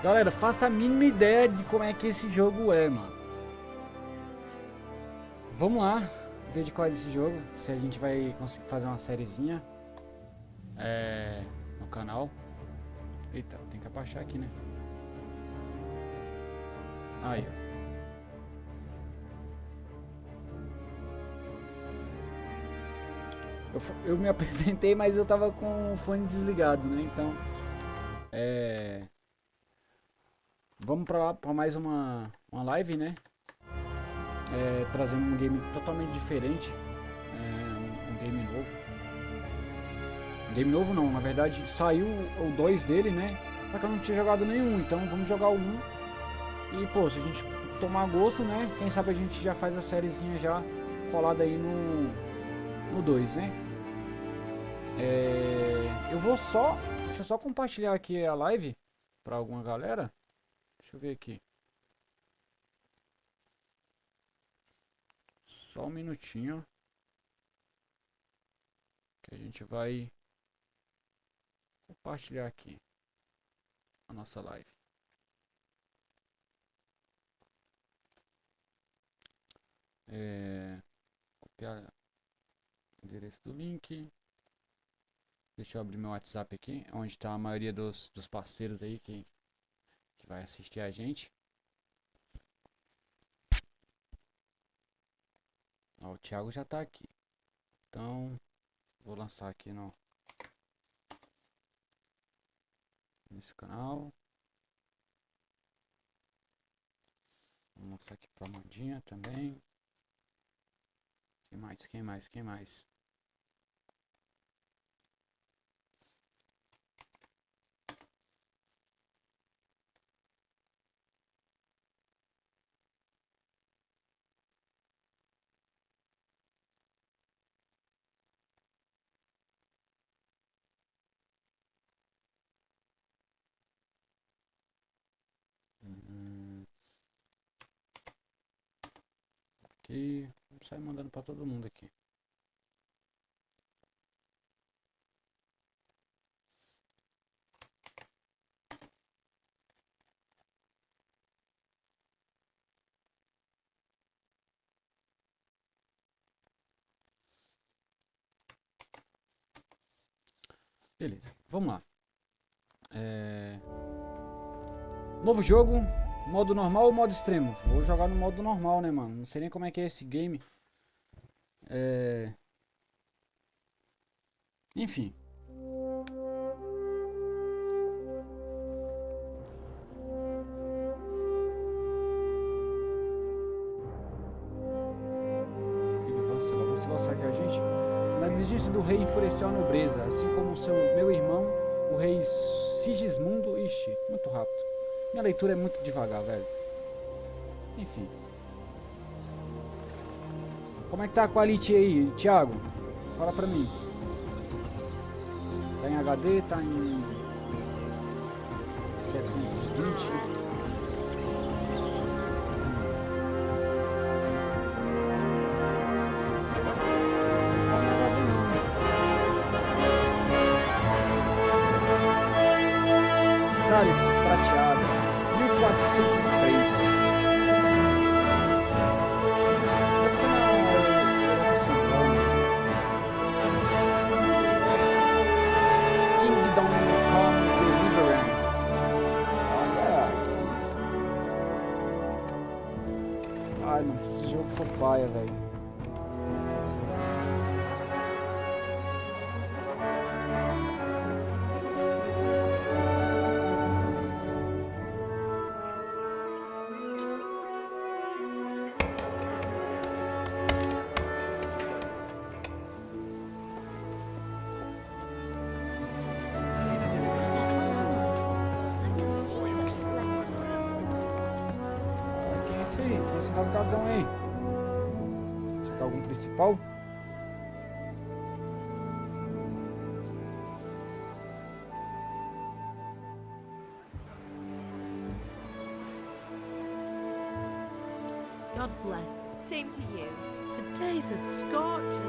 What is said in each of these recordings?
Galera, faça a mínima ideia de como é que esse jogo é, mano. Vamos lá, ver de qual é esse jogo, se a gente vai conseguir fazer uma sériezinha no canal. Eita, tem que abaixar aqui, né? Aí, ó. Eu me apresentei, mas eu tava com o fone desligado, né? Então, vamos pra lá, pra mais uma live, né? Trazendo um game totalmente diferente, um game novo. Game novo não, na verdade saiu o 2 dele, né? Só que eu não tinha jogado nenhum, então vamos jogar o 1. E pô, se a gente tomar gosto, né? Quem sabe a gente já faz a sériezinha já colada aí no 2, né? Deixa eu só compartilhar aqui a live pra alguma galera. Deixa eu ver aqui. Só um minutinho. Que a gente vai compartilhar aqui a nossa live. Copiar o endereço do link. Deixa eu abrir meu WhatsApp aqui, onde está a maioria dos parceiros aí que vai assistir a gente. Ó, o Thiago já está aqui. Então, vou lançar aqui nesse canal. Vou lançar aqui para a Mandinha também. Quem mais? Aqui, vamos sair mandando para todo mundo aqui. Beleza, vamos lá. Novo jogo, modo normal ou modo extremo? Vou jogar no modo normal, né, mano? Não sei nem como é que é esse game. Enfim. Filho, vacilou, segue a gente. Na negligência do rei enfureceu a nobreza, assim como meu irmão, o rei Sigismundo. Ixi, muito rápido. Minha leitura é muito devagar, velho. Enfim. Como é que tá a quality aí, Thiago? Fala pra mim. Tá em HD, tá em 720. Cálice prateado, 1403. Deve ser na Europa Central. Kingdomcome Deliverance. Olha, que isso. Ai, mano, se esse jogo for paia, velho. Esse rasgadão aí. Será que é algum principal? God bless. Same to you. Today's a scorcher.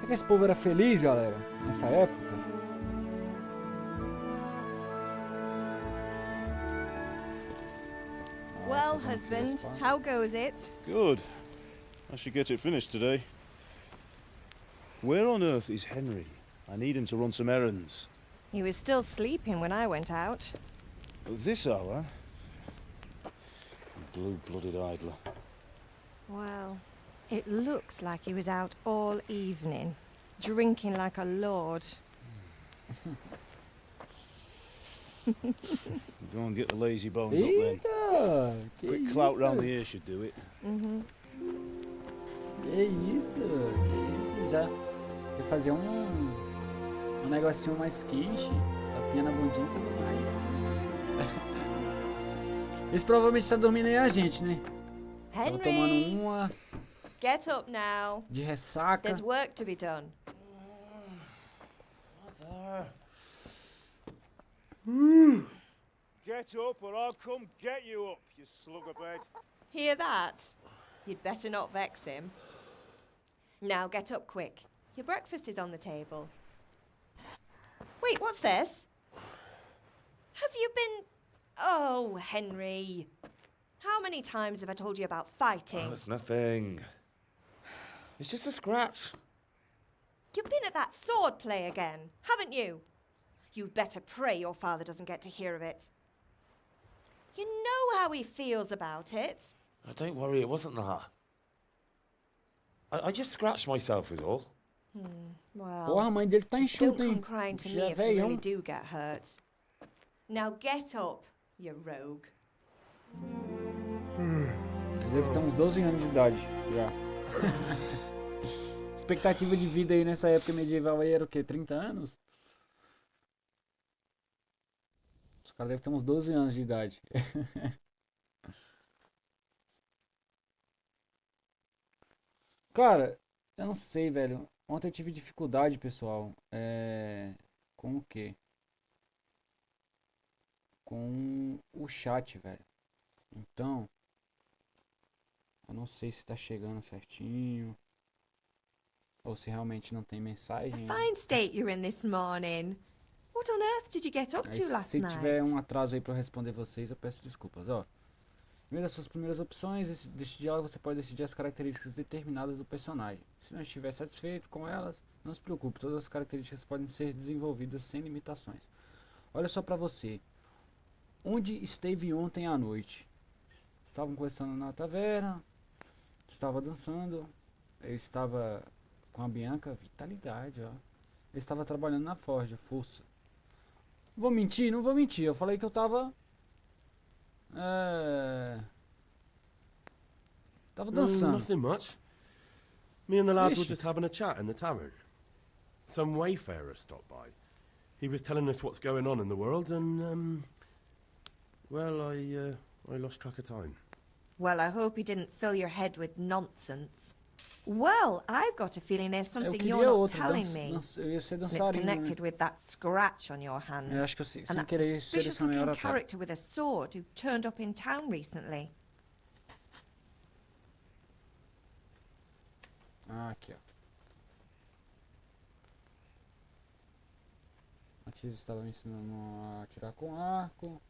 Será que esse povo era feliz, galera, nessa época? Well, husband, how goes it? Good. I should get it finished today. Where on earth is Henry? I need him to run some errands. He was still sleeping when I went out. At this hour? Blue-blooded idler. Well, it looks like he was out all evening, drinking like a lord. Go and get the lazy bones up then. Eita, que Quick isso? clout round the ear should do it. Que isso, já ia fazer um negocinho mais quente, tapinha na bundinha e tudo mais. Esse provavelmente tá dormindo aí a gente, né? Tava tomando Henry, uma get up now. de ressaca. There's work to be done. Get up or I'll come get you up, you slugabed. Hear that? You'd better not vex him. Now get up quick. Your breakfast is on the table. Wait, what's this? Have you been... Oh, Henry. How many times have I told you about fighting? Oh, it's nothing. It's just a scratch. You've been at that sword play again, haven't you? You'd better pray your father doesn't get to hear of it. You know how he feels about it. Oh, don't worry, it wasn't that. I just scratched myself is all. Well, Porra, a mãe dele tá don't enxuta, come hein? crying to me Já if you really velhão. do get hurt. Now get up, you rogue. Ele deve ter uns 12 anos de idade já. Expectativa de vida aí nessa época medieval aí era o quê? 30 anos? Os caras devem ter uns 12 anos de idade. Cara, eu não sei, velho. Ontem eu tive dificuldade, pessoal. Com o quê? Com o chat, velho. Então, eu não sei se tá chegando certinho. Ou se realmente não tem A mensagem. fine state you're in this morning. What on earth did you get up Aí, to last se tiver night? um atraso aí pra eu responder vocês, eu peço desculpas. Ó, em vez das suas primeiras opções deste diálogo, você pode decidir as características determinadas do personagem. Se não estiver satisfeito com elas, não se preocupe, todas as características podem ser desenvolvidas sem limitações. Olha só pra você. Onde esteve ontem à noite? Estavam conversando na taverna, estava dançando, eu estava com a Bianca, vitalidade, ó. Eu estava trabalhando na forja, força. Vou mentir? Não vou mentir. Eu falei que eu tava... Tava dançando. Nothing much. Me and the lads were Ixi. just having a chat in the tavern. Some wayfarer stopped by. He was telling us what's going on in the world and, well, I lost track of time. Well, I hope he didn't fill your head with nonsense. Well, I've got a feeling there's Eu something queria you're not outro. telling me. Eu ia ser And it's dançarino, né? connected with that scratch on your hand. Eu acho que eu sem And that querer suspicious selecionei looking oratório. character with a sword who turned up in town recently. Ah, aqui, ó. Antes estava me ensinando a atirar com arco.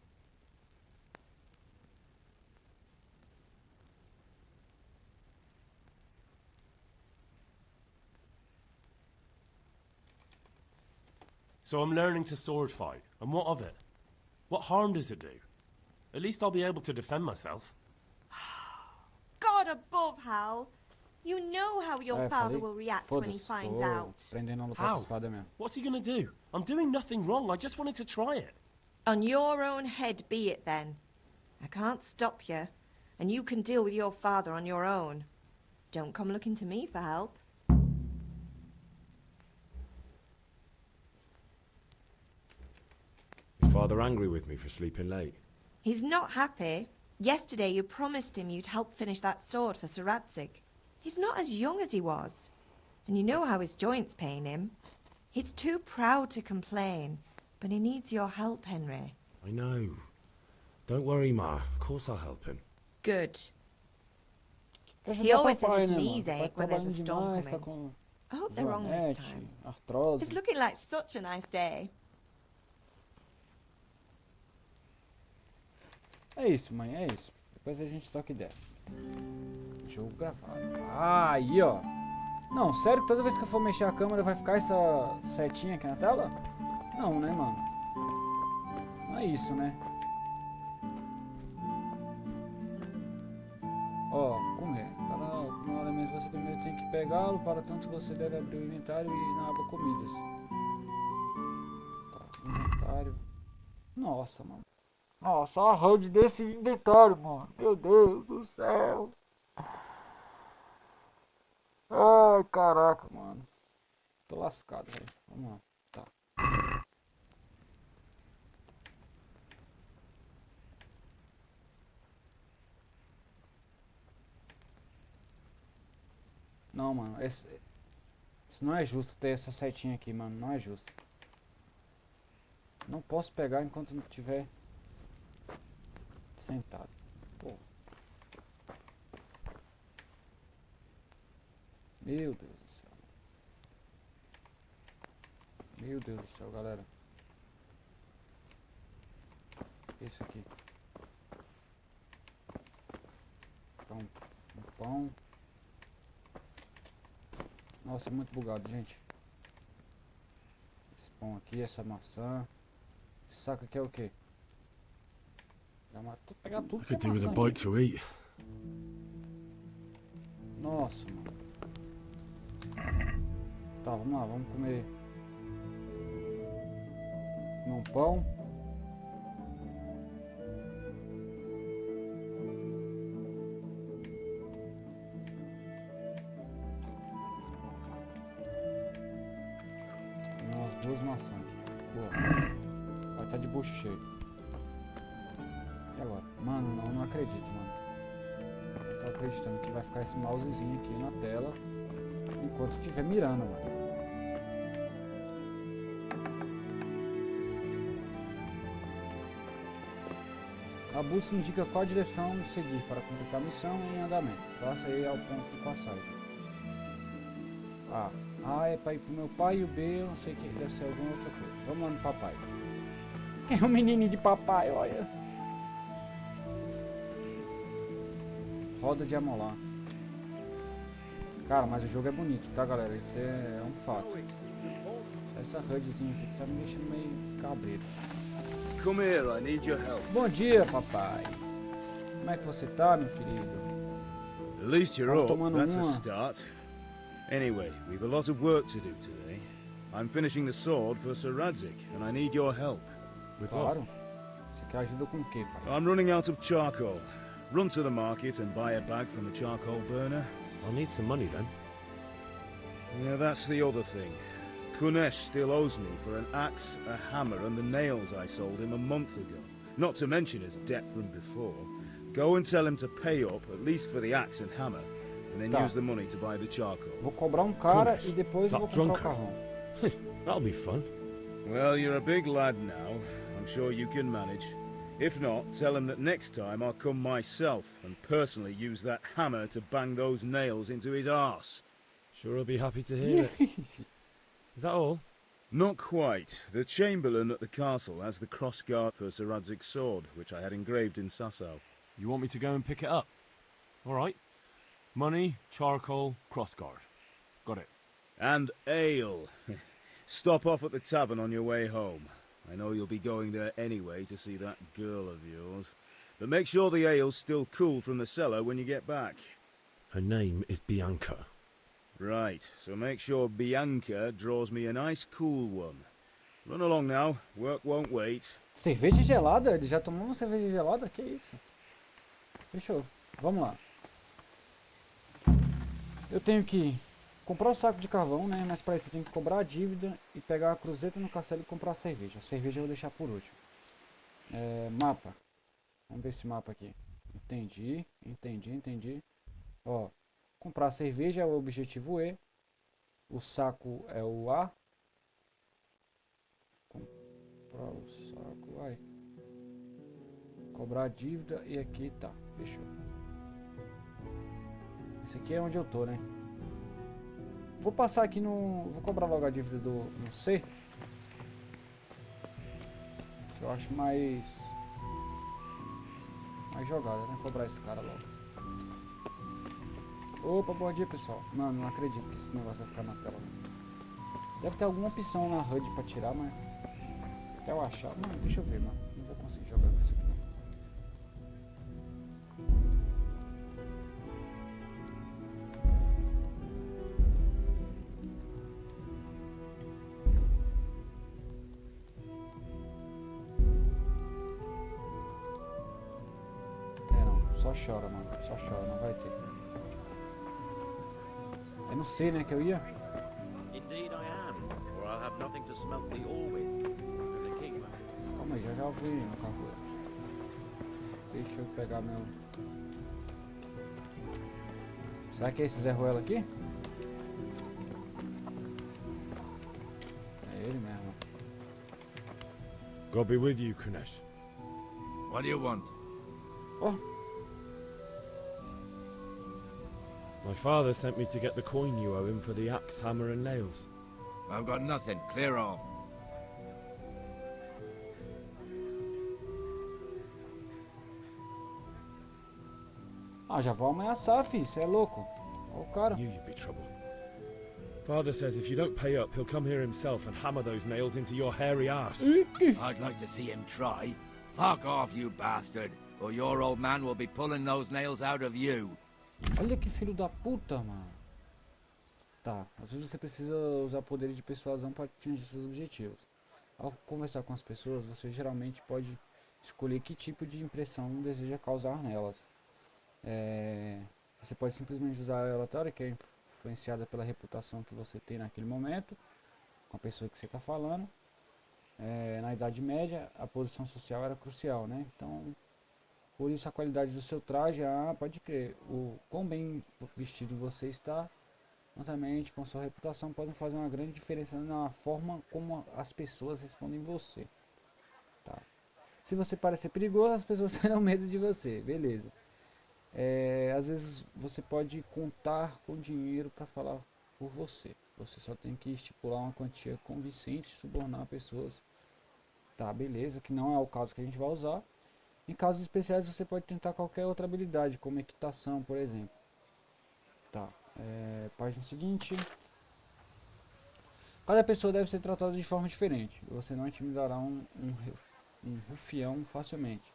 So I'm learning to sword fight, and what of it? What harm does it do? At least I'll be able to defend myself. God above, Hal. You know how your Eu father falei, will react when he foda-se, finds tô out. aprendendo a lutar com How? espada mesmo. What's he gonna do? I'm doing nothing wrong. I just wanted to try it. On your own head be it then. I can't stop you, and you can deal with your father on your own. Don't come looking to me for help. Is father angry with me for sleeping late? He's not happy. Yesterday you promised him you'd help finish that sword for Sir Radzig. He's not as young as he was. And you know how his joints pain him. He's too proud to complain, but he needs your help, Henry. I know. Don't worry, Ma. Of course I'll help him. Good. Quer He ajudar always papai, says his né, knees mano? Papai ache when there's a trabalhando storm demais, tá coming. com... I hope they're wrong this joanete, time. artrose. It's looking like such a nice day. É isso, mãe, é isso. Depois a gente toca ideia. Jogo gravado. Ah, aí, ó. Não, sério que toda vez que eu for mexer a câmera vai ficar essa setinha aqui na tela? Não, né, mano? Não é isso, né? Ó, comer. Para comer um alimento você primeiro tem que pegá-lo, para tanto você deve abrir o inventário e ir na aba comidas. Tá, inventário. Nossa, mano. Nossa, a HUD desse inventário, mano. Meu Deus do céu. Ai, caraca, mano. Tô lascado, velho. Vamos lá. Tá. Não, mano. Isso não é justo ter essa setinha aqui, mano. Não é justo. Não posso pegar enquanto não tiver sentado. Porra. Meu Deus do céu. Meu Deus do céu, galera. Isso aqui. Um pão. Nossa, é muito bugado, gente. Esse pão aqui, essa maçã. Esse saco aqui é o quê? Pegar tudo I que é could do with a maçã, bite to eat. Nossa, mano. Tá, vamos lá, vamos comer. Comer um pão. Comer umas 2 maçãs aqui. Boa. Vai estar de bucho cheio. E agora? Mano, não acredito, mano. Não tô acreditando que vai ficar esse mousezinho aqui na tela enquanto estiver mirando, mano. A busca indica qual direção seguir para completar a missão em andamento. Passe aí ao ponto de passagem. A é para ir pro meu pai e o B eu não sei o que, deve ser alguma outra coisa. Vamos lá no papai. É um menininho de papai, olha. Roda de amolar. Cara, mas o jogo é bonito, tá, galera? Isso é um fato. Essa HUDzinha aqui que tá me deixando meio cabreiro. Come here, I need your help. Bom dia, papai. Como é que você tá, meu querido? At least you're Tava up, tomando that's a uma. start. Anyway, we've a lot of work to do today. I'm finishing the sword for Sir Radzik, and I need your help. With what? Claro. Você quer ajuda com o quê, pai? I'm running out of charcoal. Run to the market and buy a bag from the charcoal burner. I'll need some money then. Yeah, that's the other thing. Kunesh still owes me for an axe, a hammer, and the nails I sold him a month ago. Not to mention his debt from before. Go and tell him to pay up, at least for the axe and hammer, and then Tá. use the money to buy the charcoal. Vou cobrar um cara Kunesh, e depois eu vou that comprar o drunkard. carrão. That'll be fun. Well, you're a big lad now. I'm sure you can manage. If not, tell him that next time I'll come myself and personally use that hammer to bang those nails into his arse. Sure, I'll be happy to hear it. Is that all? Not quite. The Chamberlain at the castle has the crossguard for Sir Radzig's sword, which I had engraved in Sasau. You want me to go and pick it up? All right. Money, charcoal, crossguard. Got it. And ale. Stop off at the tavern on your way home. I know you'll be going there anyway to see that girl of yours. But make sure the ale's still cool from the cellar when you get back. Her name is Bianca. Right, so make sure Bianca draws me a nice cool one. Run along now, work won't wait. Cerveja gelada? Ele já tomou uma cerveja gelada? Que isso? Fechou. Vamos lá. Eu tenho que comprar o saco de carvão, né? Mas para isso eu tenho que cobrar a dívida e pegar a cruzeta no castelo e comprar a cerveja. A cerveja eu vou deixar por último. Mapa. Vamos ver esse mapa aqui. Entendi. Ó, comprar a cerveja é o objetivo E. O saco é o A. Comprar o saco, vai. Cobrar a dívida e aqui tá. Fechou. Esse aqui é onde eu tô, né? Vou passar aqui no... Vou cobrar logo a dívida do no C. Eu acho mais jogada, né? Cobrar esse cara logo. Opa, bom dia, pessoal. Mano, não acredito que esse negócio vai ficar na tela. Deve ter alguma opção na HUD pra tirar, mas... Até eu achar... Mano, deixa eu ver, mano. Não vou conseguir jogar com isso aqui, não. Só chora, mano. Só chora, não vai ter. Eu não sei, né, que eu ia. Indeed I am, or I'll have nothing to smelt the ore with. The king. Calma aí, já fui no carro. Deixa eu pegar meu... Será que é esse Zé Ruela aqui? É ele mesmo. God be with you, Kunesh. What do you want? Oh, My father sent me to get the coin you owe him for the axe, hammer and nails. I've got nothing. Clear off. ah, já vou ameaçar, fi. Cê é louco. Ó o cara. Knew you'd be trouble. Father says if you don't pay up, he'll come here himself and hammer those nails into your hairy ass. I'd like to see him try. Fuck off, you bastard, or your old man will be pulling those nails out of you. Olha que filho da puta, mano. Tá, às vezes você precisa usar poderes de persuasão para atingir seus objetivos. Ao conversar com as pessoas, você geralmente pode escolher que tipo de impressão deseja causar nelas. Você pode simplesmente usar a oratória, que é influenciada pela reputação que você tem naquele momento, com a pessoa que você está falando. Na Idade Média, a posição social era crucial, né? Então, por isso a qualidade do seu traje, pode crer, o quão bem vestido você está, juntamente com sua reputação, podem fazer uma grande diferença na forma como as pessoas respondem você. Tá. Se você parecer perigoso, as pessoas terão medo de você, beleza. Às vezes você pode contar com dinheiro para falar por você. Você só tem que estipular uma quantia convincente, subornar pessoas. Tá, beleza, que não é o caso que a gente vai usar. Em casos especiais você pode tentar qualquer outra habilidade, como equitação, por exemplo. Tá, página seguinte. Cada pessoa deve ser tratada de forma diferente. Você não intimidará um rufião facilmente.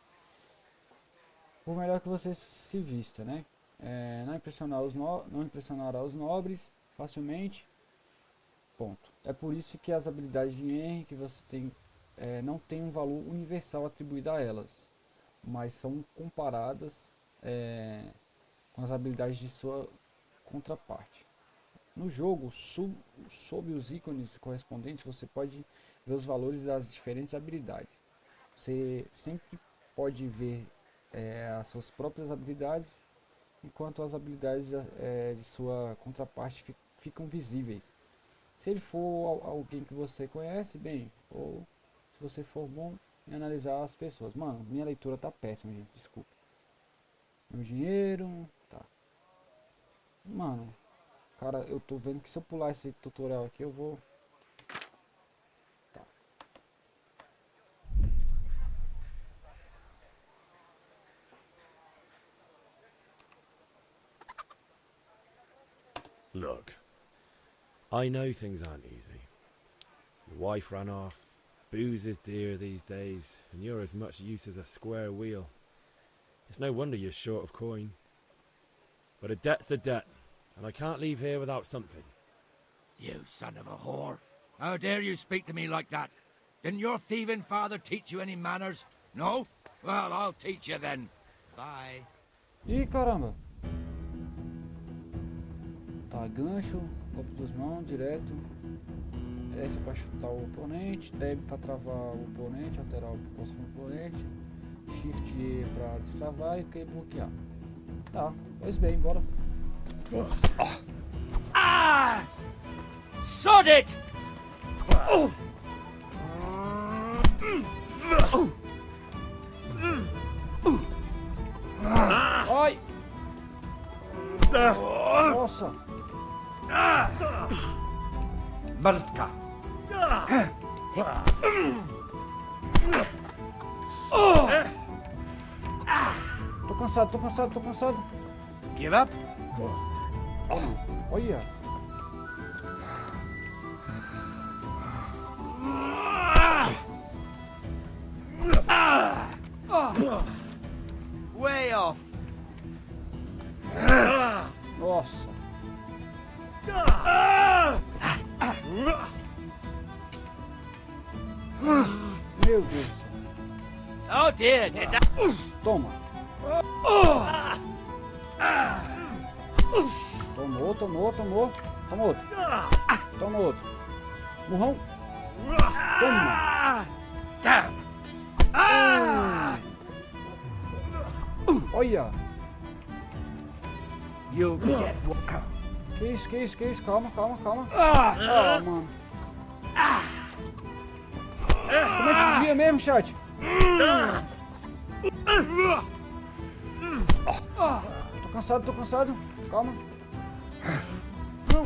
Por melhor que você se vista, né? Não impressionará os nobres facilmente. Ponto. É por isso que as habilidades de Henry que você tem não tem um valor universal atribuído a elas, mas são comparadas com as habilidades de sua contraparte. No jogo, sob os ícones correspondentes, você pode ver os valores das diferentes habilidades. Você sempre pode ver as suas próprias habilidades, enquanto as habilidades de sua contraparte ficam visíveis. Se ele for alguém que você conhece bem, ou se você for bom em analisar as pessoas. Mano, minha leitura tá péssima, gente, desculpa. Meu dinheiro, tá. Mano, cara, eu tô vendo que se eu pular esse tutorial aqui, eu vou... Tá. Look, I know things aren't easy. Your wife ran off, booze is dear these days, and you're as much use as a square wheel. It's no wonder you're short of coin. But a debt's a debt, and I can't leave here without something. You son of a whore. How dare you speak to me like that? Didn't your thieving father teach you any manners? No? Well, I'll teach you then. Bye. Ih, caramba. Tá, gancho, golpe das mãos, direto. F para chutar o oponente, Tab para travar o oponente, lateral para o próximo oponente, Shift E para destravar e Q bloquear. Tá, pois bem, bora. Ah! Sod it! Ai! Nossa! cansado, tô cansado, tô cansado. Give up? Olha. Way off. Nossa. Meu Deus do céu. Oh dear, did that? Toma. Tomou, tomou, tomou. Toma outro. Toma outro. Murrão. Toma. Damn. Olha. You'll get. Que isso? Calma, calma, calma. Ah, mano. Como é que desvia mesmo, chat? Tô cansado. Calma. Não.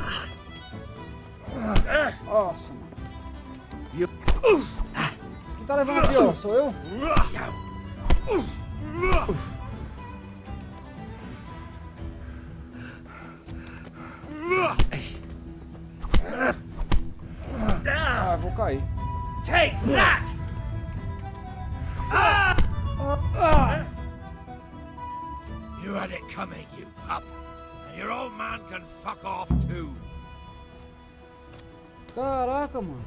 Nossa, mano. Quem tá levando aqui, ó? Sou eu? Ah, vou cair. Take that! You had it coming, you pup. And your old man can fuck off too. Caraca, mano.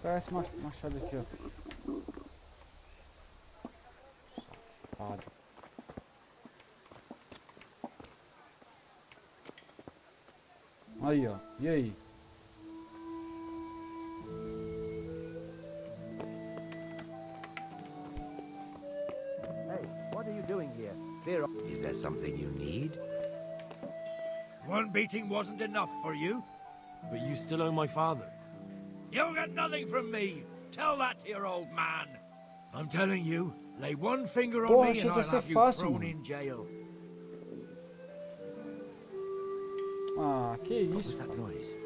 Pega esse machado aqui, ó. Safado. Aí, ó. E aí? Hey, what are you doing here? Is there something you need? One beating wasn't enough for you? But you still owe my father. You'll get nothing from me. Tell that to your old man. I'm telling you, lay one finger on Porra, me achei and que ia I'll ser have you fácil, thrown mano. in jail. Ah, que What was isso, that cara. noise?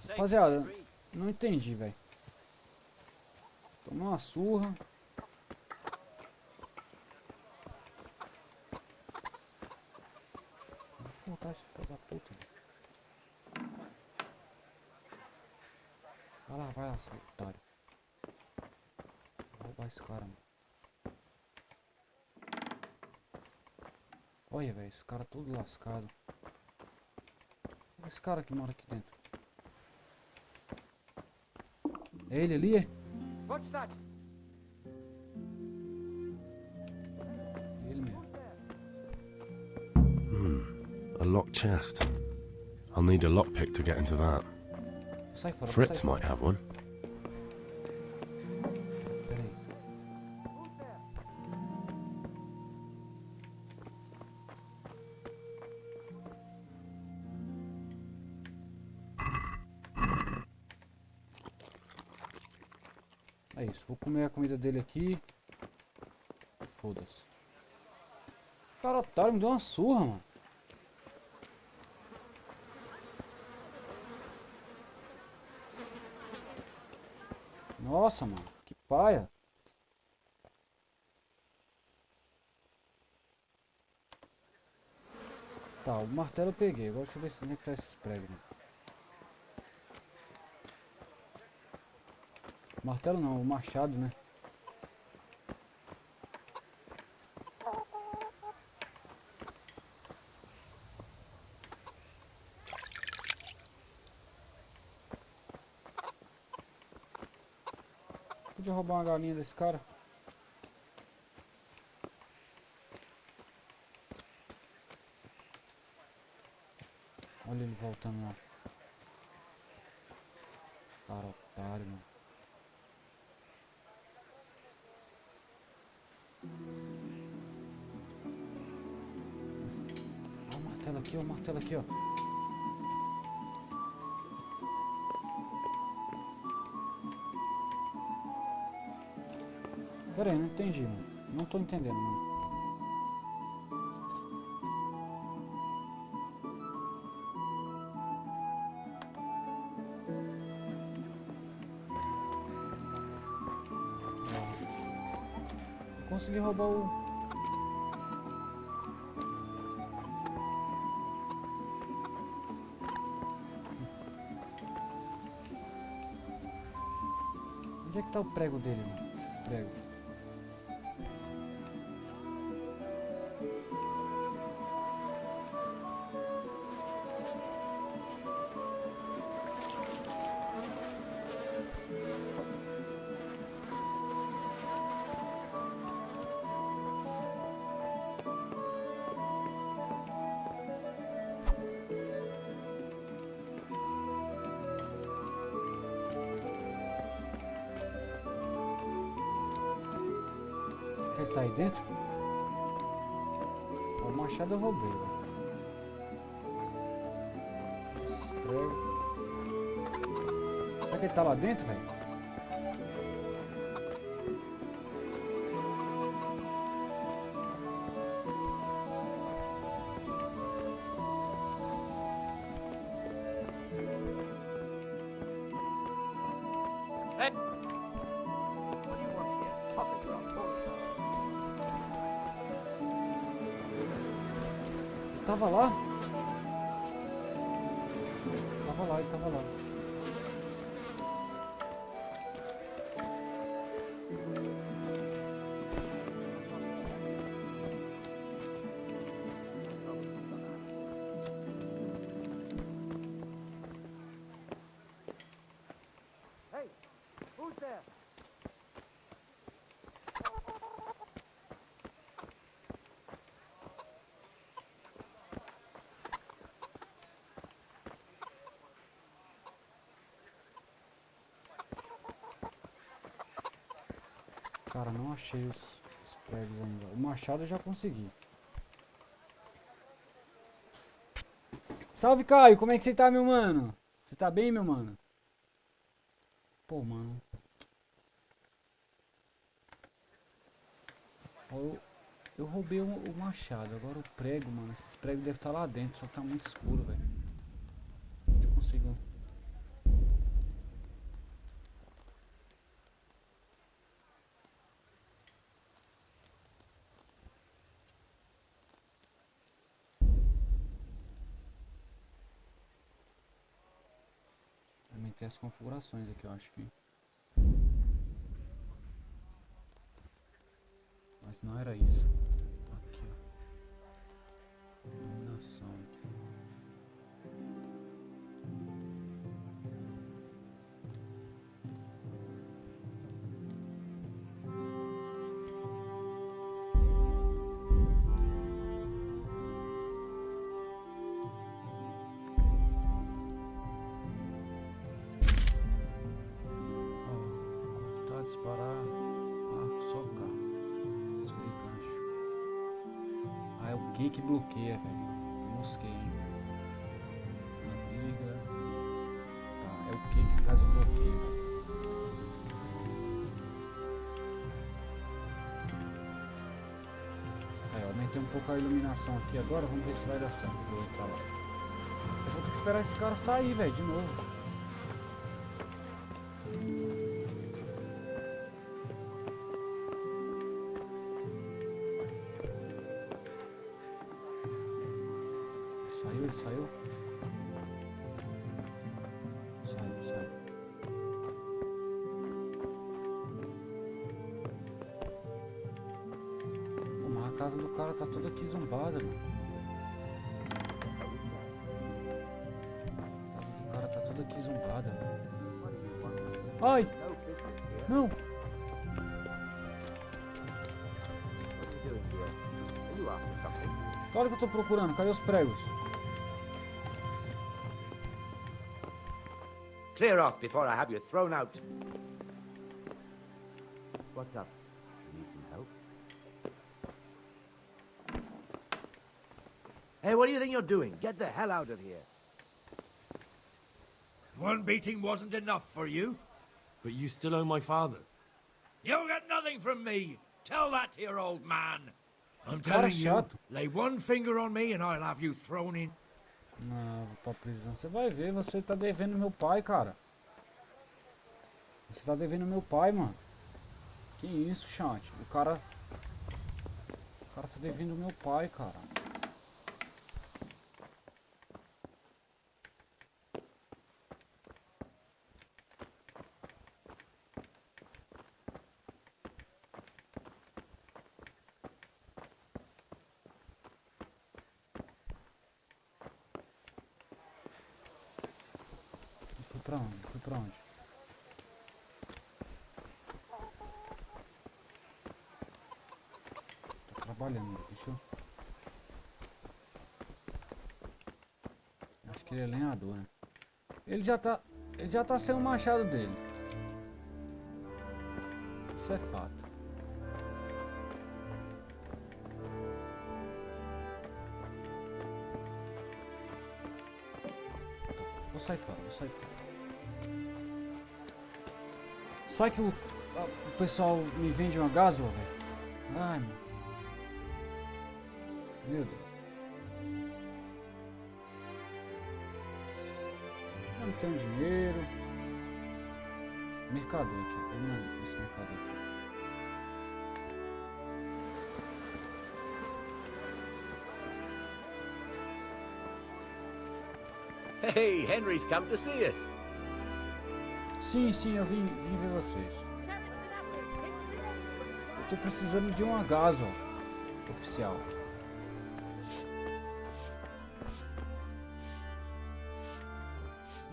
Rapaziada, não entendi, velho. Tomei uma surra. Vou soltar esse filho da puta. Vai lá, seu otário. Vou roubar esse cara, mano. Olha, velho, esse cara todo lascado. Olha esse cara que mora aqui dentro. É ele ali, é? What's that? Ele mesmo. A locked chest. I'll need a lockpick to get into that. Sai fora, Fritz sai fora. might have one. Pera aí. É isso, vou comer a comida dele aqui. Foda-se. Cara, otário, me deu uma surra, mano. Nossa, mano, que paia. Tá, o martelo eu peguei. Agora deixa eu ver se onde é que tá esses pregos, né? Martelo não, o machado, né? Podia roubar uma galinha desse cara. Olha ele voltando lá. Cara, otário, mano. Ó o martelo aqui, ó, o martelo aqui, ó. Pera aí, não entendi, mano. Não tô entendendo, mano. Consegui roubar o... Onde é que tá o prego dele, mano? Esses pregos. Ele tá aí dentro? O machado eu roubei, velho. Esses pregos. Será que ele tá lá dentro, velho? Tava lá? Tava lá, ele tava lá. Hey, who's there? Cara, não achei os pregos ainda. O machado eu já consegui. Salve, Caio! Como é que você tá, meu mano? Você tá bem, meu mano? Pô, mano. Eu roubei o machado. Agora o prego, mano. Esses pregos devem estar lá dentro. Só que tá muito escuro, velho. Não consigo. Aumentei as configurações aqui, eu acho que. Mas não era isso. Aqui, ó. Iluminação. Disparar arco, socar, desferir gancho. Ah, é o que bloqueia, velho. Mosquei, hein? Briga. Tá, é o que faz o bloqueio, velho. É, eu aumentei um pouco a iluminação aqui agora. Vamos ver se vai dar certo pra eu entrar lá. Eu vou ter que esperar esse cara sair, velho, de novo. Ele saiu? Saiu. Pô, mas a casa do cara tá toda aqui zombada, mano. A casa do cara tá toda aqui zombada, mano. Ai! Não! Olha o que eu tô procurando, cadê os pregos? Clear off before I have you thrown out. What's up? You need some help? Hey, what do you think you're doing? Get the hell out of here. One beating wasn't enough for you? But you still owe my father. You'll get nothing from me. Tell that to your old man. I'm Cara telling you, chato. lay one finger on me and I'll have you thrown in. Não, vou pra prisão. Você vai ver, você tá devendo meu pai, cara. Você tá devendo meu pai, mano. Que isso, chat? O cara tá devendo meu pai, cara. Fui pra onde? Fui pra onde? Tô trabalhando, deixa eu... Acho que ele é lenhador, né? Ele já tá sem o machado dele. Isso é fato. Vou sair fora, vou sair fora. Sabe que o pessoal me vende uma gasoa, velho? Ai, mano. Meu Deus. Eu não tenho dinheiro. Mercador aqui. Eu não esse mercador aqui. Hey, Henry's come to see us. Sim, eu vim ver vocês. Eu tô precisando de uma gasoa oficial.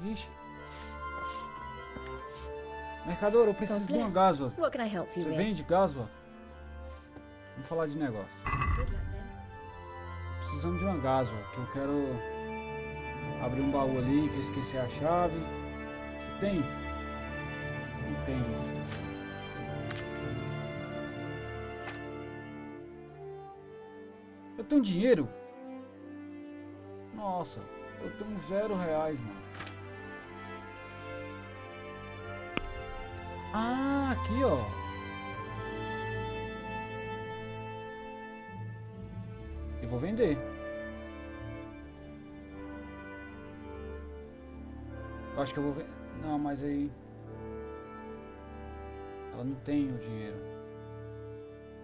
Ixi. Mercador, eu preciso de uma gasoa. What can I help you Você with? vende gasoa? Vamos falar de negócio. Good luck then. Precisando de uma gasoa, que eu quero abrir um baú ali, que eu esqueci a chave. Você tem? Não tem isso. Eu tenho dinheiro? Nossa, eu tenho R$0, mano. Ah, aqui ó. Eu vou vender. Eu acho que eu vou vender. Não, mas aí ela não tem o dinheiro.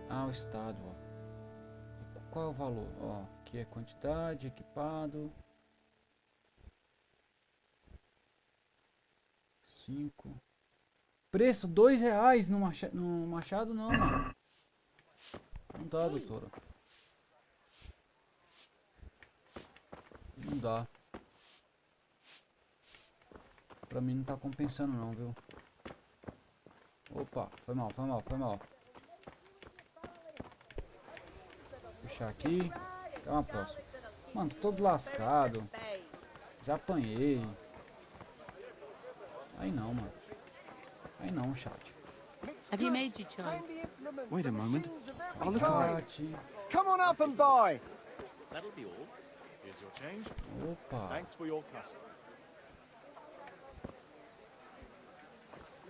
Ah, o estado, ó. Qual é o valor? Ó, aqui é quantidade, equipado. 5. Preço R$2 no machado não, mano. Não dá, doutora. Não dá. Pra mim não tá compensando não, viu? Opa, foi mal. Puxar aqui. Calma, próximo. Mano, tô todo lascado. Já apanhei. Aí não, mano. Aí não, chat. Have you made your choice? Wait a moment. I'll look around. Chat. Come on up and buy. That'll be all. Here's your change. Opa. Thanks for your custom.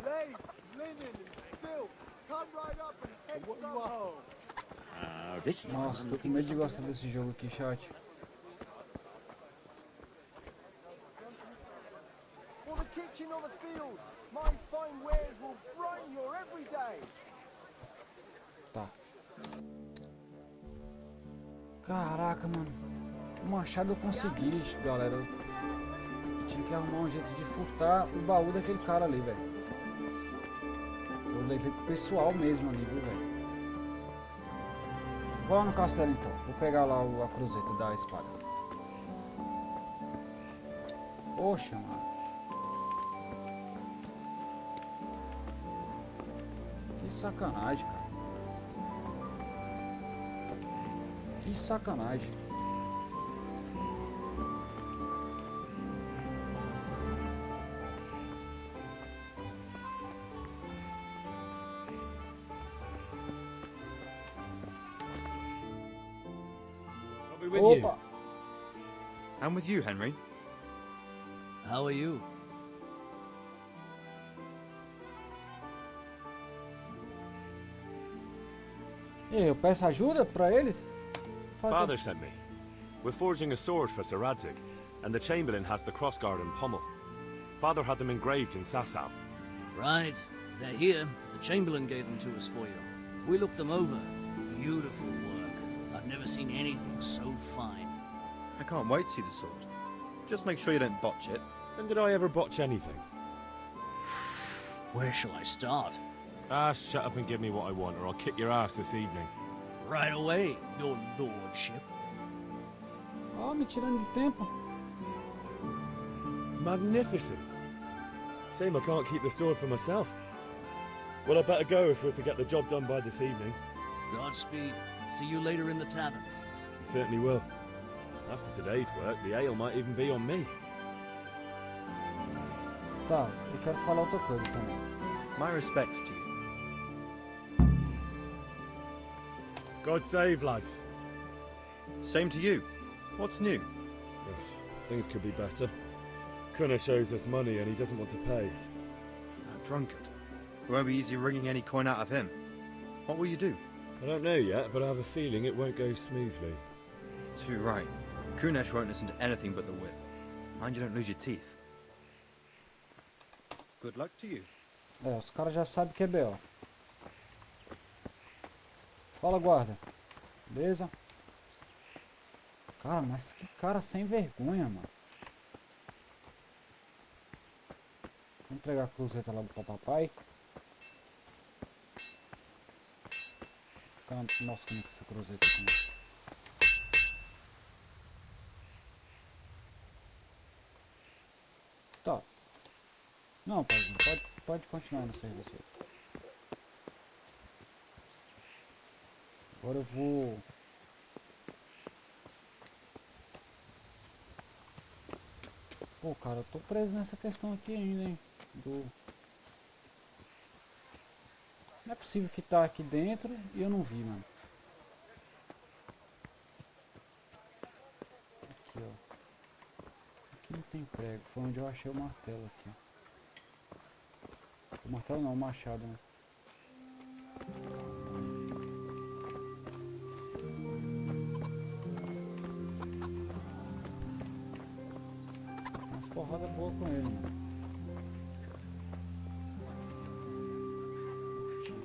Lace, linen, and silk. Come right up and take some home. This time Nossa, I'm tô com looking medo for de some gostar desse jogo aqui, chat. For the kitchen or the field, my fine wares will brighten your every day. Tá. Caraca, mano. O machado eu consegui, galera. Eu tinha que arrumar um jeito de furtar o baú daquele cara ali, velho. Eu levei pro pessoal mesmo ali, viu, velho. Vou lá no castelo então. Vou pegar lá a cruzeta da espada. Poxa, mano. Que sacanagem, cara. Que sacanagem. with you. Opa! And with you, Henry. How are you? E aí, eu peço ajuda pra eles? Father sent me. We're forging a sword for Sir Radzig, and the Chamberlain has the crossguard and pommel. Father had them engraved in Sasau. Right. They're here. The Chamberlain gave them to us for you. We looked them over. Beautiful work. I've never seen anything so fine. I can't wait to see the sword. Just make sure you don't botch it. When did I ever botch anything? Where shall I start? Ah, shut up and give me what I want, or I'll kick your ass this evening. Right away, your lordship. Ó, me tirando de tempo. Magnificent. Shame I can't keep the sword for myself. Well, I better go if we're to get the job done by this evening. Godspeed. See you later in the tavern. You certainly will. After today's work, the ale might even be on me. Tá, eu quero falar outra coisa também. My respects to you. God save, lads. Same to you. What's new? Things could be better. Kunesh owes us money and he doesn't want to pay. That drunkard. It won't be easy wringing any coin out of him. What will you do? I don't know yet, but I have a feeling it won't go smoothly. Too right. Kunesh won't listen to anything but the whip. Mind you don't lose your teeth. Good luck to you. É, os caras já sabem que é B.O. Fala, guarda. Beleza? Cara, mas que cara sem vergonha, mano. Vou entregar a cruzeta lá pro papai. Caramba, nossa, como é que essa cruzeta aqui, né? Tá. Não, paizinho, pode continuar no serviço aí. Agora eu vou... Pô, cara, eu tô preso nessa questão aqui ainda, hein? Não é possível que tá aqui dentro e eu não vi, mano. Aqui, ó. Aqui não tem prego. Foi onde eu achei o martelo aqui. O martelo não, o machado, né? Umas porradas boas com ele, mano.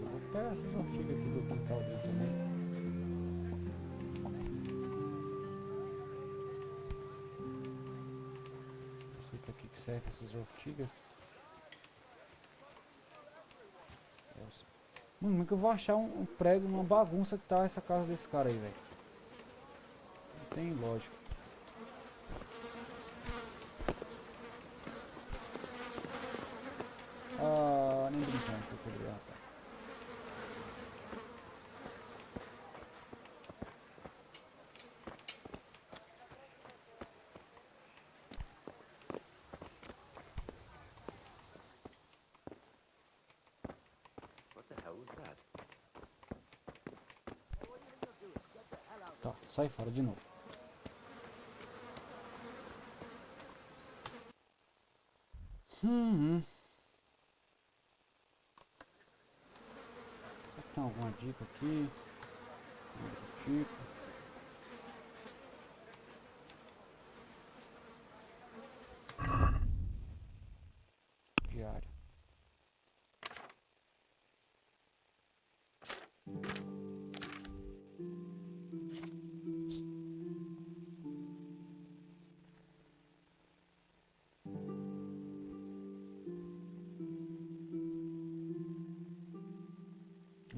Vou pegar essas ortigas aqui do quintal dele também. Não sei pra que serve essas ortigas. Mano, como é que eu vou achar um prego numa bagunça que tá essa casa desse cara aí, velho? Não tem lógica. Ah, nem brincando que eu poderia matar. Tá, sai fora de novo. Será que tem alguma dica aqui? Tipo. Diário.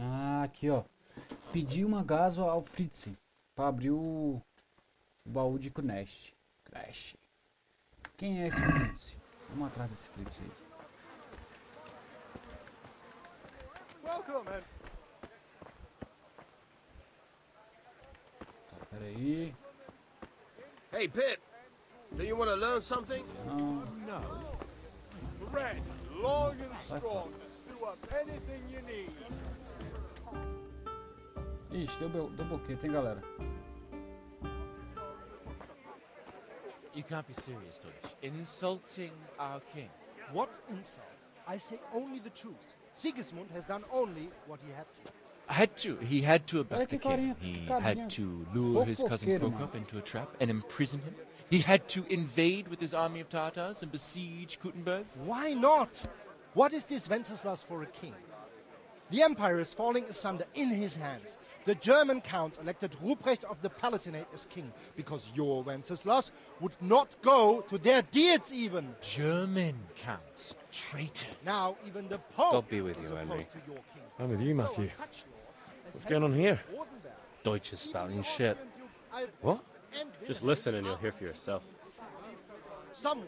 Ah, aqui ó. Pedi uma gaso ao Fritz para abrir o baú de Kunesh. Crash. Quem é esse Fritz? Vamos atrás desse Fritz aí. Welcome, Tá, peraí. Hey, Pip, do you want to learn something? Não. Red, long and strong to sue us anything you need. Ixi, deu boquete, hein, galera? You can't be serious, Deutsch. Insulting our king. What insult? I say only the truth. Sigismund has done only what he had to. He had to abduct Olha the que carinha, king. He carinha. had to lure his cousin Fofoqueiro, Prokop mano. into a trap and imprison him. He had to invade with his army of Tartars and besiege Kuttenberg. Why not? What is this Wenceslas for a king? The empire is falling asunder in his hands. The German counts elected Ruprecht of the Palatinate as king because your Wenceslas would not go to their deeds even. German counts. Traitors. Now even the Pope God be with is you, opposed Henry. to your king. I'm with you, So Matthew. are such lords as What's going on here? Rosenberg, Deutsch is spouting shit. What? and Just listen and you'll hear for yourself. Someone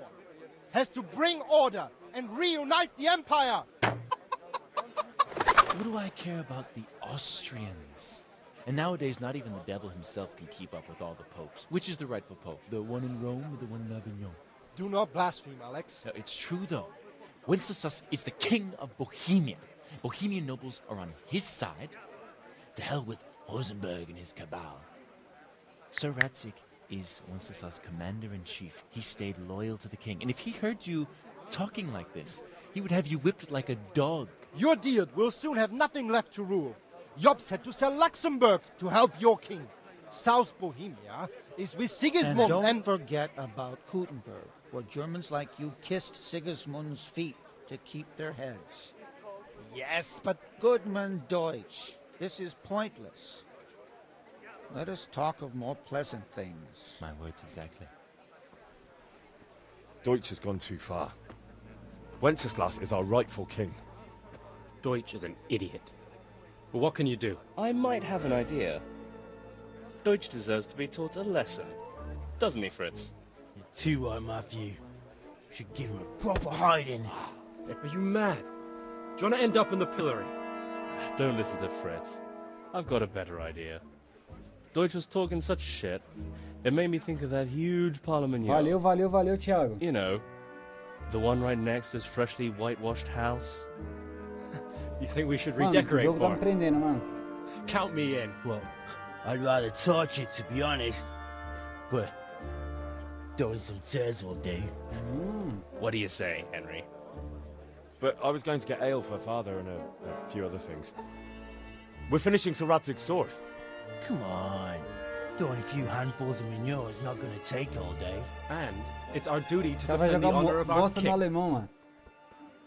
has to bring order and reunite the empire. What do I care about the Austrians? And nowadays, not even the devil himself can keep up with all the popes. Which is the rightful pope? The one in Rome or the one in Avignon? Do not blaspheme, Alex. No, it's true, though. Wenceslas is the king of Bohemia. Bohemian nobles are on his side. To hell with Rosenberg and his cabal. Sir Radzik is Wenceslas' commander-in-chief. He stayed loyal to the king. And if he heard you talking like this, he would have you whipped like a dog. Your deed will soon have nothing left to rule. Jobst had to sell Luxembourg to help your king. South Bohemia is with Sigismund And don't forget about Kuttenberg, where Germans like you kissed Sigismund's feet to keep their heads. Yes, but Goodman Deutsch, this is pointless. Let us talk of more pleasant things. My words exactly. Deutsch has gone too far. Wenceslas is our rightful king. Deutsch is an idiot. But what can you do? I might have an idea. Deutsch deserves to be taught a lesson. Doesn't he, Fritz? You're too right, Matthew. Should give him a proper hiding. Are you mad? Do you want to end up in the pillory? Don't listen to Fritz. I've got a better idea. Deutsch was talking such shit, it made me think of that huge parliament yacht. Valeu, valeu, valeu, Thiago. You know, the one right next to his freshly whitewashed house. You think we should Mano, o redecorate jogo tá for me him? prendendo, mano. Count me in. Well, I'd rather torch it, to be honest. But throwing some tears will do. What do you say, Henry? But I was going to get ale for father and a few other things. We're finishing Sir Radzig's sword. Come on. Throwing a few handfuls of manure is not going to take all day. And it's our duty to O cara vai defend the jogar honor of our bosta no king. alemão, mano.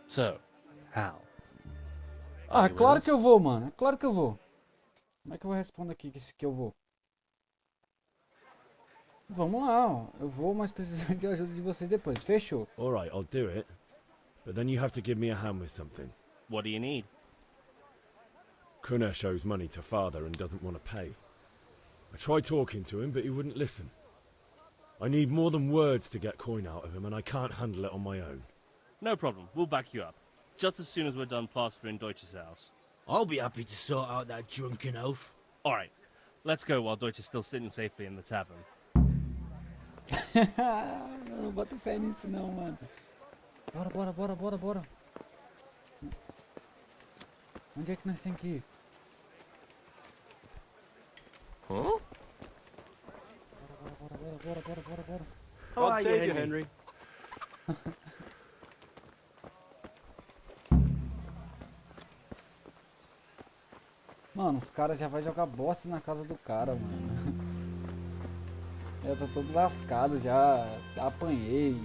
So, how? Ah, Are you claro with que eu vou, mano. Claro que eu vou. Como é que eu vou responder aqui que eu vou? Vamos lá, ó. Eu vou, mas preciso de ajuda de vocês depois. Fechou. Alright, I'll do it. But then you have to give me a hand with something. What do you need? Kunesh owes money to father and doesn't want to pay. I tried talking to him, but he wouldn't listen. I need more than words to get coin out of him, and I can't handle it on my own. No problem. We'll back you up. Just as soon as we're done plastering Deutsch's house. I'll be happy to sort out that drunken oaf. Alright, let's go while Deutsch is still sitting safely in the tavern. Eu não boto fé nisso não, mano. Bora, bora, bora, bora, bora. Onde é que nós temos que ir? Huh? Bora, bora, bora, bora, bora, bora. God save you, Henry. Mano, os caras já vai jogar bosta na casa do cara, mano. Eu tô todo lascado já. Apanhei.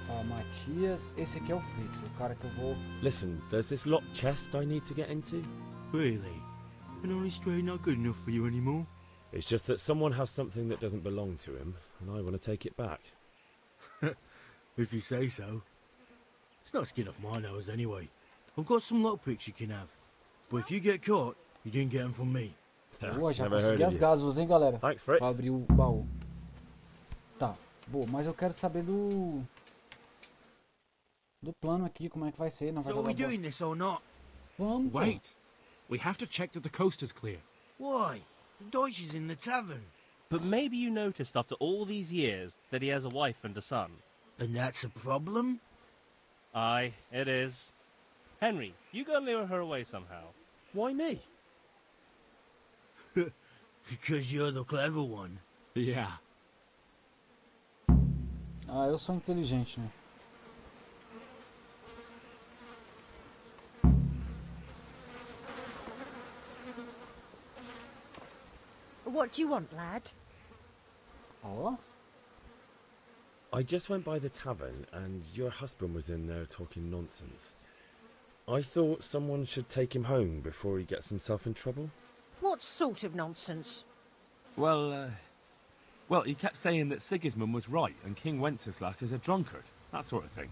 Ó, Matias. Esse aqui é o Fritz, o cara que eu vou... Listen, there's this locked chest I need to get into. Really? An honest trade not good enough for you anymore? It's just that someone has something that doesn't belong to him, and I want to take it back. If you say so. It's not skin off my nose anyway. I've got some lockpicks you can have. But if you get caught, you didn't get them from me. Boa, já Never heard consegui of as you. gasos, hein, galera? Thanks, Fritz. Pra abrir o baú. Tá, boa, mas eu quero saber do plano aqui, como é que vai ser, não vai So are jogar we bosta. doing this or not? Vamos, pô. Wait. We have to check that the coast is clear. Why? The Deutsch is in the tavern. But maybe you noticed after all these years that he has a wife and a son. And that's a problem? Aye, it is. Henry, you go lure her away somehow. Why me? Because you're the clever one. Yeah. Ah, eu sou inteligente, né? What do you want, lad? Oh? I just went by the tavern and your husband was in there talking nonsense. I thought someone should take him home before he gets himself in trouble. What sort of nonsense? Well, he kept saying that Sigismund was right and King Wenceslas is a drunkard, that sort of thing.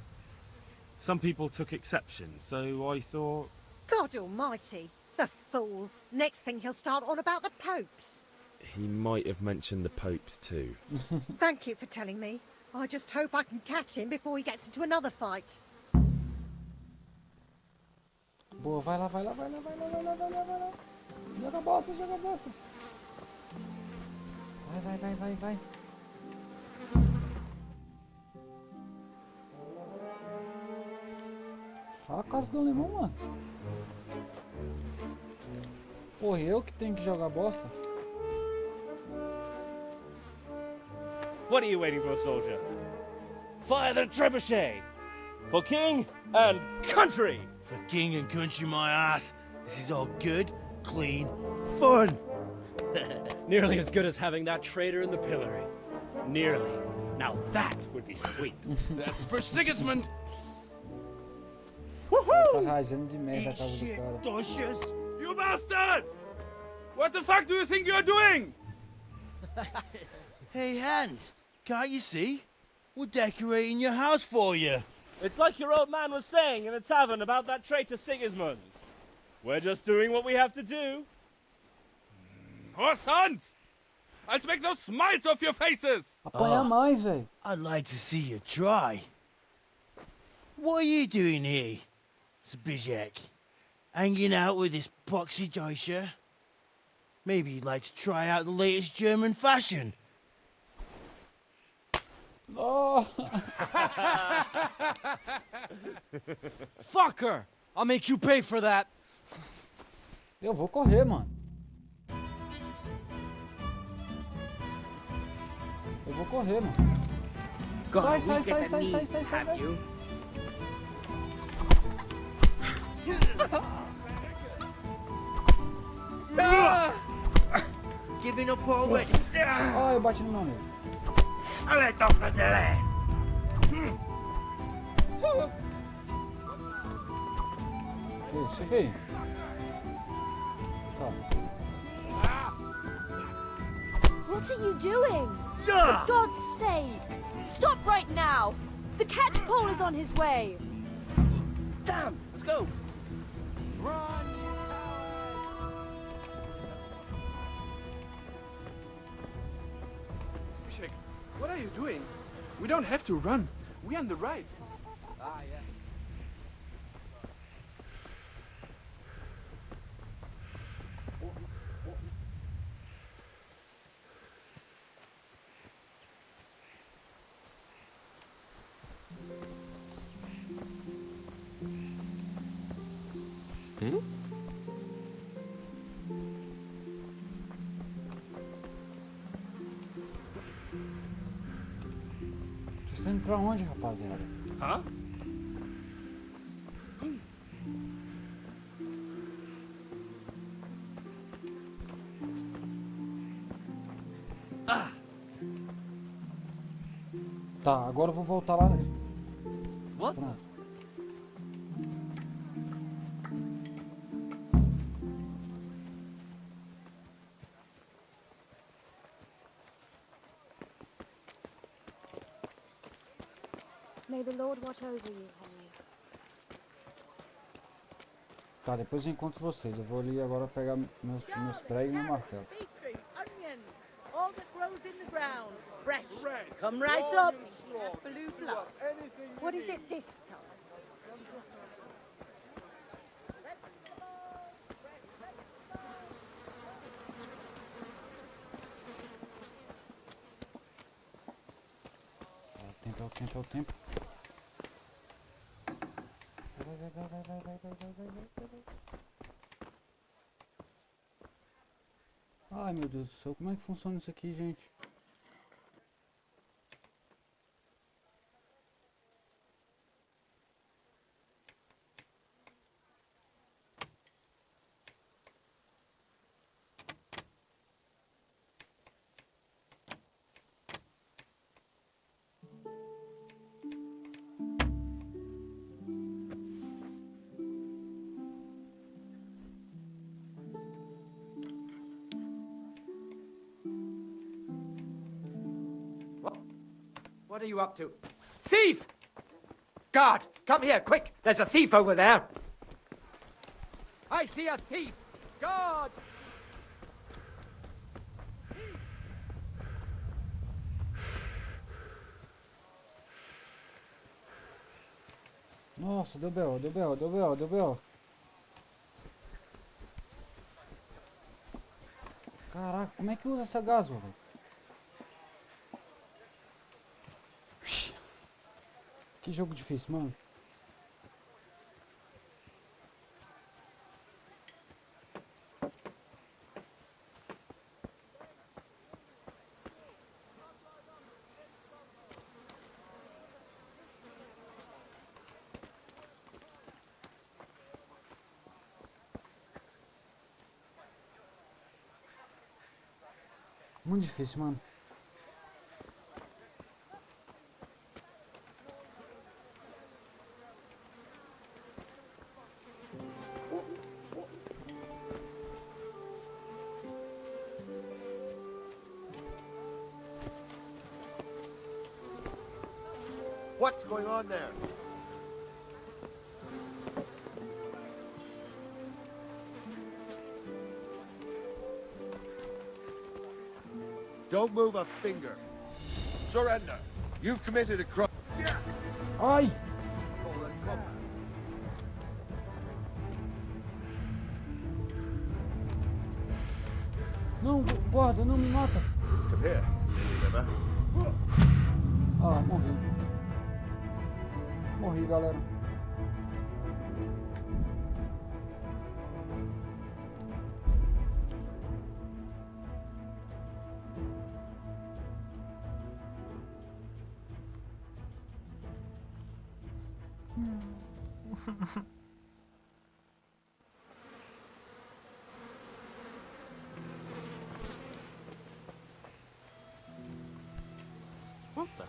Some people took exception, so I thought... God almighty, the fool. Next thing he'll start on about the popes. He might have mentioned the popes too. Thank you for telling me. I just hope I can catch him before he gets into another fight. Boa, vai lá, vai lá, vai lá, vai lá, vai lá, vai lá, vai lá. Joga a bosta, joga a bosta. Vai, vai, vai, vai, vai. Fala a casa do alemão, mano. Porra, eu que tenho que jogar bosta? What are you waiting for, soldier? Fire the trebuchet! For king and country! For king and country, my ass. This is all good, clean, fun. Nearly as good as having that traitor in the pillory. Nearly. Now that would be sweet. That's for Sigismund. Tá rajando de merda a casa do cara. You bastards! What the fuck do you think you're doing? Hey, Hans, can't you see? We're decorating your house for you. It's like your old man was saying in the tavern about that traitor Sigismund. We're just doing what we have to do. Oh, sons! I'll make those smiles off your faces! Apanha mais, velho. I'd like to see you try. What are you doing here, Zbigniew? Hanging out with this poxy Deutscher? Maybe you'd like to try out the latest German fashion. Oh. Fuck her! I'll make you pay for that. Eu vou correr, mano. Eu vou correr, mano. Sai, sai, sai, sai, sai, sai, sai, sai. Giving up already? Ah, eu bati no meu amigo. Allez, toca dele! Isso aqui. Tá. What are you doing? Yeah. For God's sake! Stop right now! The catch pole is on his way! Damn! Let's go! Zbigniew, what are you doing? We don't have to run. We're on the right. Ah, yeah. Vocês estão indo pra onde, rapaziada? Hã? Tá, agora eu vou voltar lá. What? Pronto. May the Lord watch over you, Henry. Tá, depois eu encontro vocês. Eu vou ali agora pegar meus pregos e meu martelo. Beetroot, onions, all that grows in the ground. Fresh. Red, Come right long up. and strong, Blue sue blood. us anything you What is need. it this time? É o tempo, é o tempo, é o tempo. Vai, vai, Ai, meu Deus do céu, como é que funciona isso aqui, gente? What are you up to? Thief! Guard, come here, quick! There's a thief over there! I see a thief! Guard! Nossa, deu B.O., deu B.O., deu B.O., deu B.O. Caraca, como é que usa essa gasma, velho? Que jogo difícil, mano. Muito difícil, mano. What's going on there? Don't move a finger. Surrender. You've committed a crime. Ai! Não, guarda, não me mata. Come here. Ah, morri. Morri, galera. What the?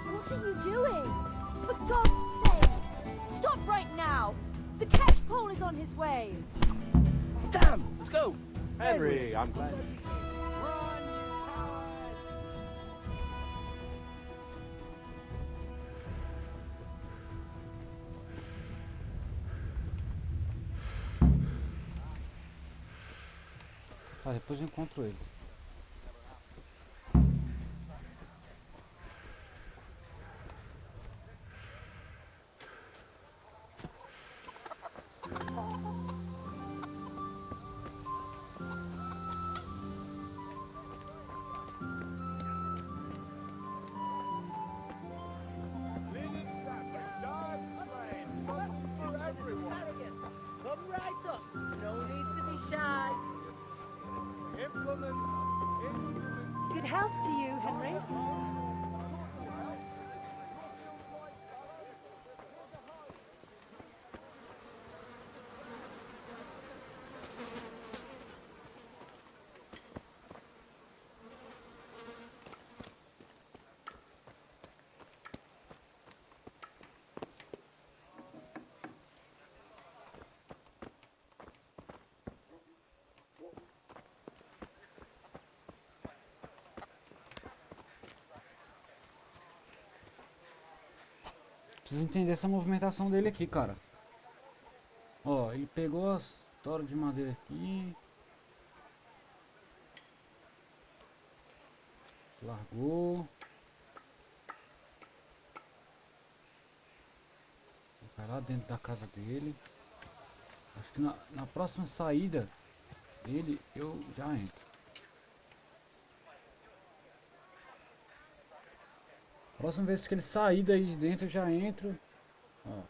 What are you doing? For God's sake! Stop right now! The catch pole is on his way! Damn! Let's go! Henry, I'm glad. Tá, depois eu encontro ele. Come right up. No need to be shy. Good health to you, Henry. Preciso entender essa movimentação dele aqui, cara. Ó, ele pegou as toras de madeira aqui. Largou. Vai lá dentro da casa dele. Acho que na próxima saída dele eu já entro. Próxima vez que ele sair daí de dentro eu já entro. Ó.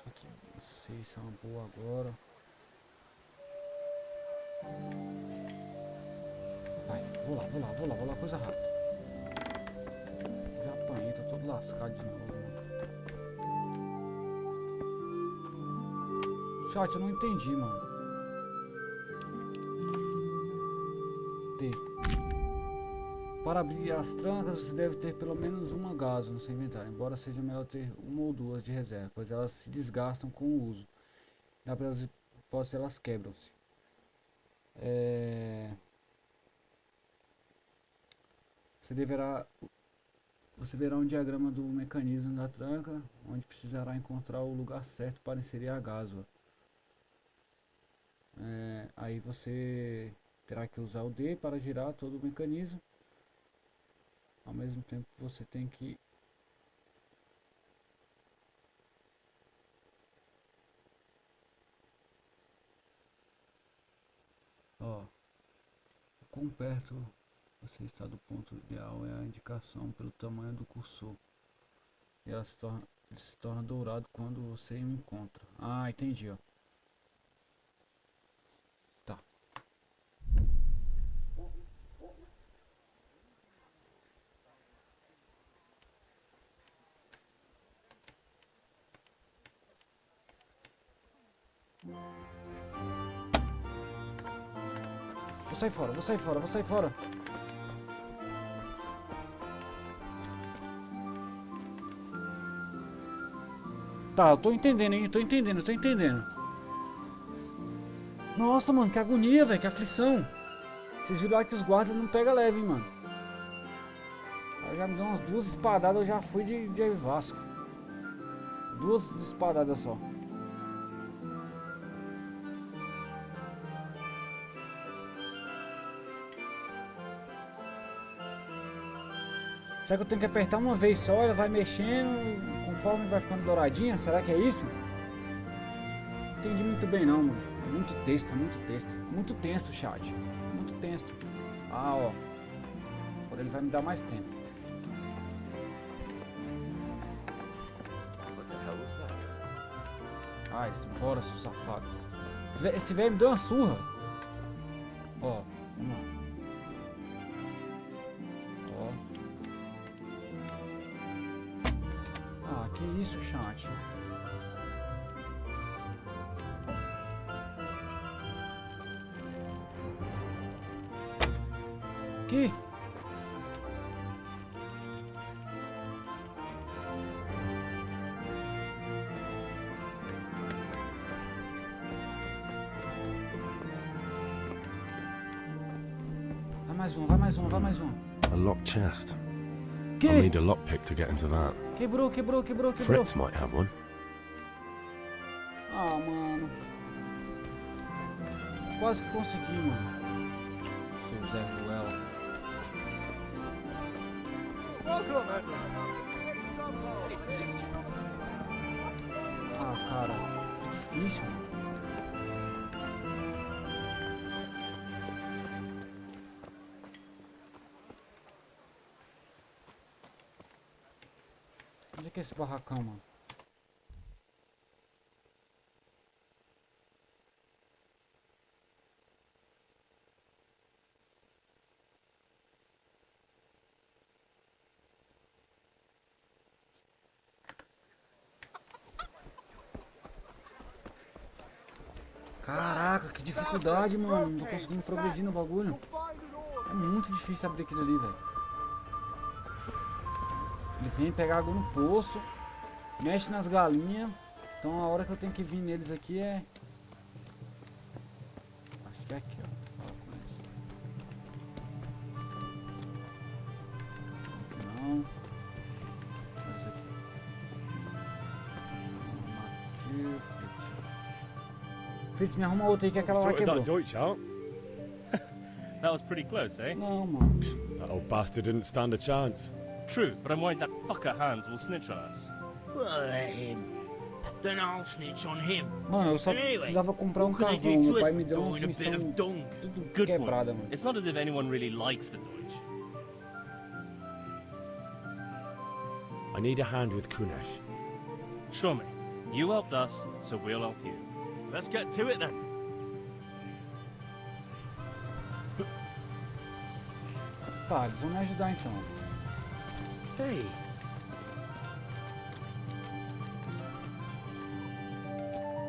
Só que não sei se é uma boa agora. Vai, vou lá, coisa rápida. Já apanhei, tô todo lascado de novo, mano. Chat, eu não entendi, mano. T. Para abrir as trancas, você deve ter pelo menos uma gaso no seu inventário, embora seja melhor ter uma ou duas de reserva, pois elas se desgastam com o uso. Na primeira hipótese, elas quebram-se. Você verá um diagrama do mecanismo da tranca, onde precisará encontrar o lugar certo para inserir a gasoa. Aí você terá que usar o D para girar todo o mecanismo. Ao mesmo tempo você tem que o quão perto você está do ponto ideal é a indicação pelo tamanho do cursor. E ele se torna dourado quando você o encontra. Ah, entendi, ó. Tá. Vou sair fora. Tá, eu tô entendendo, hein? Tô entendendo. Nossa, mano, que agonia, velho, que aflição. Vocês viram lá que os guardas não pegam leve, hein, mano. Aí já me deu umas 2 espadadas, eu já fui de Vasco. 2 espadadas só. Será que eu tenho que apertar uma vez só, ela vai mexendo, conforme vai ficando douradinha? Será que é isso? Não entendi muito bem não, mano. Muito texto. Muito texto, chat. Muito texto. Ah, ó. Agora ele vai me dar mais tempo. Ai, bora, seu safado. Esse velho me deu uma surra. Ó, vamos lá. Que isso, chat? Que? Vai mais um. A locked chest. Que? I'll need a lockpick to get into that. Quebrou. Fritz might have one. Ah, mano. Quase que consegui, mano. Seu Zé Ruela. Ah, cara. Difícil, mano. Onde é que é esse barracão, mano? Caraca, que dificuldade, mano. Não tô conseguindo progredir no bagulho. É muito difícil abrir aquilo ali, velho. Ele vem pegar água no poço, mexe nas galinhas. Então a hora que eu tenho que vir neles aqui é... Acho que é aqui, ó. Fala com eles. Não. Mas aqui. Fritz, me arruma outra aí que aquela lá Sorted quebrou. that Deutsch out. That was pretty close, eh? Não, mano. That old bastard didn't stand a chance. True, but I'm worried that fucker Hans will snitch on us. Well, let him. Then I'll snitch on him. Mano, eu só precisava comprar um carvão. Meu pai me deu uma missão tudo Good quebrada, point. mano. It's not as if anyone really likes the Deutsch. I need a hand with Kunesh. Sure, mate. You helped us, so we'll help you. Let's get to it then. Tá, eles vão me ajudar então. Hey.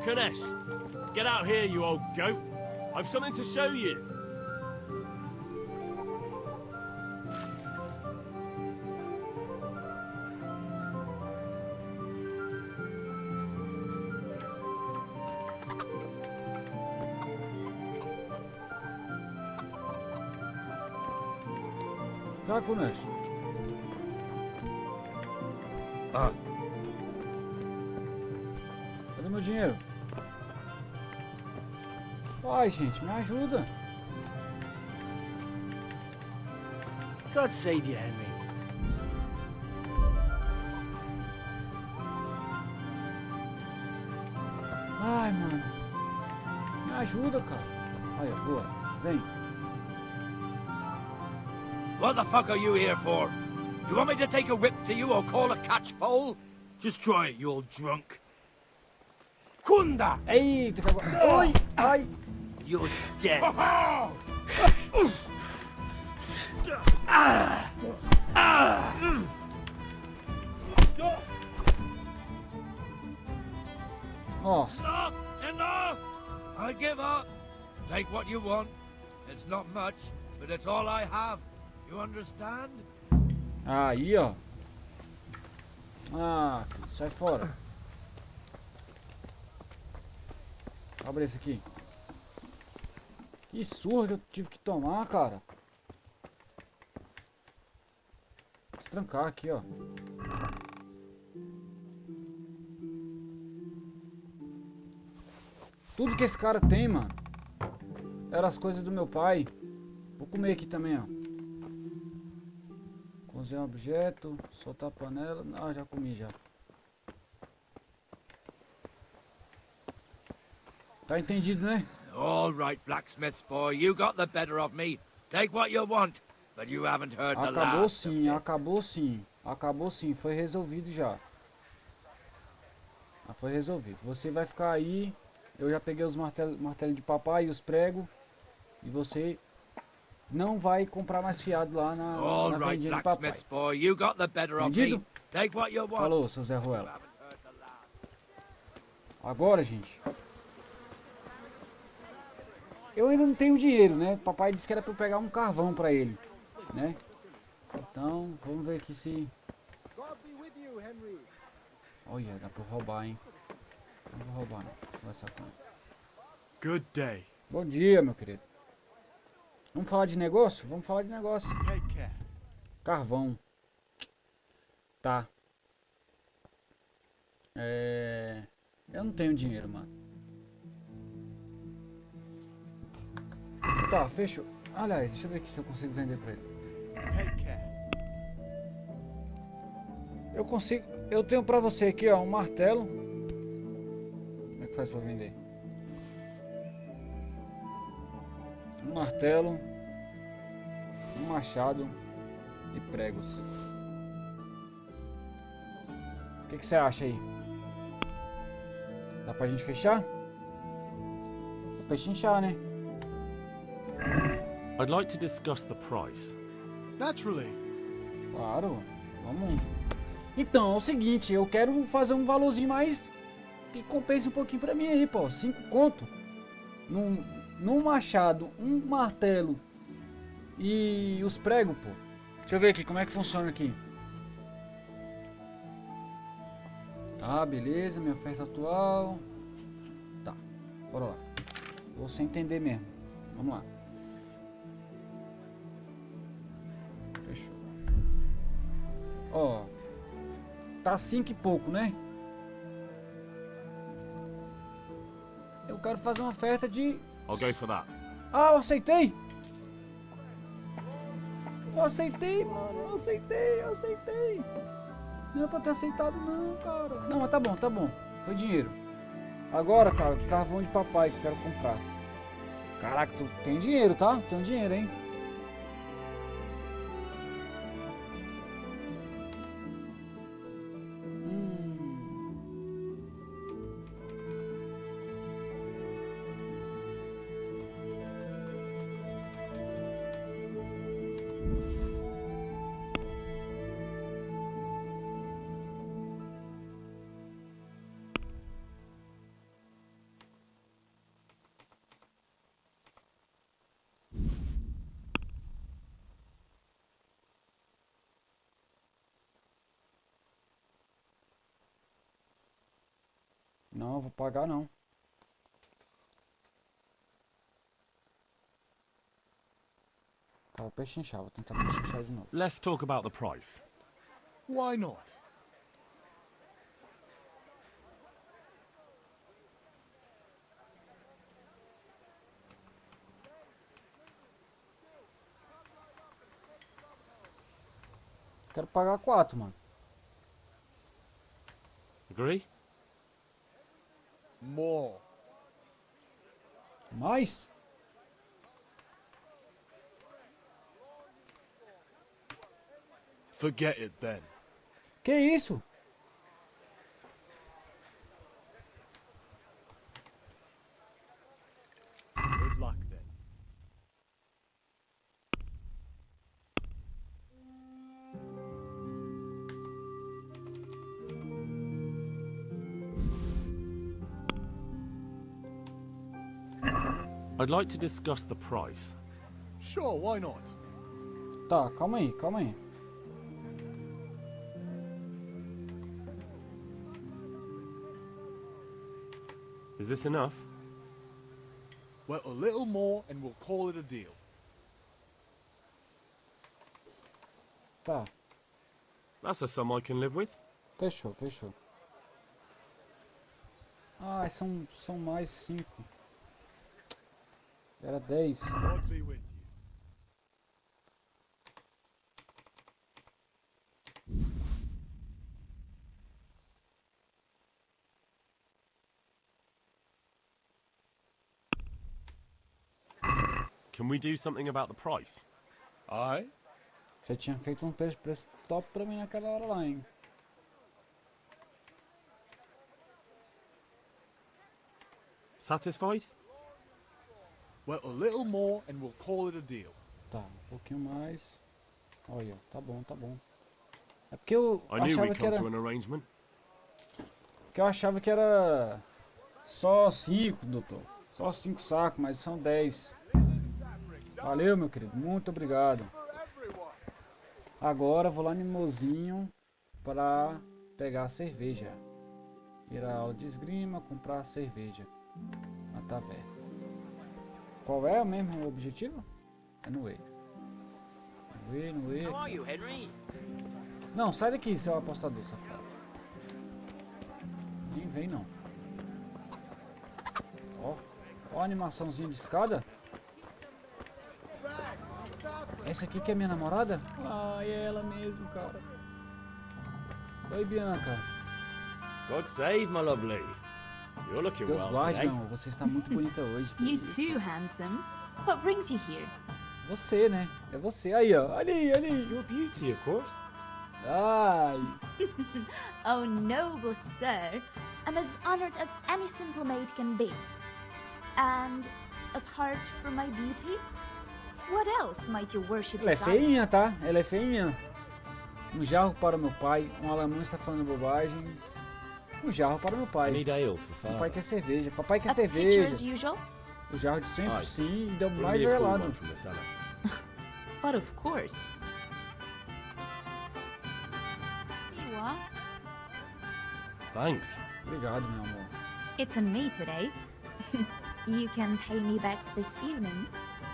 Kunesh, get out here, you old goat. I've something to show you. Tá, Kunesh. Ah, Cadê meu dinheiro? Ai, gente, me ajuda. God save you, Henry. Ai, mano. Me ajuda, cara. Aí, ó, boa. Vem. what the fuck are you here for? You want me to take a whip to you or call a catchpole? Just try it, you old drunk. Kunda! Eita, pegou. Oi! Ai! You're dead. Nossa. Enough! Enough! I give up. Take what you want. It's not much, but it's all I have. You understand? Aí, ó. Ah, sai fora. Abre esse aqui. Que surra que eu tive que tomar, cara. Vou trancar aqui, ó. Tudo que esse cara tem, mano, eram as coisas do meu pai. Vou comer aqui também, ó. Cozinhar um objeto, soltar a panela. Ah, já comi já. Tá entendido, né? All right, blacksmith's boy, you got the better of me. Take what you want, but you haven't heard the Acabou last. sim, acabou sim. Acabou sim, foi resolvido já. Ah, foi resolvido. Você vai ficar aí. Eu já peguei os martelos de papai e os pregos. E você não vai comprar mais fiado lá na right, vendinha de papai. blacksmith's boy, you got the better of me. Entendido? Take what you want. Falou, seu Zé Ruela. Agora, gente. Eu ainda não tenho dinheiro, né? Papai disse que era pra eu pegar um carvão pra ele, né? Então, vamos ver aqui se... Olha, dá pra roubar, hein? Não vou roubar, não. Vou essa conta. Good day. Bom dia, meu querido. Vamos falar de negócio? Vamos falar de negócio. Take care. Carvão. Tá. Eu não tenho dinheiro, mano. Tá, fechou. Aliás, deixa eu ver aqui se eu consigo vender pra ele. Take care. Eu consigo. Eu tenho pra você aqui, ó, um martelo. Como é que faz pra vender? Um martelo, um machado e pregos. O que você acha aí? Dá pra gente fechar? Dá pra chinchar, né? I'd like to discuss the price. Naturally. Claro, vamos. Então, é o seguinte, eu quero fazer um valorzinho mais que compense um pouquinho pra mim aí, pô. 5 conto. Num machado, um martelo e os pregos, pô. Deixa eu ver aqui como é que funciona aqui. Tá, beleza, minha oferta atual. Tá, bora lá. Vou sem entender mesmo. Vamos lá. Fechou. Ó, tá 5 e pouco, né? Eu quero fazer uma oferta de... I'll go for that. Ah, eu aceitei! Eu aceitei, mano, eu aceitei. Não é pra ter aceitado não, cara. Não, mas tá bom. Foi dinheiro. Agora, cara, o carvão de papai que eu quero comprar. Caraca, tu tem dinheiro, tá? Tem dinheiro, hein? Não, eu vou pagar não. Tá, vou pechinchar, vou tentar pechinchar de novo. Let's talk about the price. Why not? Quero pagar 4, mano. Agree? More. Mais? Forget it then. Que isso? Good luck then. I'd like to discuss the price. Sure, why not? Tá, calma aí. Is this enough? Well, a little more and we'll call it a deal. Tá, That's a sum I can live with. fechou. Ah, são mais 5. Era 10. God be with you. Can we do something about the price? Aye? Você tinha feito um preço top pra mim naquela hora lá, hein? Satisfied? Well, a little more and we'll call it a deal. Tá, um pouquinho mais. Olha, tá bom. É porque eu I knew achava we'd que come era... to an arrangement. Porque eu achava que era só 5, doutor. Só 5 sacos, mas são 10. Valeu, meu querido. Muito obrigado. Agora eu vou lá no mozinho para pegar a cerveja. Ir à aula de esgrima, comprar a cerveja na taverna. Qual é o mesmo objetivo? É no E. No E. How are you, Henry? Não, sai daqui, seu apostador, safado. Nem vem, não. Ó a animaçãozinha de escada. Essa aqui que é minha namorada? Ah, é ela mesmo, cara. Oi, Bianca. God save, my lovely. You're looking Deus well guarde, today. meu amor. Você está muito bonita hoje. You too, handsome. What brings you here? Você, né? É você. Aí, ó. Ali. Your beauty, of course. Ai. Oh, noble sir. I'm as honored as any simple maid can be. And apart from my beauty, what else might your worship Ela é desire? feinha, tá? Ela é feinha. Um jarro para meu pai. Um alemão está falando bobagens. Um jarro para meu pai. I need ale for father. Papai quer cerveja. Papai quer A pitcher cerveja. as usual? O jarro de sempre Ai. sim. E deu Bring mais me a cool gelado. one from the cellar. But of course. Here you are. Thanks. Obrigado, meu amor. It's on me today. You can pay me back this evening.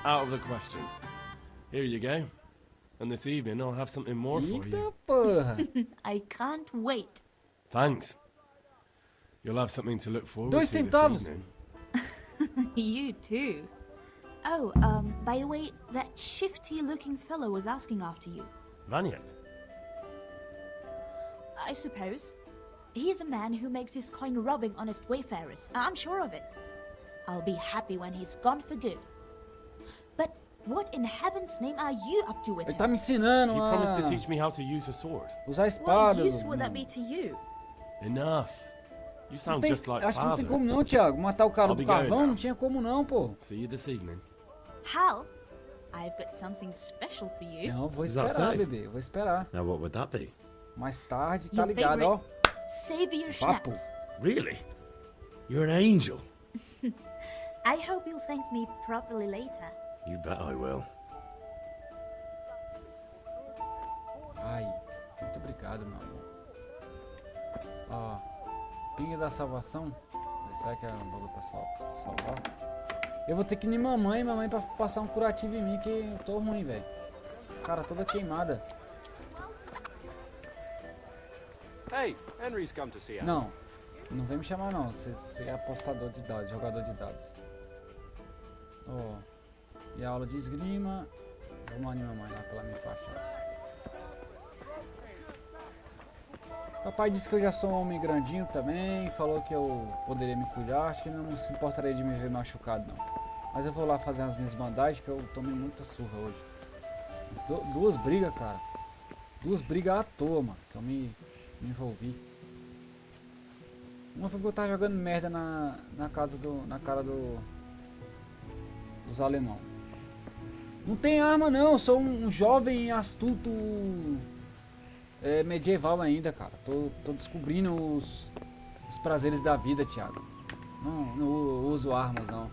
Out of the question. Here you go. And this evening I'll have something more for Eita you. porra. I can't wait. Thanks. You'll have something to look forward 2 to this centavos. evening. You too. Oh, by the way, that shifty-looking fellow was asking after you. Vanyek? I suppose. He's a man who makes his coin robbing honest wayfarers. I'm sure of it. I'll be happy when he's gone for good. But what in heaven's name are you up to with Ele him? tá me ensinando He promised to a teach me how to use a sword. usar a What espada. use would that be to you? Enough. You Não sound tem, just like acho que não father. tem como não, Thiago. Matar o cara I'll do be going carvão now. não tinha como não, pô. See you this evening. Hal, I've got something special for you. Não, vou Is that esperar, so? bebê. Vou esperar. Now what would that be? Mais tarde, tá Your ligado, ó. favorite savior Papo. schnapps. Really? You're an angel. I hope you'll thank me properly later. You bet I will. Ai, muito obrigado, meu amor. Ó, pinga da salvação. Será que é um bagulho pra salvar? Eu vou ter que ir em mamãe pra passar um curativo em mim, que eu tô ruim, velho. Cara, toda queimada. Hey, Henry's come to see us. Não, não vem me chamar não. Você é apostador de dados, jogador de dados. Ó, e a aula de esgrima. Vamos ali, mamãe, lá pra ela me enfaixar. Papai disse que eu já sou um homem grandinho também, falou que eu poderia me cuidar, acho que não se importaria de me ver machucado não. Mas eu vou lá fazer as minhas bandagens, que eu tomei muita surra hoje. Duas brigas, cara. Duas brigas à toa, mano, que eu me envolvi. Uma foi que eu tava jogando merda na cara dos alemão. Não tem arma não, eu sou um jovem astuto medieval ainda, cara. Tô descobrindo os prazeres da vida, Thiago. Não uso armas, não.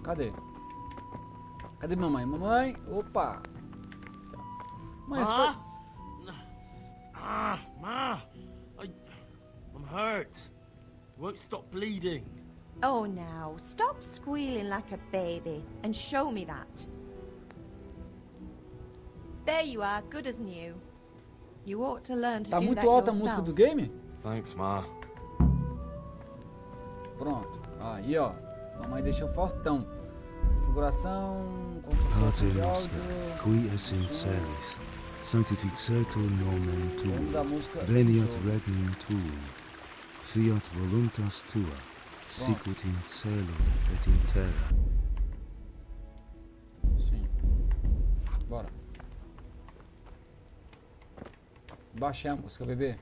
Cadê? Cadê mamãe? Mamãe? Opa! Mãe, Ma! I'm hurt. It won't stop bleeding. Oh, now, stop squealing like a baby and show me that. There you are, good as new. You ought to learn to tá do muito that alta a yourself. música do game? Thanks, Ma. Pronto. Aí, ó. Mamãe deixou fortão. Configuração. Pater Construção de noster, áudio. qui es in celis, sanctificetur nomen Vamos da tuum, música. veniat regnum tuum, fiat voluntas tua, sicut in cielo et in terra. Sim. Bora. Baixei a música, bebê.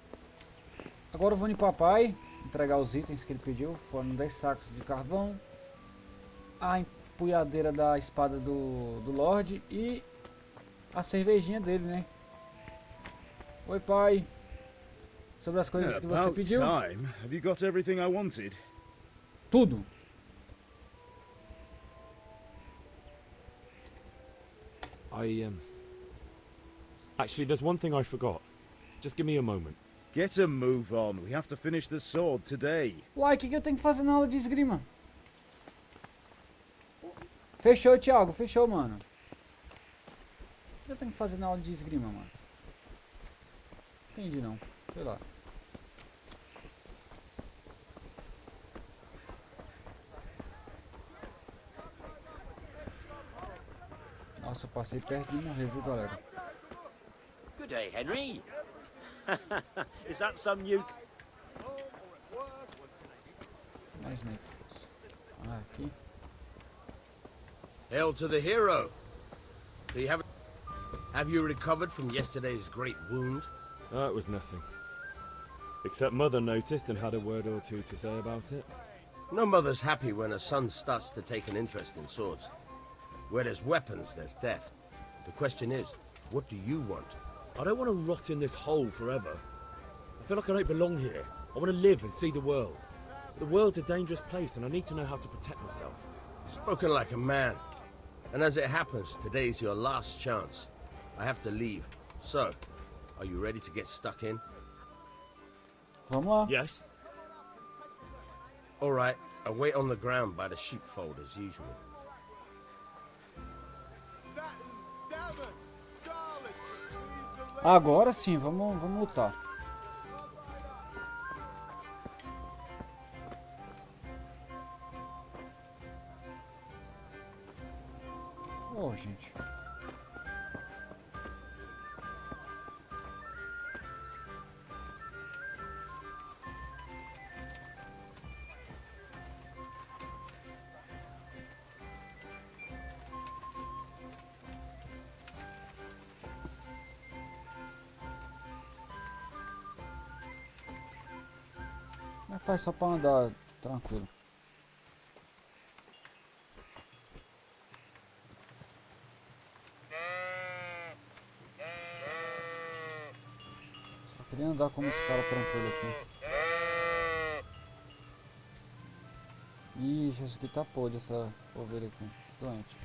Agora eu vou no papai entregar os itens que ele pediu. Foram 10 sacos de carvão, a empunhadeira da espada do Lorde e a cervejinha dele, né? Oi, pai. Sobre as coisas que você About pediu. time. Have you got everything I wanted? Tudo. Actually, there's one thing I forgot. Just give me a moment. Get a move on. We have to finish the sword today. Uai, o que eu tenho que fazer na aula de esgrima? Fechou, Thiago. Fechou, mano. O que eu tenho que fazer na aula de esgrima, mano? Entendi não. Sei lá. Nossa, eu passei perto de morrer, viu, galera? Good day, Henry. Is that some new... Mais negros. Ah, aqui. Hail to the hero. So you have you recovered from yesterday's great wound? It was nothing. Except Mother noticed and had a word or two to say about it. No mother's happy when a son starts to take an interest in swords. Where there's weapons, there's death. The question is, what do you want? I don't want to rot in this hole forever. I feel like I don't belong here. I want to live and see the world. The world's a dangerous place and I need to know how to protect myself. Spoken like a man. And as it happens, today's your last chance. I have to leave. So, are you ready to get stuck in? Vamos lá. Yes. All right, I'll wait on the ground by the sheepfold as usual. Agora sim, vamos lutar. Oh, gente. Mas faz só pra andar tranquilo. Só queria andar como esse cara tranquilo aqui. Ixi, essa aqui tá podre, essa ovelha aqui. Doente.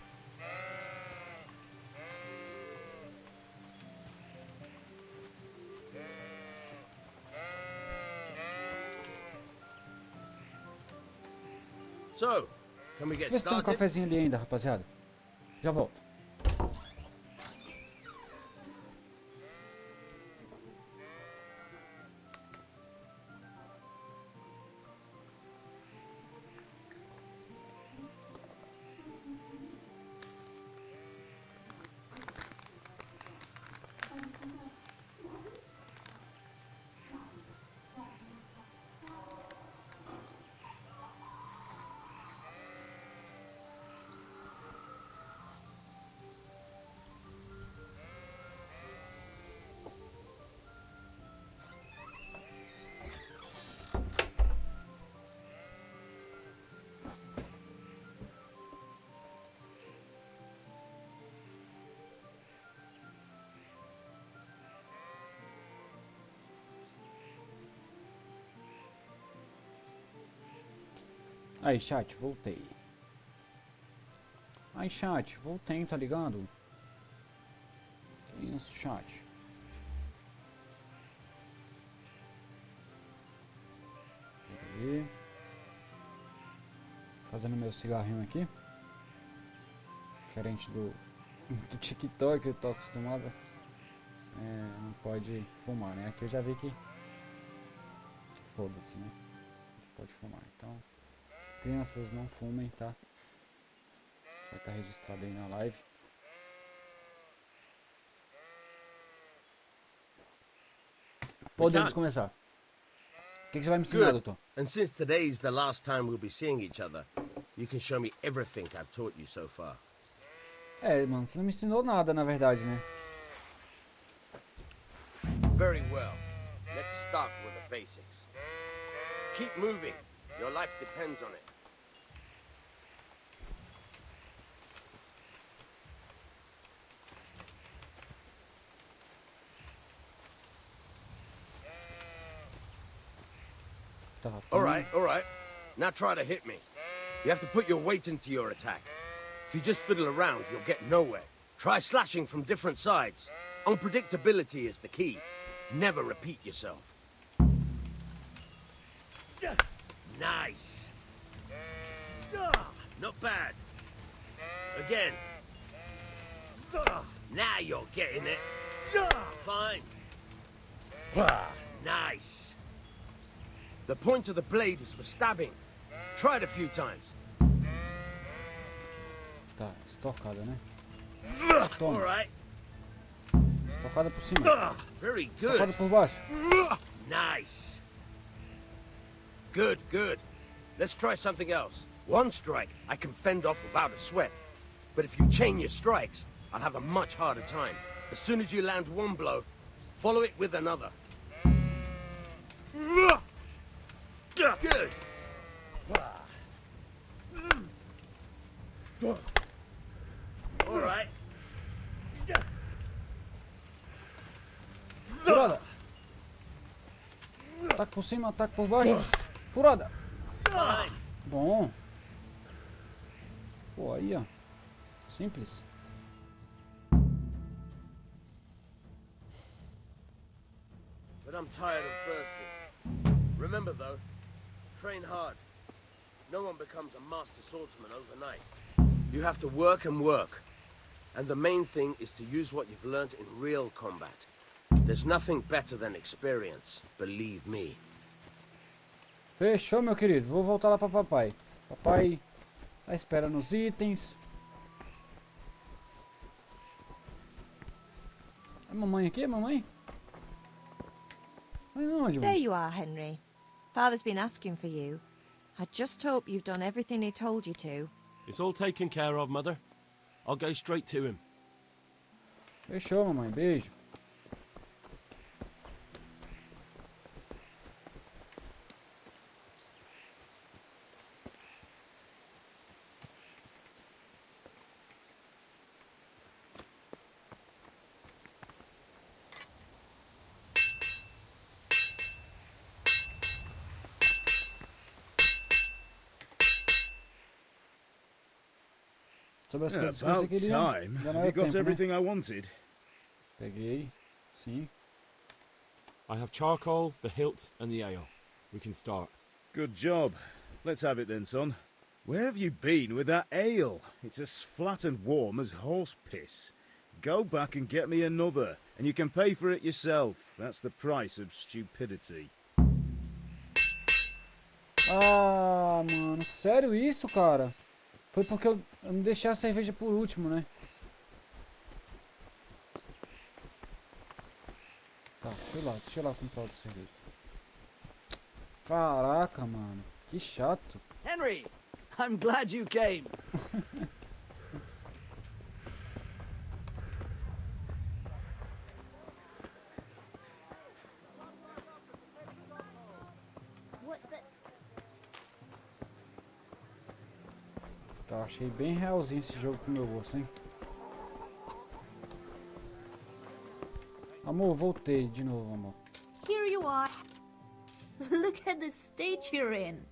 So, can we get Vê se tem um started? cafezinho ali ainda, rapaziada. Já volto. Aí, chat, voltei. Aí, chat, voltei, tá ligado? Que isso, chat? Pera aí. Fazendo meu cigarrinho aqui. Diferente do TikTok, que eu tô acostumado. Não pode fumar, né? Aqui eu já vi que... Foda-se, né? Não pode fumar, então... Crianças, não fumem, tá? Vai estar registrado aí na live. Podemos começar. O que você vai me ensinar, doutor? And since today's the last time we'll be seeing each other, you can show me everything I've taught you so far. Mano, você não me ensinou nada, na verdade, né? Very well. Let's start with the basics. Keep moving. Your life depends on it. All right. Now try to hit me. You have to put your weight into your attack. If you just fiddle around, you'll get nowhere. Try slashing from different sides. Unpredictability is the key. Never repeat yourself. Nice. Not bad. Again. Now you're getting it. Fine. Nice. The point of the blade is for stabbing. Try it a few times. Tá, estocada, né? All right. Estocada por cima. Very good. Estocada por baixo. Nice. Good. Let's try something else. One strike I can fend off without a sweat. But if you chain your strikes, I'll have a much harder time. As soon as you land one blow, follow it with another. Good. All right. Furada. Ataque por cima, ataque por baixo. Furada. Bom. Pô, aí, ó. Simples. But I'm tired of thirsty. Remember though, train hard. No one becomes a master swordsman overnight. You have to work and work. And the main thing is to use what you've learned in real combat. There's nothing better than experience, believe me. Fechou, meu querido. Vou voltar lá pra papai. Papai tá esperando os itens. mamãe aqui, mamãe? Onde, There you are, Henry. Father's been asking for you. I just hope you've done everything he told you to. It's all taken care of, Mother. I'll go straight to him. Fechou, mamãe. Beijo. Sobre as coisas que você About queria. time. Já não Have you era got tempo, né? everything I wanted? Peguei. Sim. I have charcoal, the hilt, and the ale. We can start. Good job. Let's have it then, son. Where have you been with that ale? It's as flat and warm as horse piss. Go back and get me another, and you can pay for it yourself. That's the price of stupidity. Ah, mano. Sério isso, cara? Foi porque eu não deixei a cerveja por último, né? Tá, deixa eu lá comprar outra cerveja. Caraca, mano. Que chato. Henry, I'm glad you came. Tá, achei bem realzinho esse jogo pro meu gosto, hein? Amor, voltei de novo, amor. Here you are. Look at the state you're in.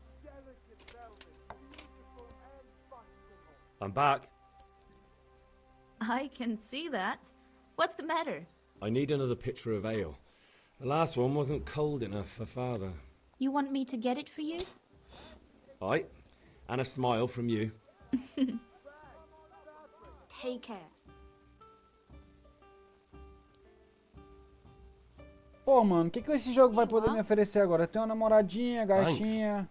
I'm back. I can see that. What's the matter? I need another pitcher of ale. The last one wasn't cold enough for Father. You want me to get it for you? Aye, and a smile from you. Take care. Pô, mano, o que esse jogo vai poder me oferecer agora? Tem uma namoradinha, gatinha.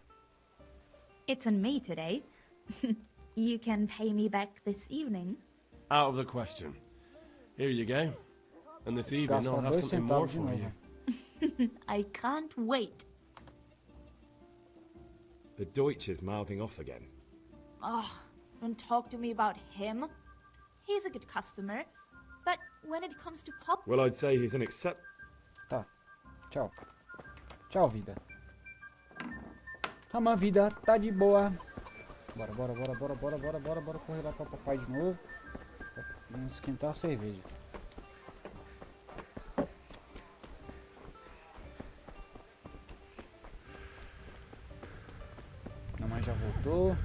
It's on me today. You can pay me back this evening. Out of the question. Here you go. And this evening I'll have something more for you. I can't wait. The Deutsch is mouthing off again. Oh, don't talk to me about him. He's a good customer. But when it comes to pop... Well, I'd say he's an accept... Tá. Tchau. Tchau, vida. Calma, vida. Tá de boa. Bora correr lá pra papai de novo. Vamos esquentar a cerveja. A mãe já voltou.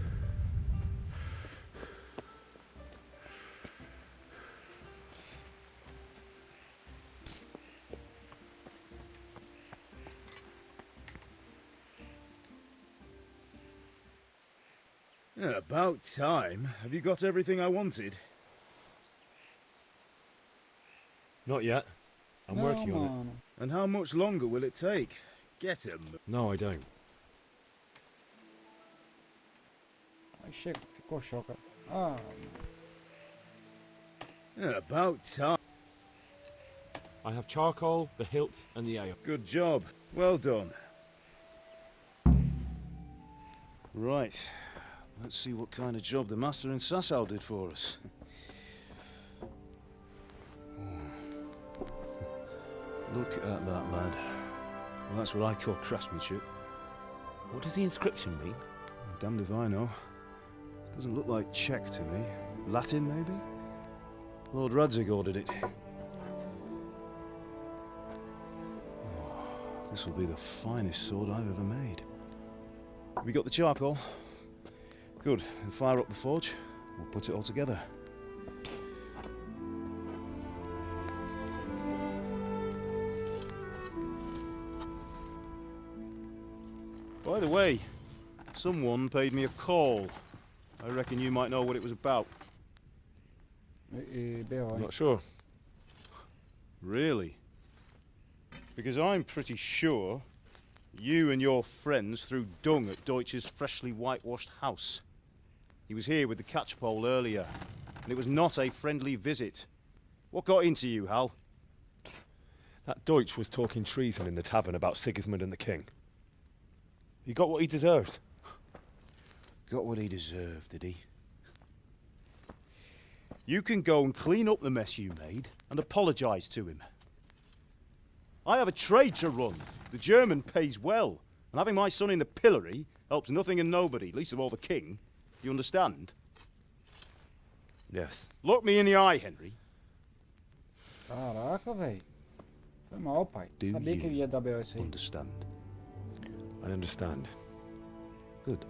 About time. Have you got everything I wanted? Not yet. I'm working on it. And how much longer will it take? Get him. No, I don't. Aí chega, ficou choca. Ah. About time. I have charcoal, the hilt, and the ale. Good job. Well done. Right. Let's see what kind of job the master in Sasau did for us. Look at that, lad. Well, that's what I call craftsmanship. What does the inscription mean? Damned if I know. Doesn't look like Czech to me. Latin, maybe? Lord Radzig ordered it. Oh, this will be the finest sword I've ever made. Have you got the charcoal? Good. Then fire up the forge. We'll put it all together. By the way, someone paid me a call. I reckon you might know what it was about. I'm not sure. Really? Because I'm pretty sure you and your friends threw dung at Deutsch's freshly whitewashed house. He was here with the catchpole earlier, and it was not a friendly visit. What got into you, Hal? That Deutsch was talking treason in the tavern about Sigismund and the king. He got what he deserved. Got what he deserved, did he? You can go and clean up the mess you made and apologise to him. I have a trade to run. The German pays well. And having my son in the pillory helps nothing and nobody, least of all the king. You understand? Yes. Look me in the eye, Henry. Caraca, velho. Foi mal, pai. Sabia que ele ia dar B.O. isso aí. Understand? I understand. Good.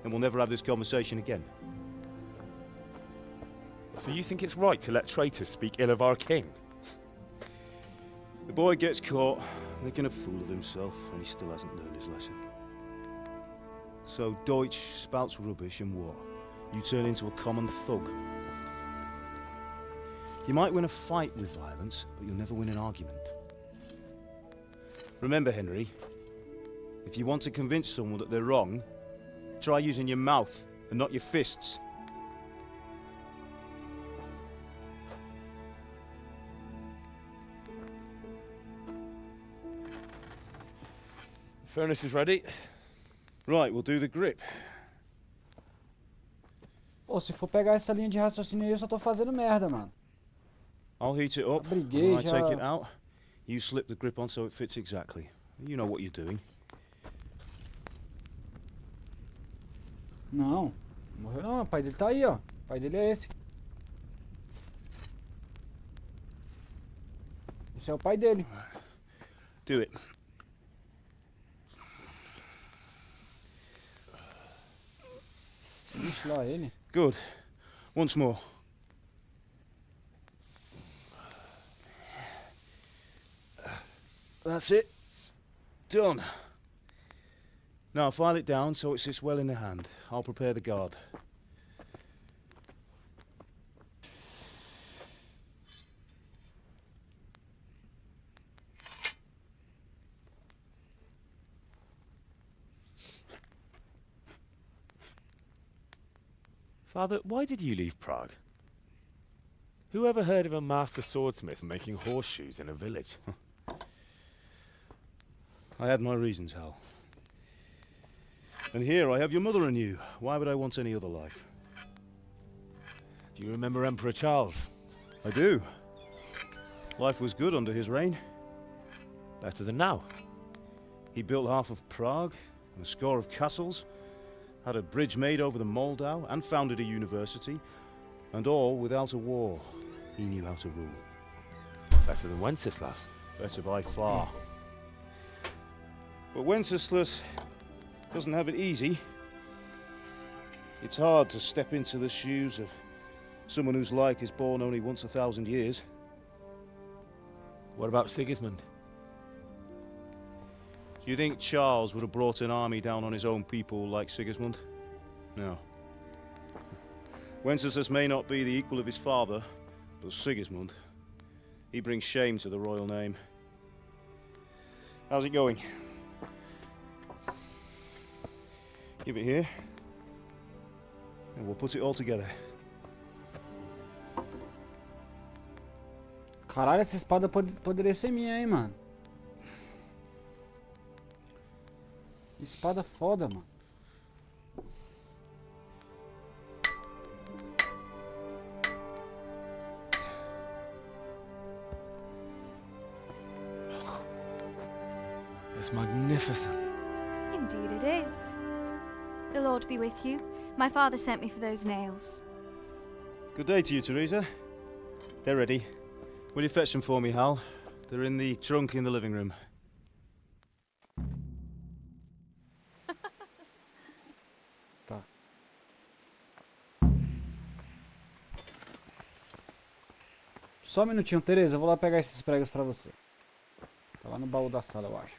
And we'll never have this conversation again. So you think it's right to let traitors speak ill of our king? The boy gets caught, making a fool of himself, and he still hasn't learned his lesson. So Deutsch spouts rubbish, and what? You turn into a common thug. You might win a fight with violence, but you'll never win an argument. Remember, Henry, if you want to convince someone that they're wrong, try using your mouth and not your fists. The furnace is ready. Right, we'll do the grip. Pô, se for pegar essa linha de raciocínio aí, eu só tô fazendo merda, mano. I'll heat it up. Briguei, When I take já- it out, you slip the grip on so it fits exactly. You know what you're doing. Não, morreu não, o pai dele tá aí, ó. O pai dele é esse. Esse é o pai dele. Do it. Ixi, lá ele. Good. Once more. That's it. Done. Now file it down so it sits well in the hand. I'll prepare the guard. Father, why did you leave Prague? Who ever heard of a master swordsmith making horseshoes in a village? I had my reasons, Hal. And here I have your mother and you. Why would I want any other life? Do you remember Emperor Charles? I do. Life was good under his reign. Better than now. He built half of Prague, and a score of castles, had a bridge made over the Moldau, and founded a university, and all without a war. He knew how to rule. Better than Wenceslas. Better by far. But Wenceslas doesn't have it easy. It's hard to step into the shoes of someone whose like is born only once 1,000 years. What about Sigismund? Do you think Charles would have brought an army down on his own people like Sigismund? No. Wenceslas may not be the equal of his father, but Sigismund, he brings shame to the royal name. How's it going? Give it here, and we'll put it all together. Caralho, essa espada poderia ser minha, hein, mano. Espada foda, mano. It's magnificent. Indeed it is. The Lord be with you. My father sent me for those nails. Good day to you, Teresa. They're ready. Will you fetch them for me, Hal? They're in the trunk in the living room. Tá. Só um minutinho, Teresa. Eu vou lá pegar esses pregos pra você. Tá lá no baú da sala, eu acho.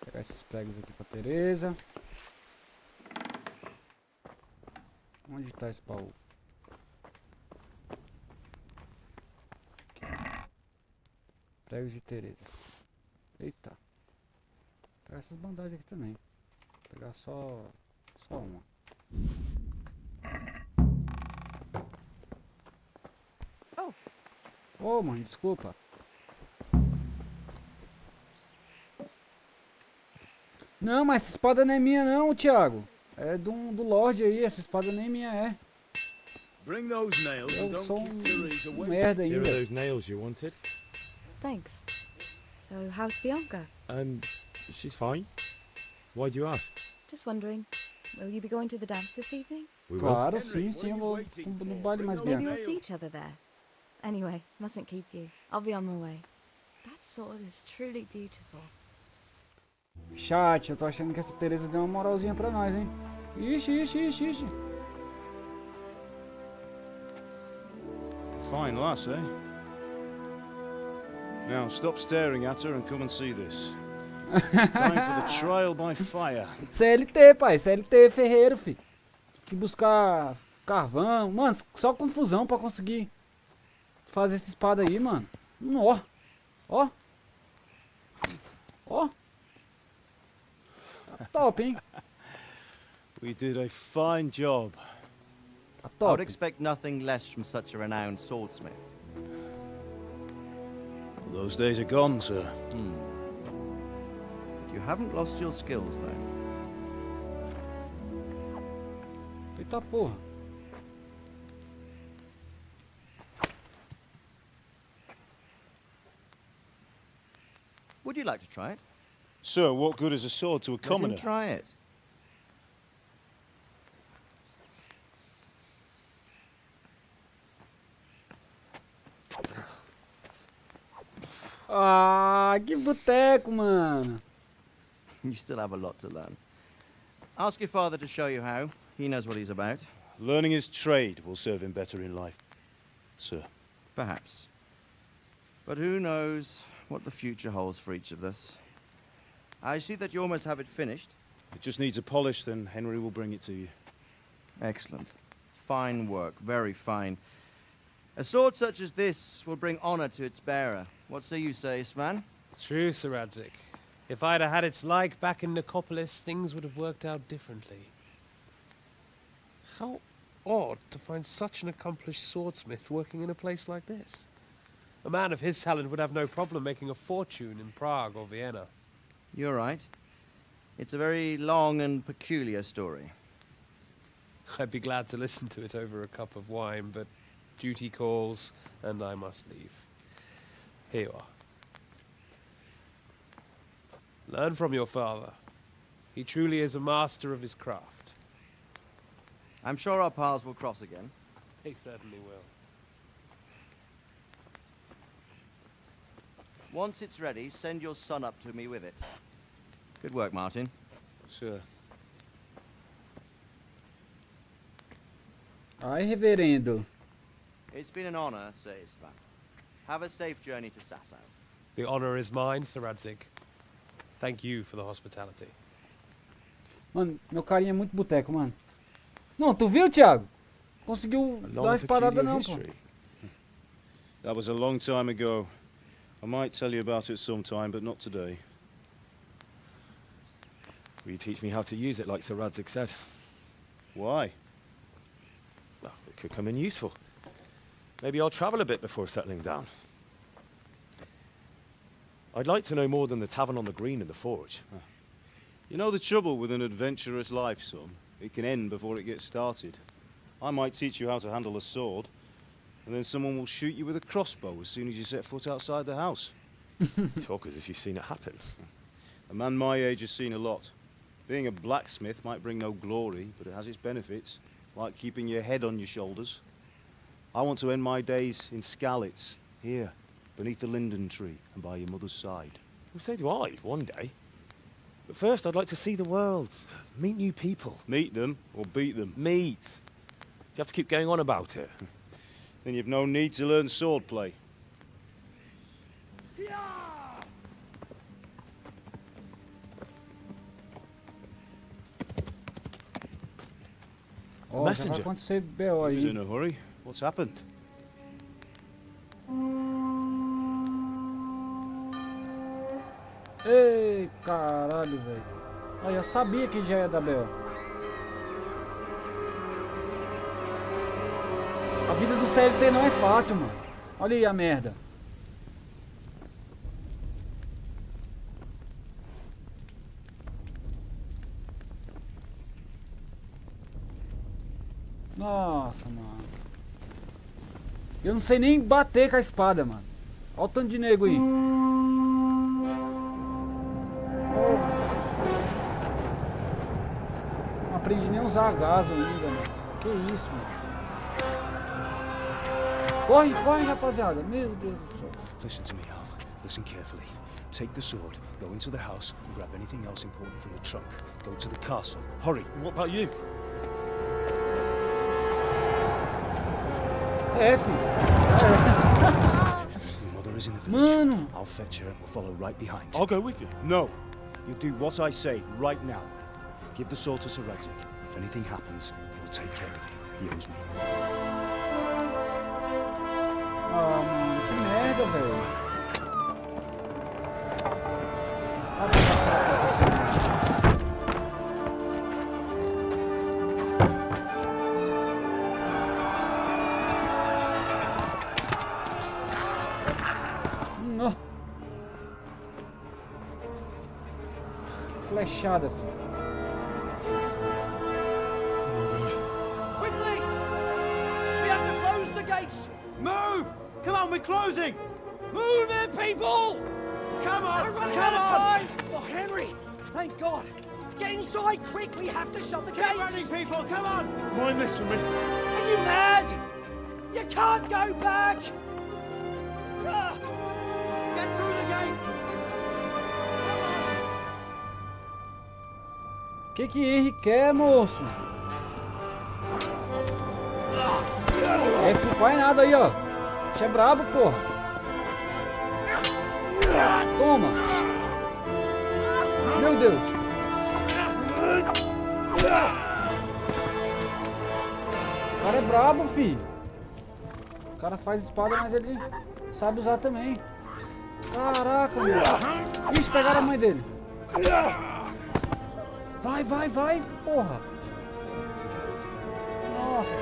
Vou pegar esses pregos aqui pra Teresa. Onde tá esse baú? Aqui. Pregos de Teresa. Eita. Vou pegar essas bandagens aqui também. Vou pegar só uma. Ô, mano, desculpa. Não, mas essa espada não é minha não, Thiago. É do Lorde aí, essa espada nem minha é. Bring those nails and Eu don't sou keep Therese away. merda Here ainda. are those nails you wanted. Thanks. So, how's Bianca? She's fine. Why do you ask? Just wondering, will you be going to the dance this evening? We will. Claro, sim, eu vou no baile mais Maybe bem. we'll see each other there. Anyway, mustn't keep you. I'll be on my way. That sword is truly beautiful. Chat, eu tô achando que essa Teresa deu uma moralzinha pra nós, hein? Ixi. Fine lass, eh? Now stop staring at her and come and see this. It's time for the trial by fire. CLT, pai, CLT ferreiro, fi. Que buscar carvão. Mano, só confusão pra conseguir fazer essa espada aí, mano. Ó. Tá top, hein? We did a fine job. Tá I would top. expect nothing less from such a renowned swordsmith. Well, those days are gone, sir. You haven't lost your skills, though. Eita porra. Would you like to try it? Sir, what good is a sword to a Let commoner? him try it. Ah, que boteco, mano. You still have a lot to learn. Ask your father to show you how. He knows what he's about. Learning his trade will serve him better in life, sir. Perhaps. But who knows what the future holds for each of us. I see that you almost have it finished. It just needs a polish, then Henry will bring it to you. Excellent. Fine work, very fine. A sword such as this will bring honor to its bearer. What say you, Svan? True, Sir Radzik. If I'd have had its like back in Nicopolis, things would have worked out differently. How odd to find such an accomplished swordsmith working in a place like this. A man of his talent would have no problem making a fortune in Prague or Vienna. You're right. It's a very long and peculiar story. I'd be glad to listen to it over a cup of wine, but duty calls, and I must leave. Here you are. Learn from your father. He truly is a master of his craft. I'm sure our paths will cross again. He certainly will. Once it's ready, send your son up to me with it. Good work, Martin. Sir. Ai, reverendo. It's been an honor, Sir Isvan. Have a safe journey to Sasau. The honor is mine, Sir Radzik. Thank you for the hospitality. Mano, meu carinha é muito boteco, mano. Não, tu viu, Thiago? Conseguiu dar uma espadada não, pô. That was a long time ago. I might tell you about it sometime, but not today. Will you teach me how to use it like Sir Radzik said? Why? Well, it could come in useful. Maybe I'll travel a bit before settling down. I'd like to know more than the tavern on the green and the forge. You know the trouble with an adventurous life, son? It can end before it gets started. I might teach you how to handle a sword, and then someone will shoot you with a crossbow as soon as you set foot outside the house. Talk as if you've seen it happen. A man my age has seen a lot. Being a blacksmith might bring no glory, but it has its benefits, like keeping your head on your shoulders. I want to end my days in Skalitz, here, beneath the linden tree and by your mother's side. Well, so do I, one day. But first, I'd like to see the world, meet new people. Meet them or beat them? Meet. You have to keep going on about it. Then you've no need to learn swordplay. Ó, já vai acontecer B.O. He was aí. in a hurry. What's happened? Ei, caralho, velho. Olha, eu sabia que já ia dar B.O. A vida do CLT não é fácil, mano. Olha aí a merda. Nossa, mano. Eu não sei nem bater com a espada, mano. Olha o tanto de nego aí. Não aprendi nem a usar gás ainda, mano. Que isso, mano. Corre, corre, rapaziada. Meu Deus do céu. Listen to me, Al. Listen carefully. Take the sword, go into the house, and grab anything else important from the trunk. Go to the castle. Hurry. What about you? É, filho. Your mother is in the village. Mano. I'll fetch her and we'll follow right behind. I'll go with you. No. You'll do what I say right now. Give the sword to Sir Reddick. If anything happens, he'll take care of you. He owes me. Ah, mano, que merda, velho. Não. Que flechada, filho. Quickly! We have to close the gates! Move! Come on, we're closing! Move it, people! Come on! We're running Come out of on! time! Oh, Henry! Thank God! Get inside, quick! We have to shut the Get gates! running, people! Come on! Mind this for me. Are you mad? You can't go back! Ah. Get through the gates! Que Henry quer, moço? É que pai nada aí, ó. Você é brabo, porra. Toma. Meu Deus. O cara é brabo, filho. O cara faz espada, mas ele sabe usar também. Caraca, mano. Ixi, pegaram a mãe dele. Vai, vai, vai, porra. Nossa.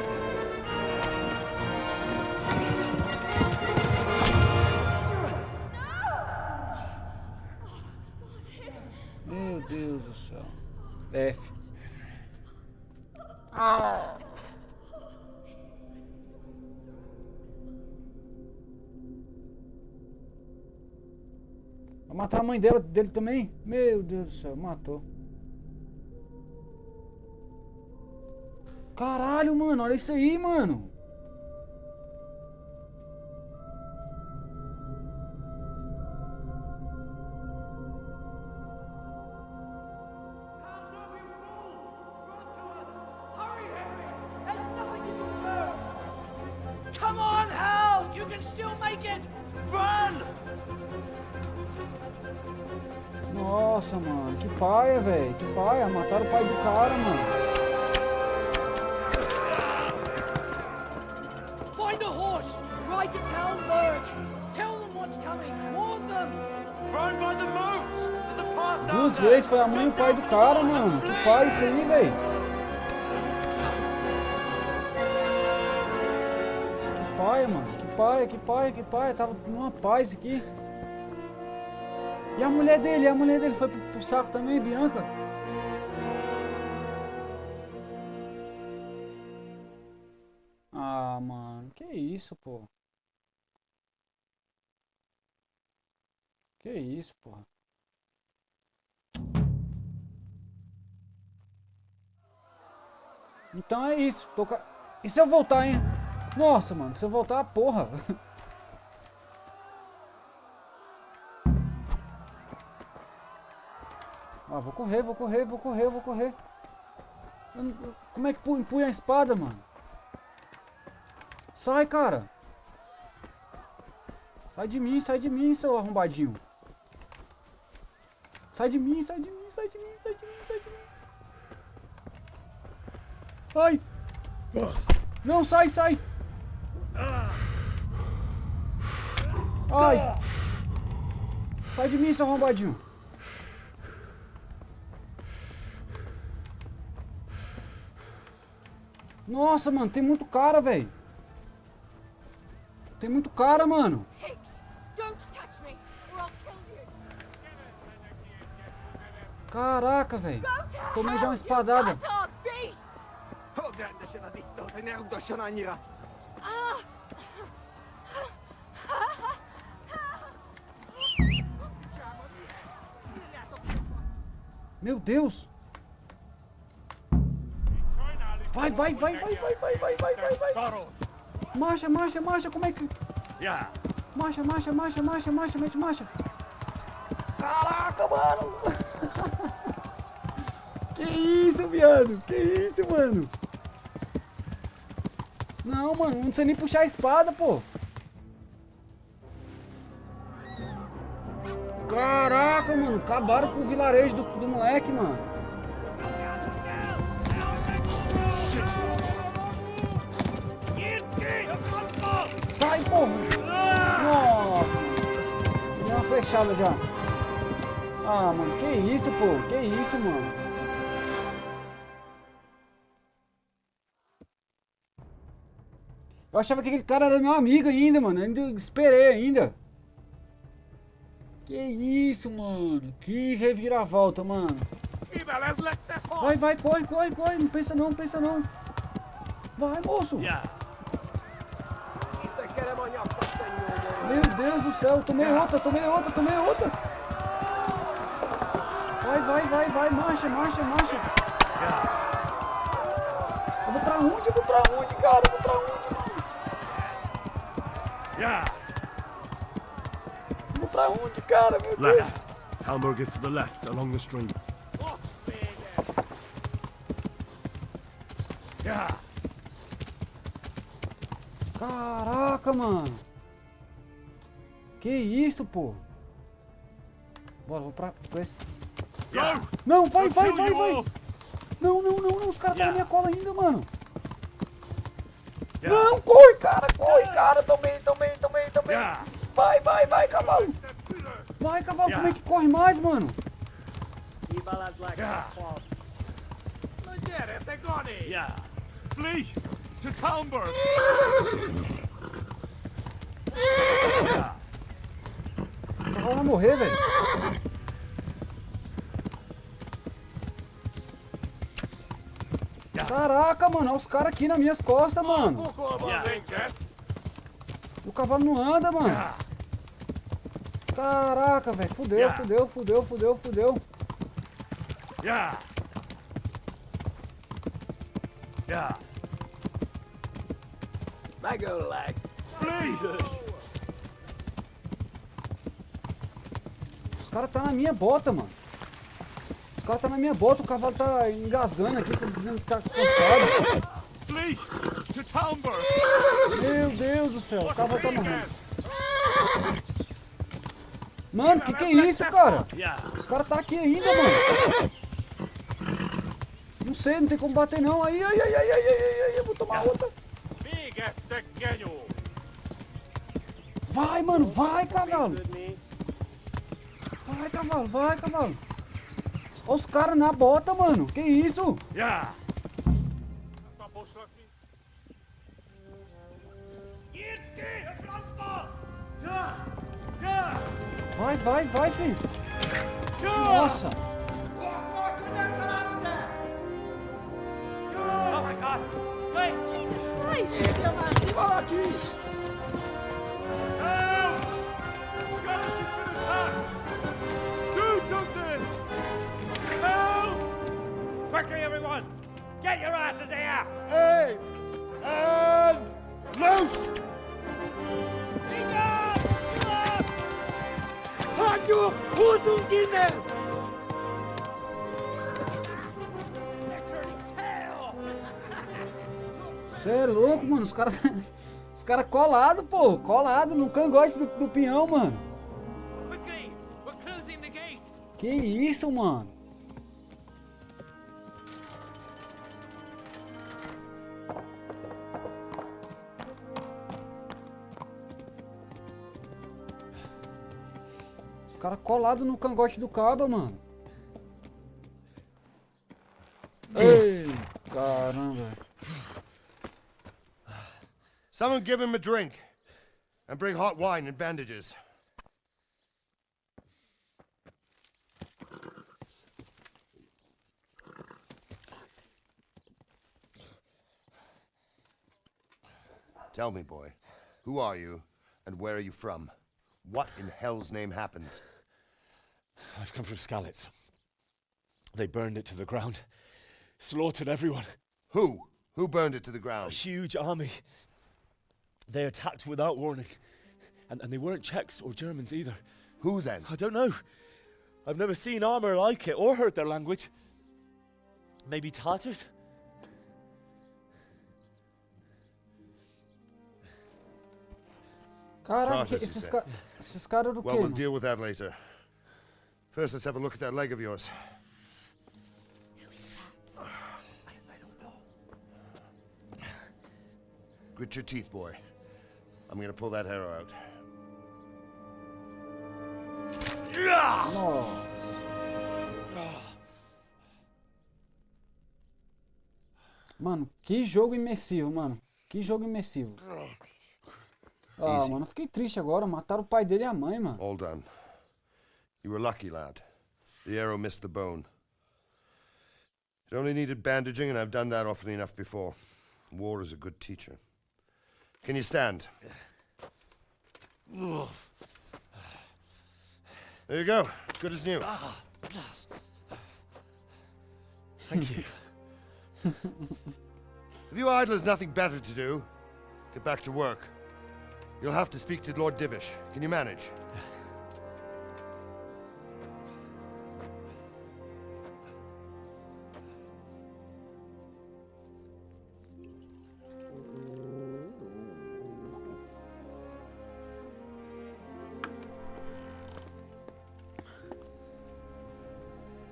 Meu Deus do céu. F. Ah. Vai matar a mãe dele também? Meu Deus do céu, matou. Caralho, mano, olha isso aí, mano. Come on, Hal! You can still make it! Run! Nossa, mano, que paia, velho. Que paia. Mataram o pai do cara, mano. Find a horse! Ride to Talmberg! Tell them what's coming! Warn them! Run by the moats! There's a path down Duas there! vezes foi a mãe e o pai do cara, mano. Que paia isso aí, velho. Que paia, mano. Que paia, que paia, que paia. Tava numa paz aqui. E a mulher dele foi pro saco também, Bianca? Ah, mano, que isso, pô. Que isso, porra. Então é isso. E se eu voltar, hein? Nossa, mano, se eu voltar, porra. Ah, vou correr. Como é que empunha a espada, mano? Sai, cara. Sai de mim, seu arrombadinho. Sai de mim. Ai. Não, sai. Ai. Sai de mim, seu arrombadinho. Nossa, mano, tem muito cara, velho. Tem muito cara, mano. Caraca, velho. Tomei já uma espadada. Meu Deus. Vai. Marcha, como é que... Marcha, mete marcha. Caraca, mano. Que isso, viado? Que isso, mano? Não, mano, não sei nem puxar a espada, pô. Caraca, mano, acabaram com o vilarejo do moleque, mano. Sai, porra! Nossa! Deu uma flechada já. Ah, mano, que isso, pô? Que isso, mano? Eu achava que aquele cara era meu amigo ainda, mano. Ainda esperei ainda. Que isso, mano. Que reviravolta, mano. Vai, corre. Não pensa não. Vai, moço. Meu Deus do céu. Tomei outra. Vai. Marcha. Eu vou pra onde, cara? Vou pra onde, cara? Meu Deus. Left. Halmurg is to the left, along the stream. Caraca, mano. Que isso, pô? Bora, vou pra esse. Não, vai. Não, os caras estão na minha cola ainda, mano. Não, corre, cara. Tomei. Vai, cavalo. Como é que corre mais, mano? Flee to Talmberg. O cavalo vai morrer, velho. Caraca, mano, olha os caras aqui nas minhas costas, mano. O cavalo não anda, mano. Caraca, velho, fudeu. Os caras tá na minha bota, mano. O cavalo tá engasgando aqui, tá dizendo que tá cansado. Meu Deus do céu, o cavalo tá morrendo. Mano, que é isso, cara? Os caras tá aqui ainda, mano. Não sei, não tem como bater não. Ai, eu vou tomar outra. Vai, mano, vai, cavalo. Vai, cavalo. Olha os caras na bota, mano. Que isso? Vai, filho. Nossa. Oh my God! Wait! Jesus Christ! Olha aqui! Help! Scottish has been attacked! Do something! Help! Quickly, everyone! Get your asses here! Hey! And loose! Rádio Husungine! Você é louco, mano. Os caras colados, pô. Colado no cangote do pinhão, mano. Que isso, mano. Os caras colados no cangote do cabo, mano. Ei, caramba. Someone give him a drink. And bring hot wine and bandages. Tell me, boy, who are you, and where are you from? What in hell's name happened? I've come from Skalitz. They burned it to the ground. Slaughtered everyone. Who? Who burned it to the A ground? huge army. They attacked without warning. And they weren't Czechs or Germans either. Who then? I don't know. I've never seen armor like it or heard their language. Maybe Tatars? Caralho, Tartars, you esses, said. esses caras do Well, quê, we'll mano? deal with that later. First, let's have a look at that leg of yours. Grit your teeth, boy. I'm gonna pull that arrow out. Nossa. Mano, que jogo imersivo, mano. Que jogo imersivo. Ah, Easy. mano, eu fiquei triste agora. Mataram o pai dele e a mãe, mano. All done. You were lucky, lad. The arrow missed the bone. It only needed bandaging, and I've done that often enough before. War is a good teacher. Can you stand? There you go. Good as new. Thank you. If you idlers nothing better to do, get back to work. You'll have to speak to Lord Divish. Can you manage?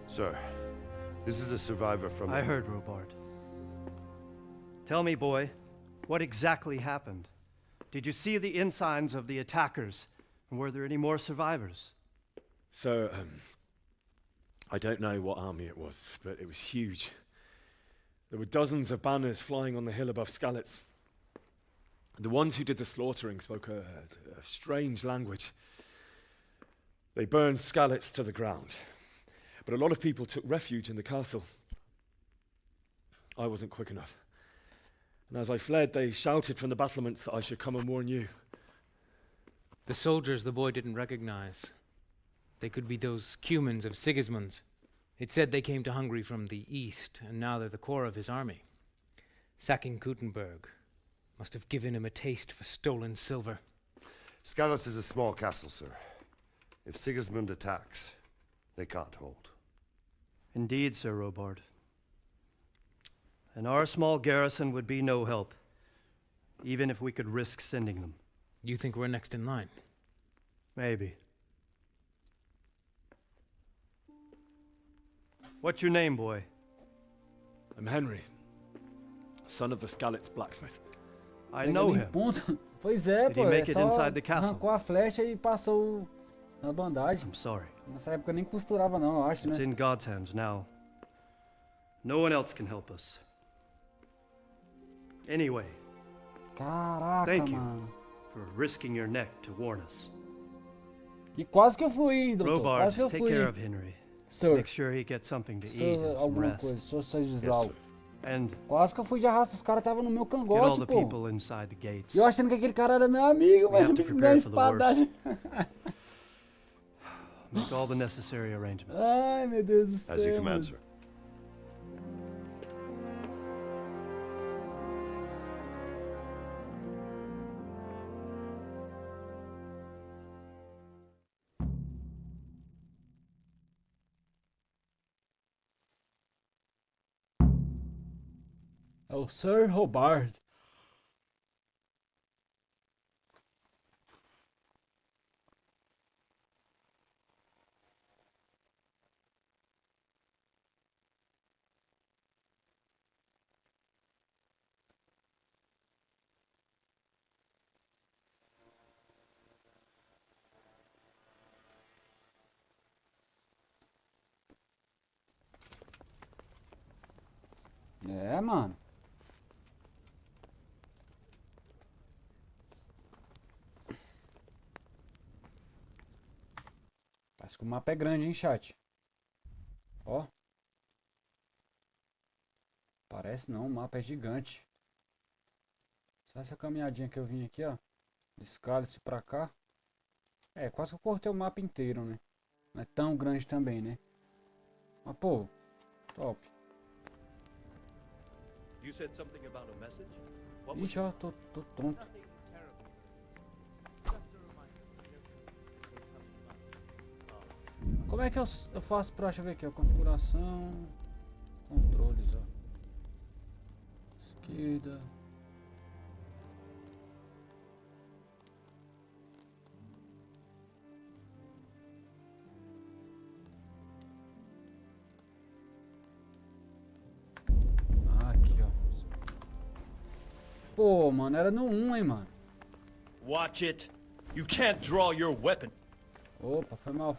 Sir, this is a survivor from... I heard, Robard. Tell me, boy, what exactly happened? Did you see the ensigns of the attackers? And were there any more survivors? So, I don't know what army it was, but it was huge. There were dozens of banners flying on the hill above Skalitz. The ones who did the slaughtering spoke a strange language. They burned Skalitz to the ground. But a lot of people took refuge in the castle. I wasn't quick enough. And as I fled, they shouted from the battlements that I should come and warn you. The soldiers the boy didn't recognize. They could be those Cumans of Sigismund's. It said they came to Hungary from the east, and now they're the core of his army. Sacking Gutenberg must have given him a taste for stolen silver. Skalitz is a small castle, sir. If Sigismund attacks, they can't hold. Indeed, Sir Robard. And our small garrison would be no help, even if we could risk sending them. You think we're next in line? Maybe. What's your name, boy? I'm Henry, son of the Skalitz blacksmith. I know him. Ponto. Pois é, Did pô. he make É it só inside the castle? arrancou a flecha e passou na bandagem. I'm sorry. Nessa época nem costurava não, eu acho, It's né? in God's hands now. No one else can help us. Anyway, Caraca, thank you mano. for risking your neck to warn us. E quase que eu fui, doutor. Robard, Quase que eu take fui. care of Henry. Sir. Make sure he gets something to eat Sir, and some alguma rest. coisa, só Sajislau. And Quase que eu fui de arrasto, os caras estavam no meu get all cangote, the pô. people inside the gates. E eu achando que aquele cara era meu amigo, We mas have o to bicho me deu uma prepare for the espadada. Make all the necessary arrangements. Ai, meu Deus do céu. As you mano. command, sir. É o Sir Robard. É, mano. Acho que o mapa é grande, hein, chat? Ó. Parece não, o mapa é gigante. Só essa caminhadinha que eu vim aqui, ó. Escala-se pra cá. É, quase que eu cortei o mapa inteiro, né? Não é tão grande também, né? Mas, pô, top. Ixi, ó, tô tonto. Como é que eu faço pra, deixa eu ver aqui, ó, configuração, controles, ó. Esquerda. Aqui, ó. Pô, mano, era no 1, hein, mano. Watch it. You can't draw your weapon. Opa, foi mal,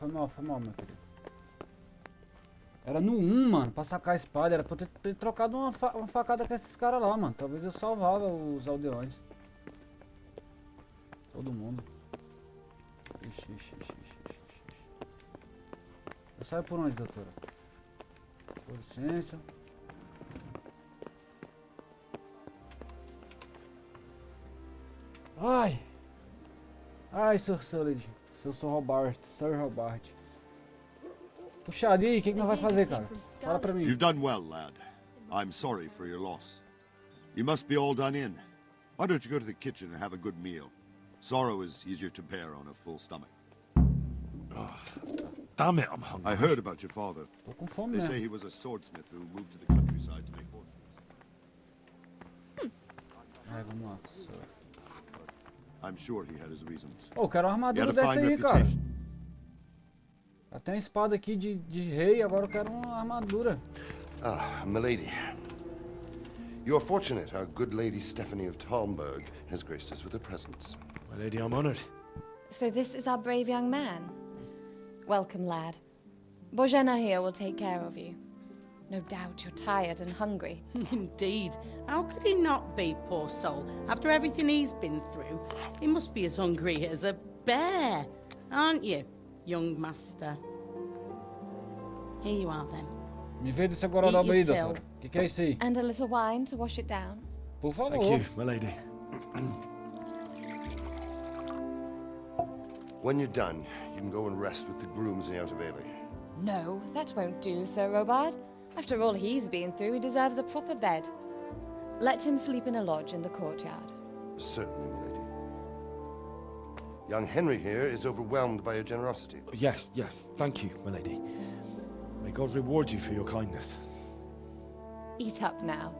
meu querido. Era no 1, mano, pra sacar a espada. Era pra eu ter trocado uma facada com esses caras lá, mano. Talvez eu salvava os aldeões. Todo mundo. Ixi. Eu saio por onde, doutora? Com licença. Ai, Sir Solid. Sir Robert. Puxa ali, o que nós vai fazer, cara? Fala pra mim. You've done well, lad. I'm sorry for your loss. You must be all done in. Why don't you go to the kitchen and have a good meal? Sorrow is easier to bear on a full stomach. Damn it, I'm hungry. I heard about your father. Tô com fome, They né? say he was a swordsmith who moved to the countryside to make horses. Ai, vamos lá. I'm sure he had his reasons. Ô, eu quero uma He had armadura a dessa fine aí, cara. reputation. Já tem uma espada aqui de rei, agora eu quero uma armadura. Ah, milady. You're fortunate our good lady Stephanie of Talmberg has graced us with her presence. My lady, I'm honored. So this is our brave young man. Welcome, lad. Bojena here will take care of you. No doubt you're tired and hungry. Indeed. How could he not be, poor soul? After everything he's been through, he must be as hungry as a bear, aren't you, young master? Here you are, then. Me vê desse gororoba aí, doutor. Que é isso aí? And a little wine to wash it down. Por favor. Thank you, my lady. When you're done, you can go and rest with the grooms in the Outer Bailey. No, that won't do, Sir Robard. After all he's been through, he deserves a proper bed. Let him sleep in a lodge in the courtyard. Certainly, milady. Young Henry here is overwhelmed by your generosity. Yes, thank you, my lady. May God reward you for your kindness. Eat up now.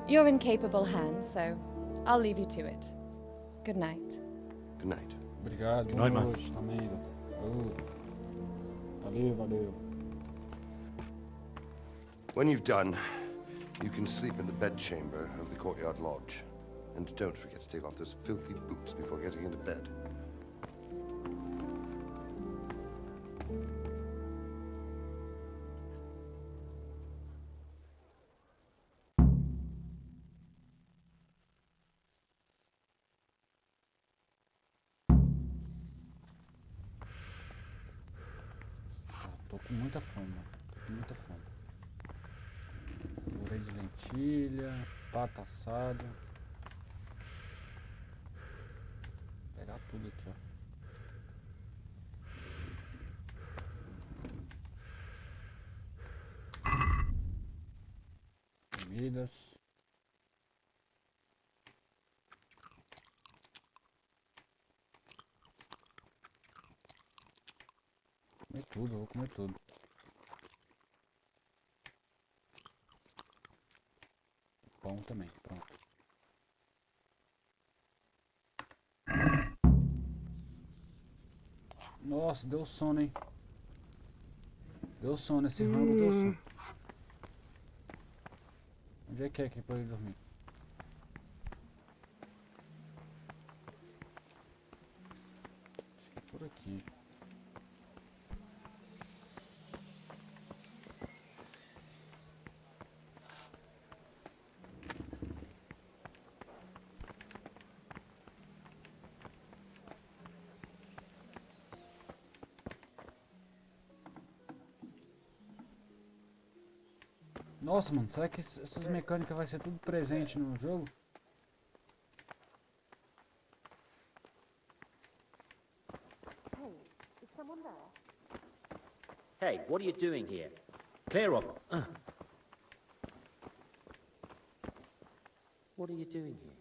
You're in capable hands, so I'll leave you to it. Good night. Good night. Obrigado. Good night, man. Também, valeu. When you've done, you can sleep in the bedchamber of the courtyard lodge. And don't forget to take off those filthy boots before getting into bed. Tô com muita fome, mano. Tô com muita fome. Purê de lentilha, pata assada. Vou pegar tudo aqui, ó. Comidas. Vou comer tudo. Pão também, pronto. Nossa, deu sono, hein? Deu sono, esse rango deu sono. Onde é que é aqui pra ele dormir? Acho que é por aqui. Nossa, mano, será que essas mecânicas vai ser tudo presente no jogo? Hey, what are you doing here? Clear off. What are you doing here?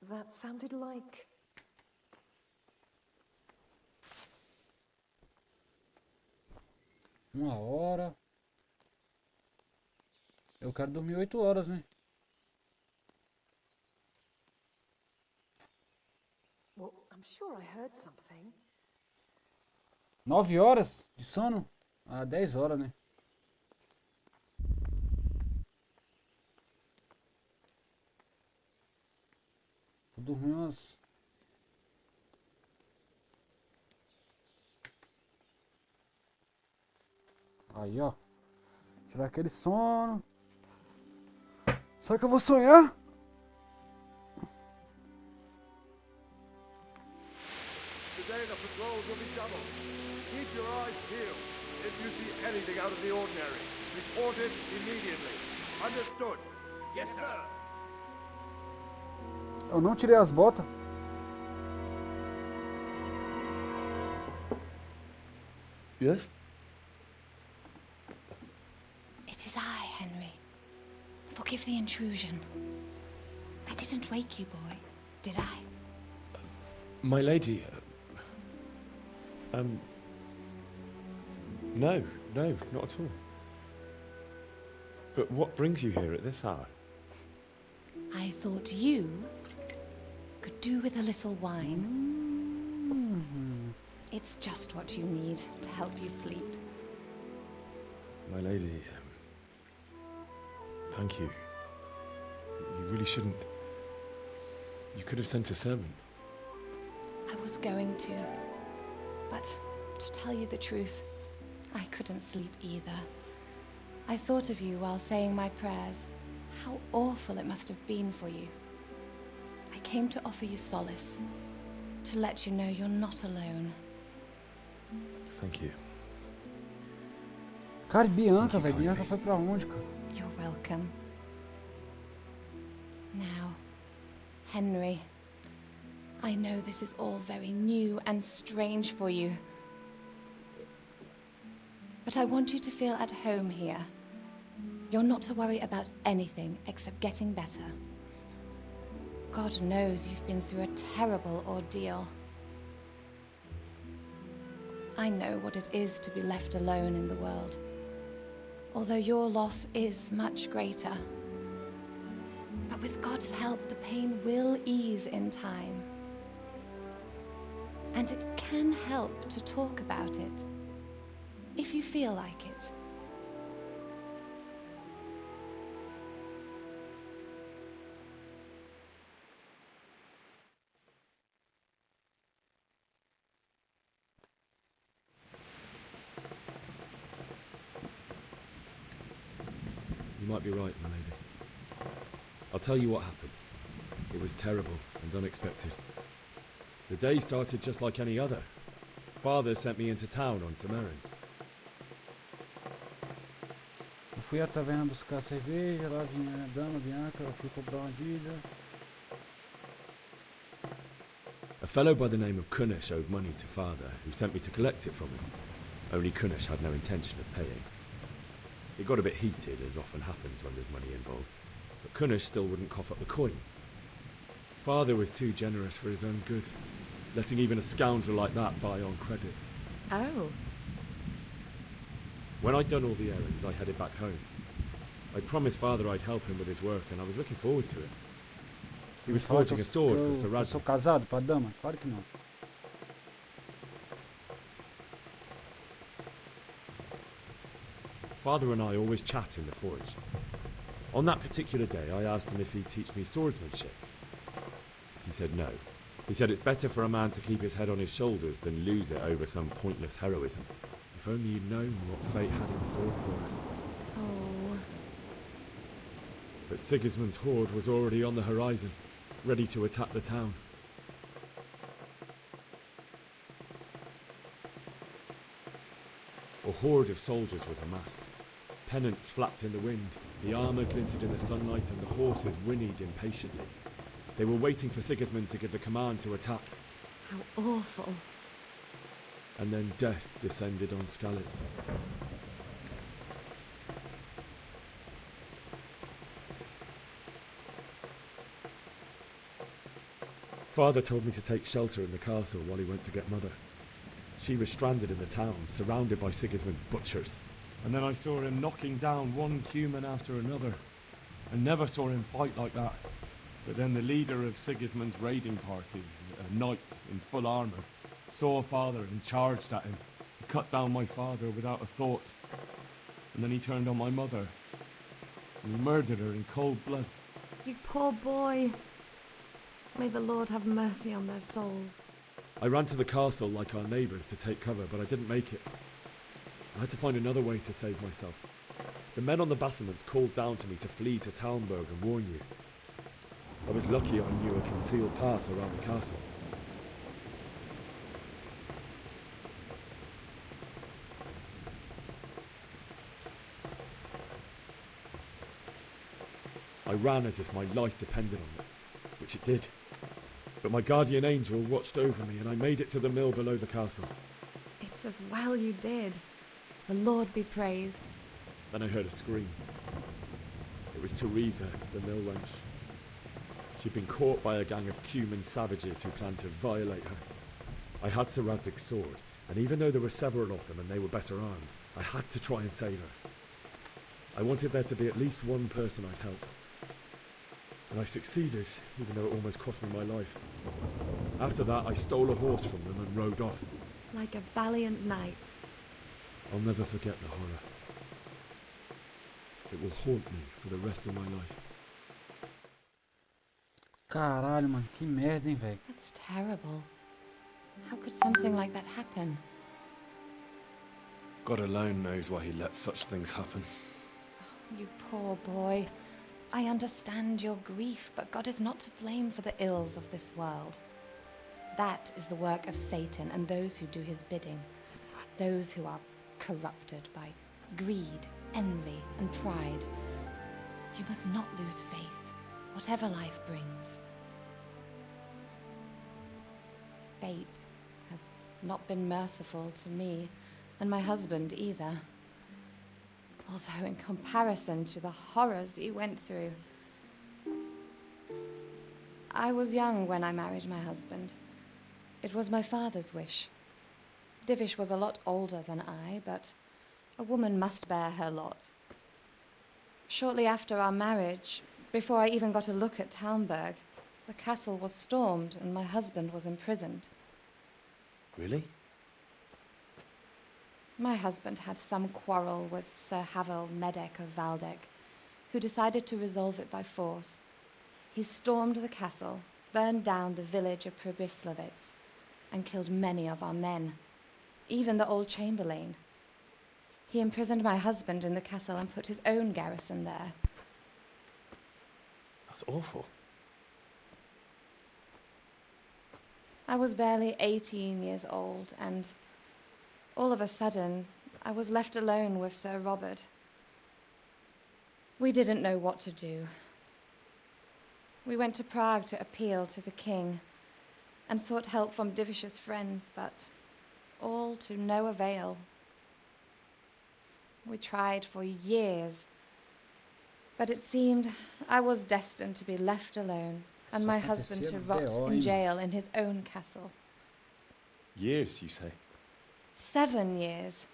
That sounded like... Uma hora. Eu quero dormir 8 horas, né? Well, I'm sure I heard something. 9 horas de sono? Ah, 10 horas, né? Vou dormir umas... Aí, ó. Tirar aquele sono. Será que eu vou sonhar? Today the patrols will be doubled. Keep your eyes peeled. If you see anything out of the ordinary, report it immediately. Understood? Yes, sir. Eu não tirei as botas. Yes? It is I, Henry. Forgive the intrusion. I didn't wake you, boy, did I? My lady, no, not at all. But what brings you here at this hour? I thought you could do with a little wine. It's just what you need to help you sleep. My lady, thank you. You really shouldn't. You could have sent a servant. I was going to, but to tell you the truth, I couldn't sleep either. I thought of you while saying my prayers. How awful it must have been for you. I came to offer you solace, to let you know you're not alone. Thank you. Cara, Bianca, velho. Bianca foi pra onde, cara? You're welcome. Now, Henry, I know this is all very new and strange for you. But I want you to feel at home here. You're not to worry about anything except getting better. God knows you've been through a terrible ordeal. I know what it is to be left alone in the world, although your loss is much greater. But with God's help, the pain will ease in time. And it can help to talk about it, if you feel like it. You might be right, my lady. I'll tell you what happened. It was terrible and unexpected. The day started just like any other. Father sent me into town on some errands. Eu fui à taverna buscar cerveja, lá vinha a dama Bianca, eu fui comprar uma dívida. A fellow by the name of Kunish owed money to father, who sent me to collect it from him. Only Kunish had no intention of paying. It got a bit heated, as often happens when there's money involved, but Kunish still wouldn't cough up the coin. Father was too generous for his own good, letting even a scoundrel like that buy on credit. Oh. When I'd done all the errands, I headed back home. I promised Father I'd help him with his work, and I was looking forward to it. He was forging a sword for Sir Eu sou casado com a dama? Claro que não. Father and I always chat in the forge. On that particular day, I asked him if he'd teach me swordsmanship. He said no. He said it's better for a man to keep his head on his shoulders than lose it over some pointless heroism. If only you'd known what fate had in store for us. Oh. But Sigismund's horde was already on the horizon, ready to attack the town. A horde of soldiers was amassed. Pennants flapped in the wind, the armour glinted in the sunlight, and the horses whinnied impatiently. They were waiting for Sigismund to give the command to attack. How awful. And then death descended on Skalitz. Father told me to take shelter in the castle while he went to get Mother. She was stranded in the town, surrounded by Sigismund's butchers. And then I saw him knocking down one human after another. I never saw him fight like that. But then the leader of Sigismund's raiding party, a knight in full armour, saw Father and charged at him. He cut down my father without a thought. And then he turned on my mother. And he murdered her in cold blood. You poor boy. May the Lord have mercy on their souls. I ran to the castle like our neighbours to take cover, but I didn't make it. I had to find another way to save myself. The men on the battlements called down to me to flee to Talmberg and warn you. I was lucky I knew a concealed path around the castle. I ran as if my life depended on it, which it did. But my guardian angel watched over me and I made it to the mill below the castle. It's as well you did. The Lord be praised. Then I heard a scream. It was Teresa, the mill wench. She'd been caught by a gang of Cuman savages who planned to violate her. I had Sir Radzig's sword, and even though there were several of them and they were better armed, I had to try and save her. I wanted there to be at least one person I'd helped. And I succeeded, even though it almost cost me my life. After that, I stole a horse from them and rode off. Like a valiant knight. I'll never forget the horror. It will haunt me for the rest of my life. Caralho, mano, que merda, hein, velho. That's terrible. How could something like that happen? God alone knows why he let such things happen. Oh, you poor boy. I understand your grief, but God is not to blame for the ills of this world. That is the work of Satan and those who do his bidding. Those who are corrupted by greed, envy, and pride. You must not lose faith, whatever life brings. Fate has not been merciful to me, and my husband either. Although in comparison to the horrors you went through. I was young when I married my husband. It was my father's wish. Divish was a lot older than I, but a woman must bear her lot. Shortly after our marriage, before I even got a look at Talmberg, the castle was stormed and my husband was imprisoned. Really? My husband had some quarrel with Sir Havel Medek of Valdek, who decided to resolve it by force. He stormed the castle, burned down the village of Pribyslavitz, and killed many of our men, even the old chamberlain. He imprisoned my husband in the castle and put his own garrison there. That's awful. I was barely 18 years old, and all of a sudden, I was left alone with Sir Robert. We didn't know what to do. We went to Prague to appeal to the king and sought help from Divish's friends, but all to no avail. We tried for years, but it seemed I was destined to be left alone and my husband to rot in jail in his own castle. Years, you say? 7 years.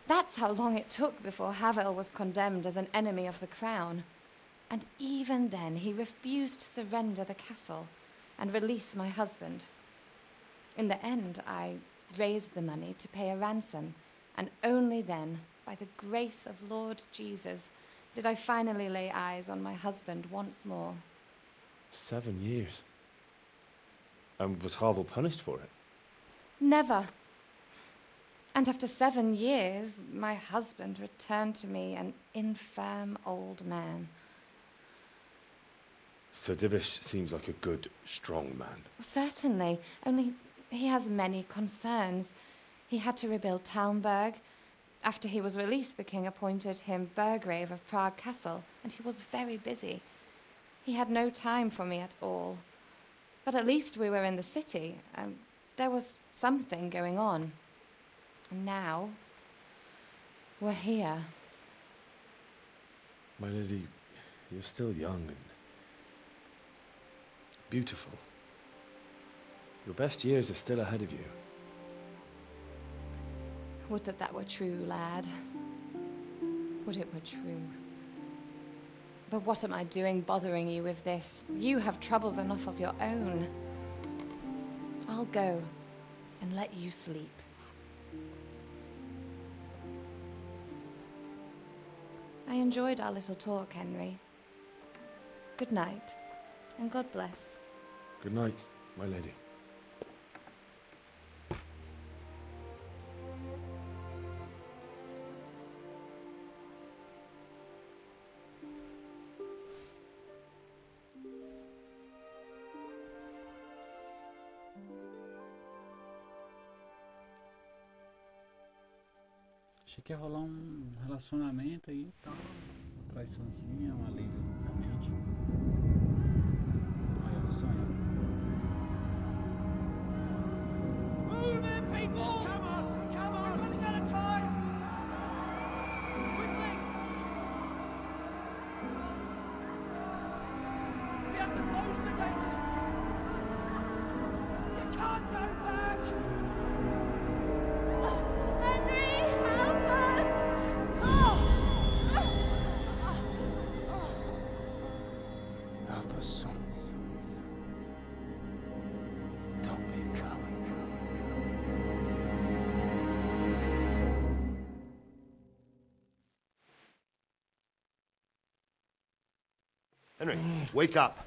That's how long it took before Havel was condemned as an enemy of the crown. And even then, he refused to surrender the castle and release my husband. In the end, I raised the money to pay a ransom, and only then, by the grace of Lord Jesus, did I finally lay eyes on my husband once more. 7 years? And was Havel punished for it? Never. And after 7 years, my husband returned to me an infirm old man. Sir Divish seems like a good, strong man. Certainly, only he has many concerns. He had to rebuild Talmberg. After he was released, the king appointed him Burgrave of Prague Castle, and he was very busy. He had no time for me at all. But at least we were in the city. There was something going on. And now, we're here. My lady, you're still young and beautiful. Your best years are still ahead of you. Would that that were true, lad. Would it were true. But what am I doing bothering you with this? You have troubles enough of your own. I'll go and let you sleep. I enjoyed our little talk, Henry. Good night, and God bless. Good night, my lady. Achei que ia rolar um relacionamento aí e tal. Uma traiçãozinha, um alívio na mente. Olha, sonhando. Move it, people! Come on! Come on! We're running out of time! Quickly! We have to close the gates! You can't go back! Help us, son. Don't be a coward. Henry, wake up.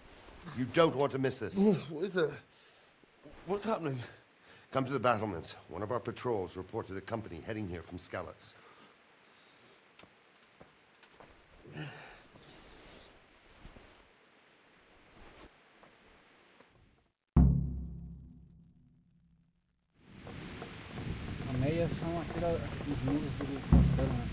You don't want to miss this. What is it? What's happening? Come to the battlements. One of our patrols reported a company heading here from Skalitz. A meia são os muros do castelo, né?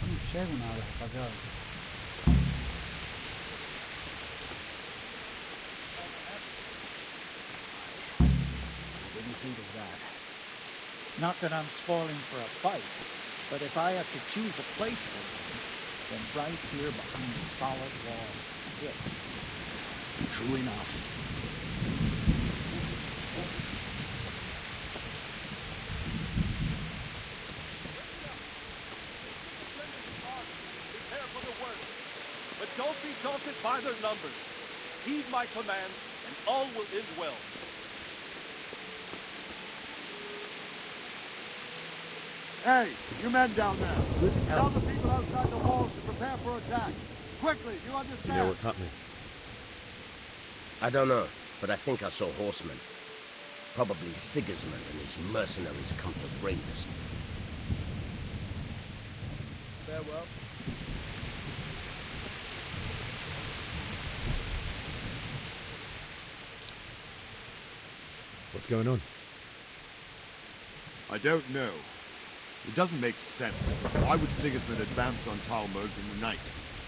Não enxergo nada, rapaziada. Didn't think of that. Not that I'm spoiling for a fight, but if I have to choose a place for them, then right here behind the solid walls is it. True enough. Prepare for the worst, but don't be daunted by their numbers. Heed my command, and all will end well. Hey, you men down there. Tell the people outside the walls to prepare for attack. Quickly, you understand? You know what's happening? I don't know, but I think I saw horsemen. Probably Sigismund and his mercenaries come to raid us. Farewell. What's going on? I don't know. It doesn't make sense. Why would Sigismund advance on Talmberg in the night?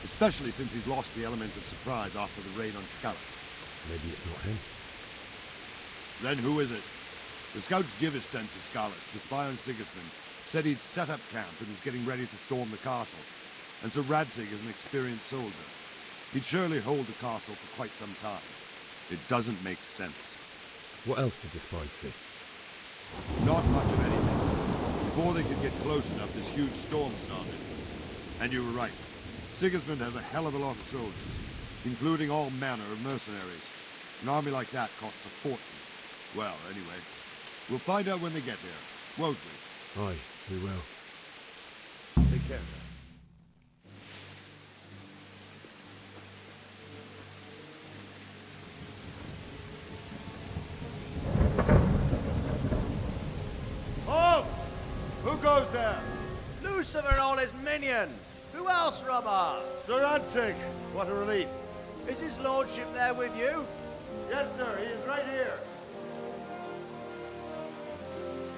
Especially since he's lost the element of surprise after the raid on Skalitz. Maybe it's not him. Then who is it? The scouts Givish sent to Skalitz to spy on Sigismund said he'd set up camp and was getting ready to storm the castle. And so Radzig is an experienced soldier. He'd surely hold the castle for quite some time. It doesn't make sense. What else did the spies see? Not much of anything. Before they could get close enough, this huge storm started. And you were right. Sigismund has a hell of a lot of soldiers, including all manner of mercenaries. An army like that costs a fortune. Well, anyway, we'll find out when they get there, won't we? Aye, we will. Take care. there? Lucifer and all his minions. Who else, Robber? Sir Ansig. What a relief. Is his lordship there with you? Yes, sir. He is right here.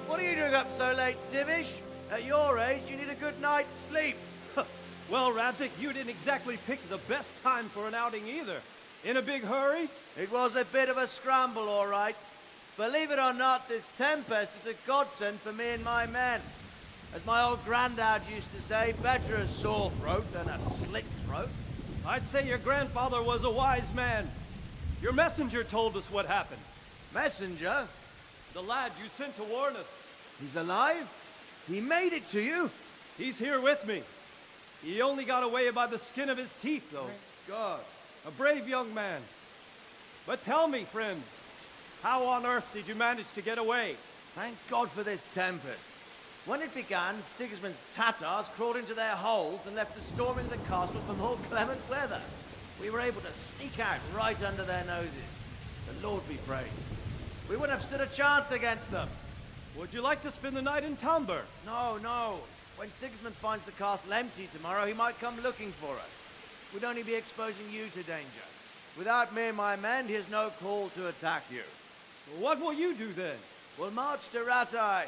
What are you doing up so late, Divish? At your age, you need a good night's sleep. Well, Radzik, you didn't exactly pick the best time for an outing either. In a big hurry? It was a bit of a scramble, all right. Believe it or not, this tempest is a godsend for me and my men. As my old granddad used to say, better a sore throat than a slit throat. I'd say your grandfather was a wise man. Your messenger told us what happened. Messenger? The lad you sent to warn us. He's alive? He made it to you? He's here with me. He only got away by the skin of his teeth, though. Thank God. A brave young man. But tell me, friend, how on earth did you manage to get away? Thank God for this tempest. When it began, Sigismund's Tatars crawled into their holes and left us storming the castle for more clement weather. We were able to sneak out right under their noses. The Lord be praised. We wouldn't have stood a chance against them. Would you like to spend the night in Tamber? No, no. When Sigismund finds the castle empty tomorrow, he might come looking for us. We'd only be exposing you to danger. Without me and my men, he has no call to attack you. What will you do then? We'll march to Ratai.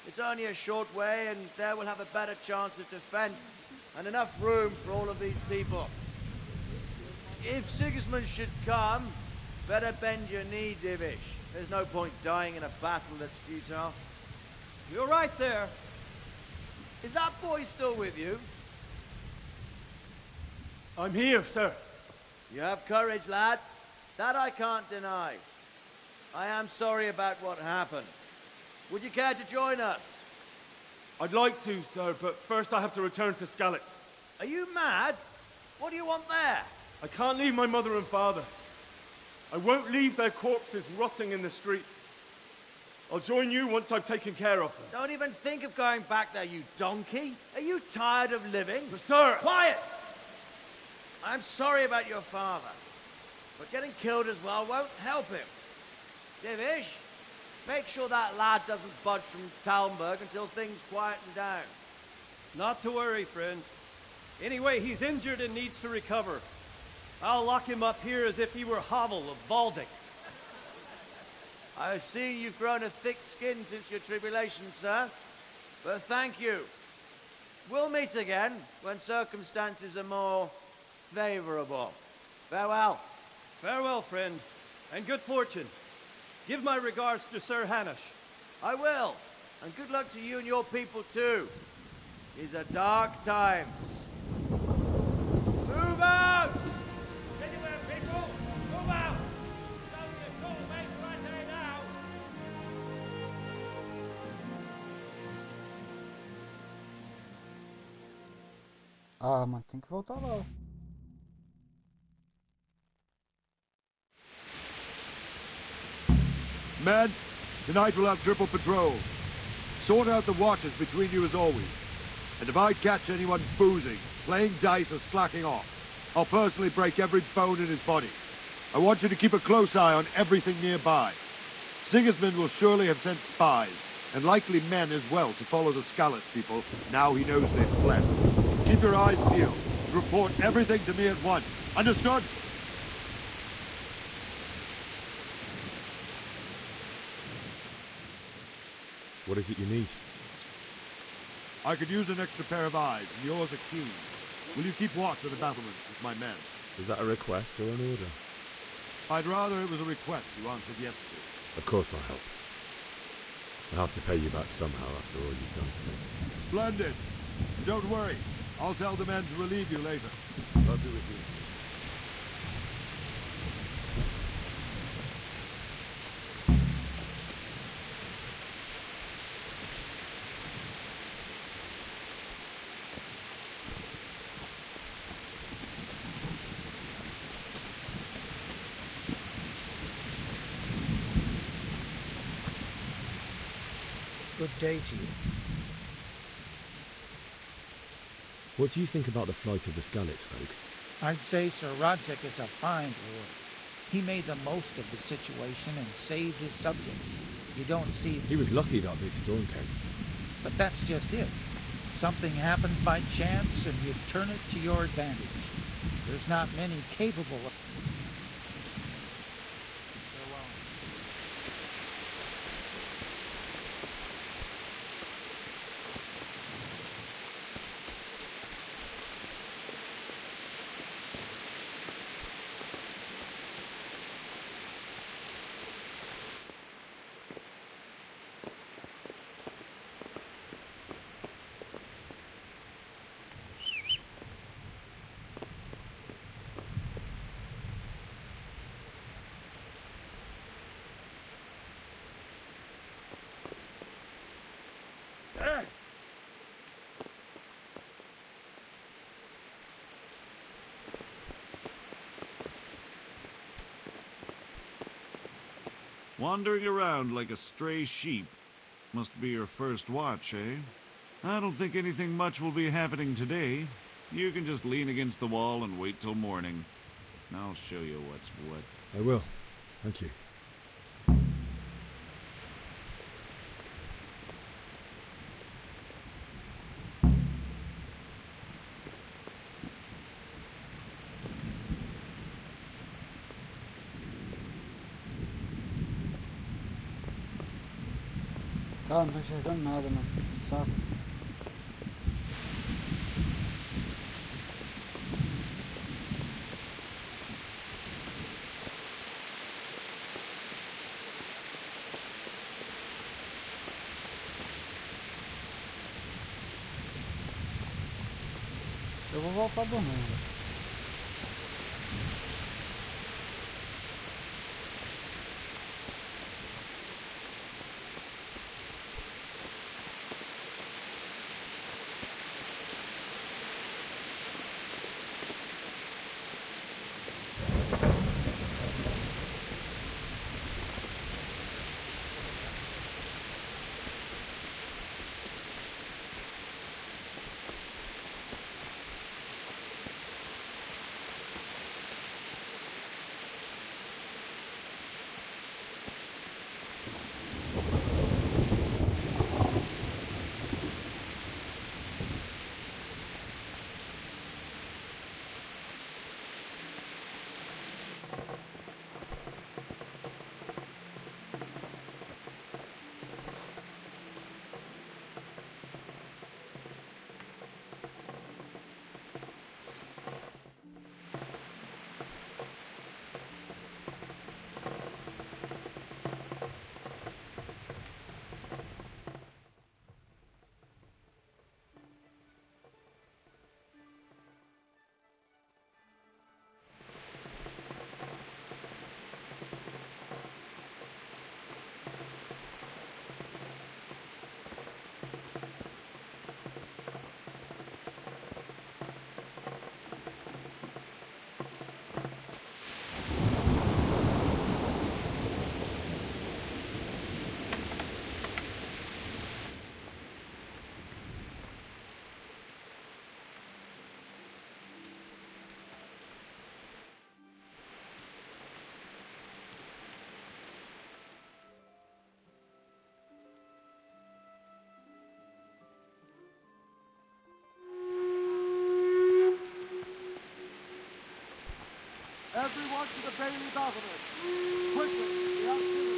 It's only a short way, and there we'll have a better chance of defense and enough room for all of these people. If Sigismund should come, better bend your knee, Divish. There's no point dying in a battle that's futile. You're right there. Is that boy still with you? I'm here, sir. You have courage, lad. That I can't deny. I am sorry about what happened. Would you care to join us? I'd like to, sir, but first I have to return to Skalitz. Are you mad? What do you want there? I can't leave my mother and father. I won't leave their corpses rotting in the street. I'll join you once I've taken care of them. Don't even think of going back there, you donkey. Are you tired of living? But sir! Quiet! I'm sorry about your father, but getting killed as well won't help him. Divish, make sure that lad doesn't budge from Talmberg until things quieten down. Not to worry, friend. Anyway, he's injured and needs to recover. I'll lock him up here as if he were Havel of Baldic. I've seen you've grown a thick skin since your tribulation, sir. But thank you. We'll meet again when circumstances are more favorable. Farewell. Farewell, friend, and good fortune. Give my regards to Sir Hanush. I will. And good luck to you and your people, too. These are dark times. Move out! Anywhere, people! Move out! It's only a short way right there now. Ah, mano, tem que voltar lá. Men, tonight we'll have triple patrol. Sort out the watches between you as always. And if I catch anyone boozing, playing dice or slacking off, I'll personally break every bone in his body. I want you to keep a close eye on everything nearby. Sigismund will surely have sent spies, and likely men as well, to follow the Skalitz people, now he knows they've fled. Keep your eyes peeled. Report everything to me at once. Understood? What is it you need? I could use an extra pair of eyes, and yours are keen. Will you keep watch of the battlements with my men? Is that a request or an order? I'd rather it was a request you answered yes to. Of course I'll help. I'll have to pay you back somehow after all you've done for me. Splendid. Don't worry. I'll tell the men to relieve you later. Love you with you. Good day to you. What do you think about the flight of the Skalitz folk? I'd say Sir Rodzik is a fine lord. He made the most of the situation and saved his subjects. You don't see... He was lucky that big storm came. But that's just it. Something happens by chance and you turn it to your advantage. There's not many capable of... Wandering around like a stray sheep. Must be your first watch, eh? I don't think anything much will be happening today. You can just lean against the wall and wait till morning. I'll show you what's what. I will. Thank you. Cara, não tô enxergando nada, mano. Saco. Eu vou voltar dormindo. Everyone to the Bailey Governor. Quickly, the auxiliary.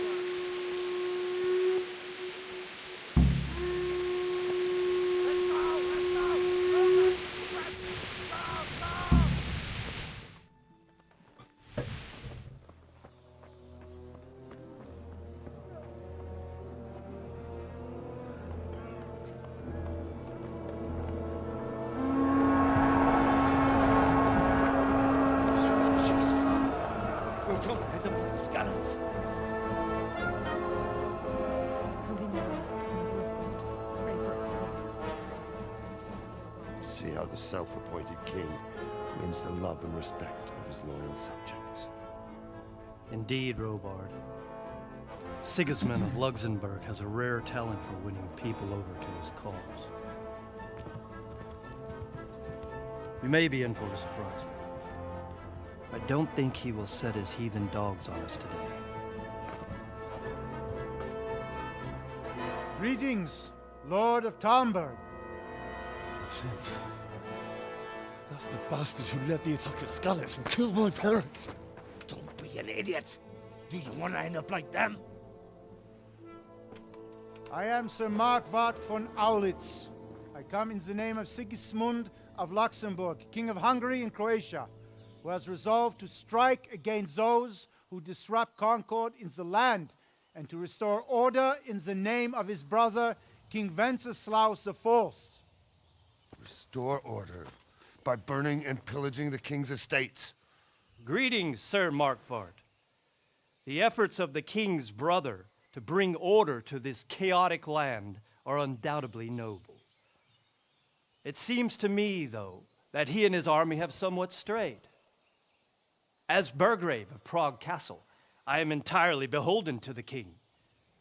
See how the self-appointed king wins the love and respect of his loyal subjects. Indeed, Robard. Sigismund of Luxembourg has a rare talent for winning people over to his cause. You may be in for a surprise, though. I don't think he will set his heathen dogs on us today. Greetings, Lord of Talmberg. That's the bastard who led the attack at Scallis and killed my parents. Don't be an idiot. Do you want to end up like them? I am Sir Markwart von Aulitz. I come in the name of Sigismund of Luxembourg, King of Hungary and Croatia, who has resolved to strike against those who disrupt concord in the land and to restore order in the name of his brother, King Wenceslaus IV. Restore order by burning and pillaging the king's estates. Greetings, Sir Markwart. The efforts of the king's brother to bring order to this chaotic land are undoubtedly noble. It seems to me, though, that he and his army have somewhat strayed. As Burgrave of Prague Castle, I am entirely beholden to the king,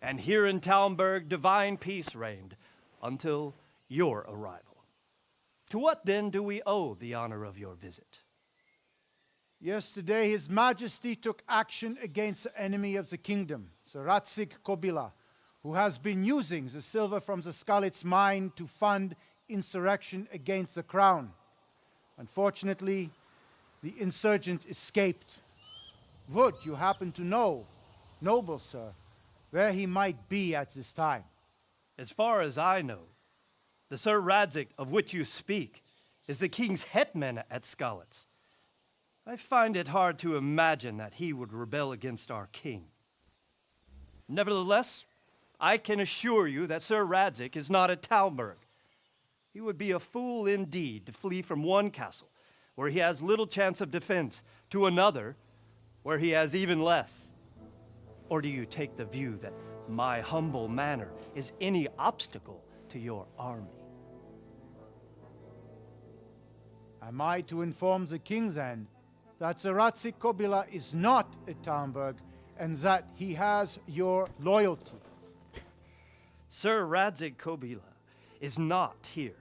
and here in Talmberg divine peace reigned until your arrival. To what then do we owe the honor of your visit? Yesterday, His Majesty took action against the enemy of the kingdom, Sir Radzig Kobyla, who has been using the silver from the Skalitz mine to fund insurrection against the crown. Unfortunately, the insurgent escaped. Would you happen to know, noble sir, where he might be at this time? As far as I know, the Sir Radzig of which you speak is the king's hetman at Skalitz. I find it hard to imagine that he would rebel against our king. Nevertheless, I can assure you that Sir Radzig is not at Talmberg. He would be a fool indeed to flee from one castle, where he has little chance of defense, to another, where he has even less. Or do you take the view that my humble manner is any obstacle to your army? Am I to inform the king then that Sir Radzig Kobyla is not at Talmberg and that he has your loyalty? Sir Radzig Kobyla is not here,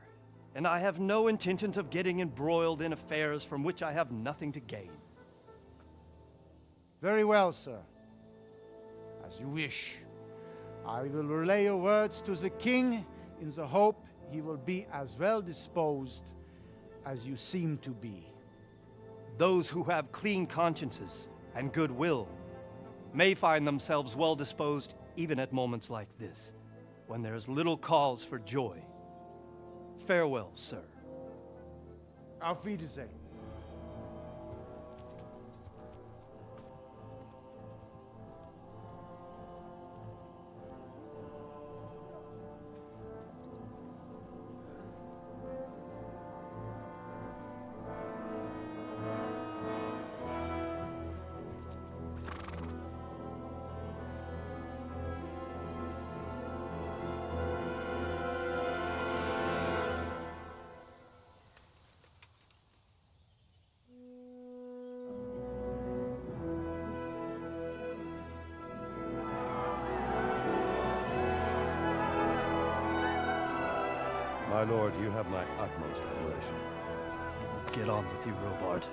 and I have no intentions of getting embroiled in affairs from which I have nothing to gain. Very well, sir. As you wish. I will relay your words to the king in the hope he will be as well disposed as you seem to be. Those who have clean consciences and goodwill may find themselves well disposed even at moments like this, when there is little cause for joy. Farewell, sir. Auf Wiedersehen. My lord, you have my utmost admiration. Get on with you, Robard.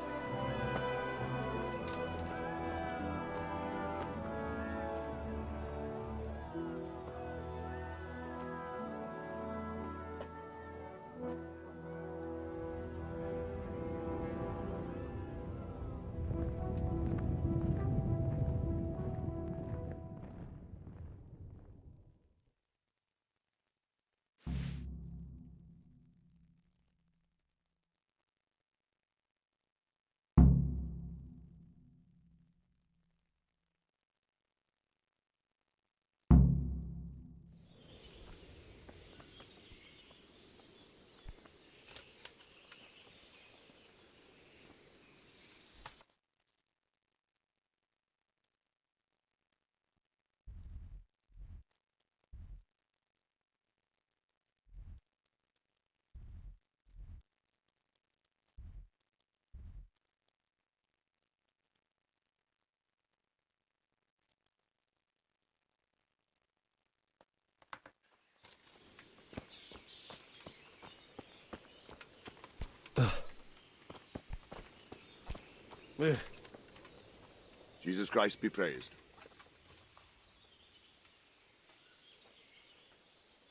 Jesus Christ be praised.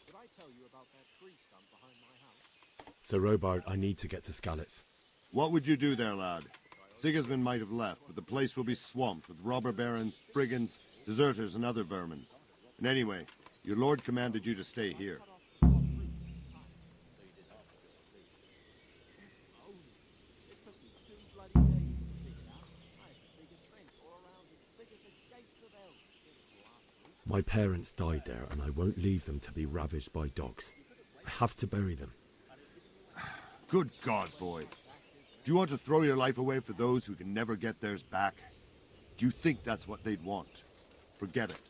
Did I tell you about So, Robard, I need to get to Skalitz. What would you do there, lad? Sigismund might have left, but the place will be swamped with robber barons, brigands, deserters, and other vermin. And anyway, your lord commanded you to stay here. My parents died there, and I won't leave them to be ravaged by dogs. I have to bury them. Good God, boy. Do you want to throw your life away for those who can never get theirs back? Do you think that's what they'd want? Forget it.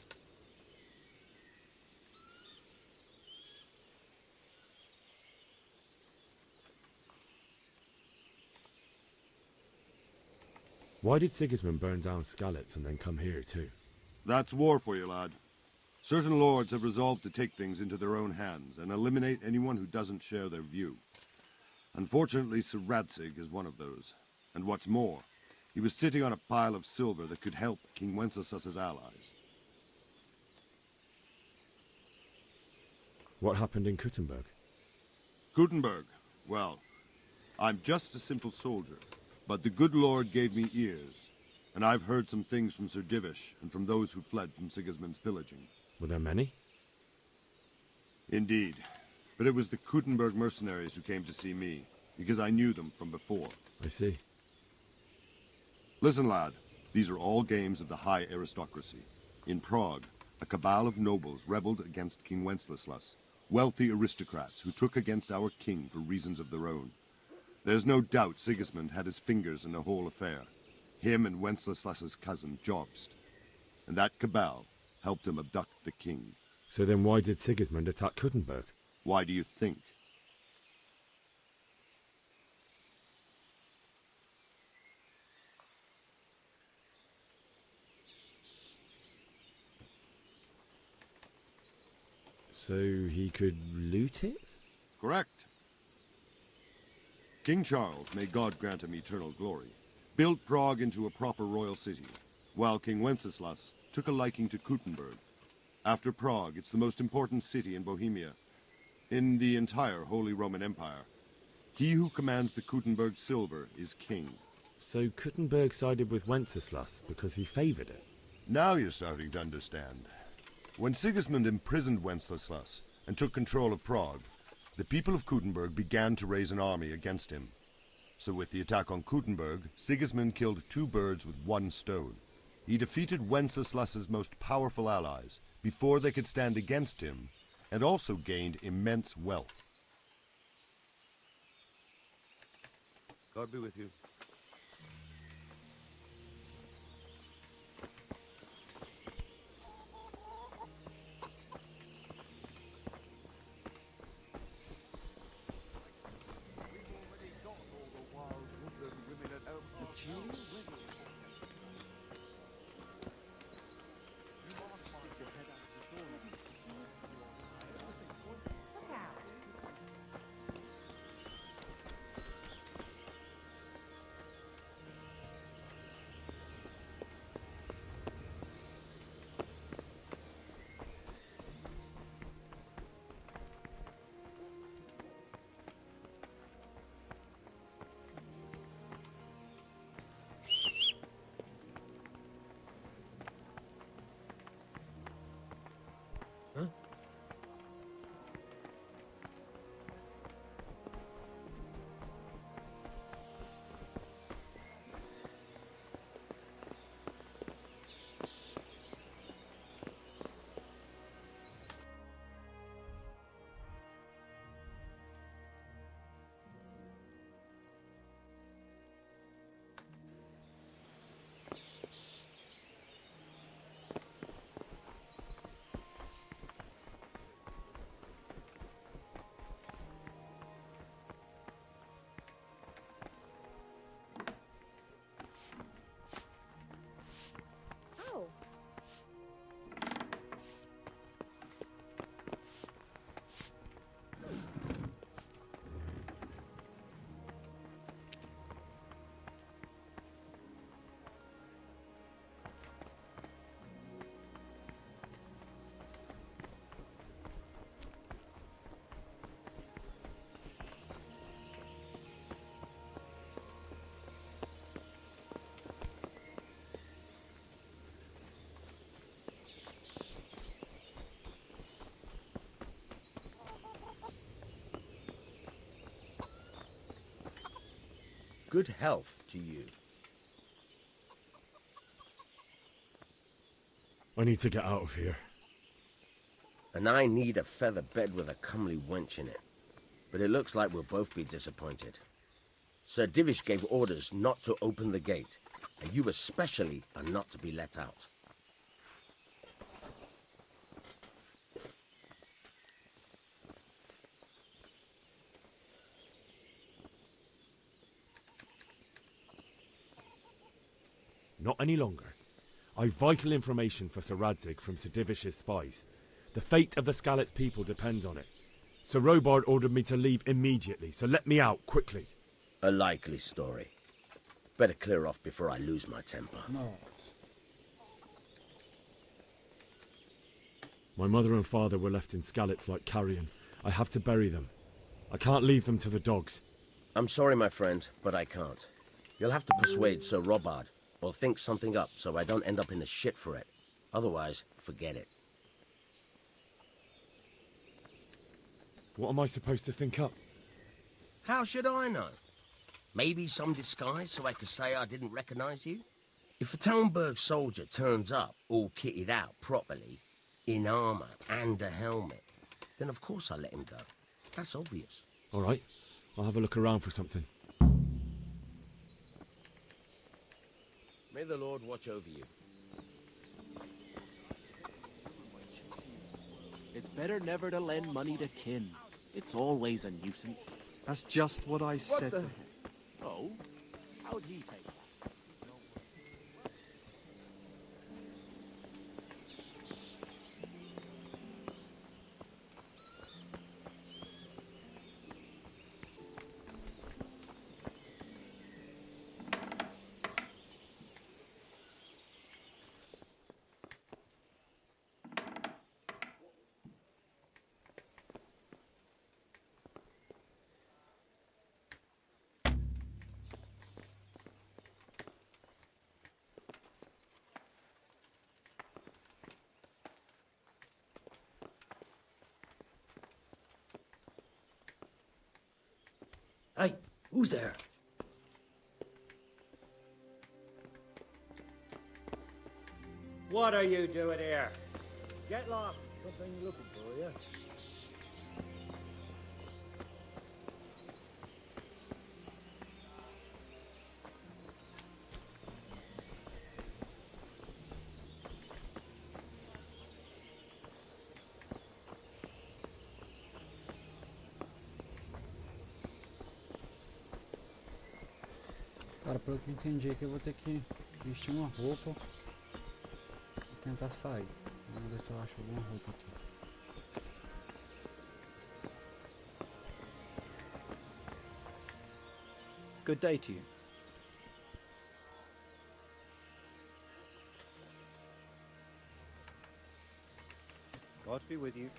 Why did Sigismund burn down Skalitz and then come here too? That's war for you, lad. Certain lords have resolved to take things into their own hands and eliminate anyone who doesn't share their view. Unfortunately, Sir Radzig is one of those. And what's more, he was sitting on a pile of silver that could help King Wenceslas's allies. What happened in Kuttenberg? Kuttenberg? Well, I'm just a simple soldier, but the good Lord gave me ears, and I've heard some things from Sir Divish and from those who fled from Sigismund's pillaging. Were there many? Indeed. But it was the Kuttenberg mercenaries who came to see me, because I knew them from before. I see. Listen, lad, these are all games of the high aristocracy. In Prague, a cabal of nobles rebelled against King Wenceslas, wealthy aristocrats who took against our king for reasons of their own. There's no doubt Sigismund had his fingers in the whole affair. Him and Wenceslas's cousin, Jobst. And that cabal helped him abduct the king. So then why did Sigismund attack Kuttenberg? Why do you think? So he could loot it? Correct. King Charles, may God grant him eternal glory, built Prague into a proper royal city, while King Wenceslas took a liking to Kuttenberg. After Prague, it's the most important city in Bohemia, in the entire Holy Roman Empire. He who commands the Kuttenberg silver is king. So Kuttenberg sided with Wenceslas because he favored it? Now you're starting to understand. When Sigismund imprisoned Wenceslas and took control of Prague, the people of Kuttenberg began to raise an army against him. So with the attack on Kuttenberg, Sigismund killed two birds with one stone. He defeated Wenceslas's most powerful allies before they could stand against him, and also gained immense wealth. God be with you. Good health to you. I need to get out of here. And I need a feather bed with a comely wench in it. But it looks like we'll both be disappointed. Sir Divish gave orders not to open the gate, and you especially are not to be let out. Not any longer. I've vital information for Sir Radzig from Sir Divish's spies. The fate of the Skalitz people depends on it. Sir Robard ordered me to leave immediately, so let me out, quickly. A likely story. Better clear off before I lose my temper. No. My mother and father were left in Skalitz like carrion. I have to bury them. I can't leave them to the dogs. I'm sorry, my friend, but I can't. You'll have to persuade Sir Robard, or think something up so I don't end up in the shit for it. Otherwise, forget it. What am I supposed to think up? How should I know? Maybe some disguise so I could say I didn't recognize you? If a Talmberg soldier turns up all kitted out properly, in armor and a helmet, then of course I let him go. That's obvious. All right, I'll have a look around for something. May the Lord watch over you. It's better never to lend money to kin. It's always a nuisance. That's just what I said to him. Oh? How'd he take that? Hey, who's there? What are you doing here? Get lost. Something looking for you. Cara, pelo que eu entendi aqui, eu vou ter que vestir uma roupa e tentar sair. Vamos ver se eu acho alguma roupa aqui. Good day to you. God be with you.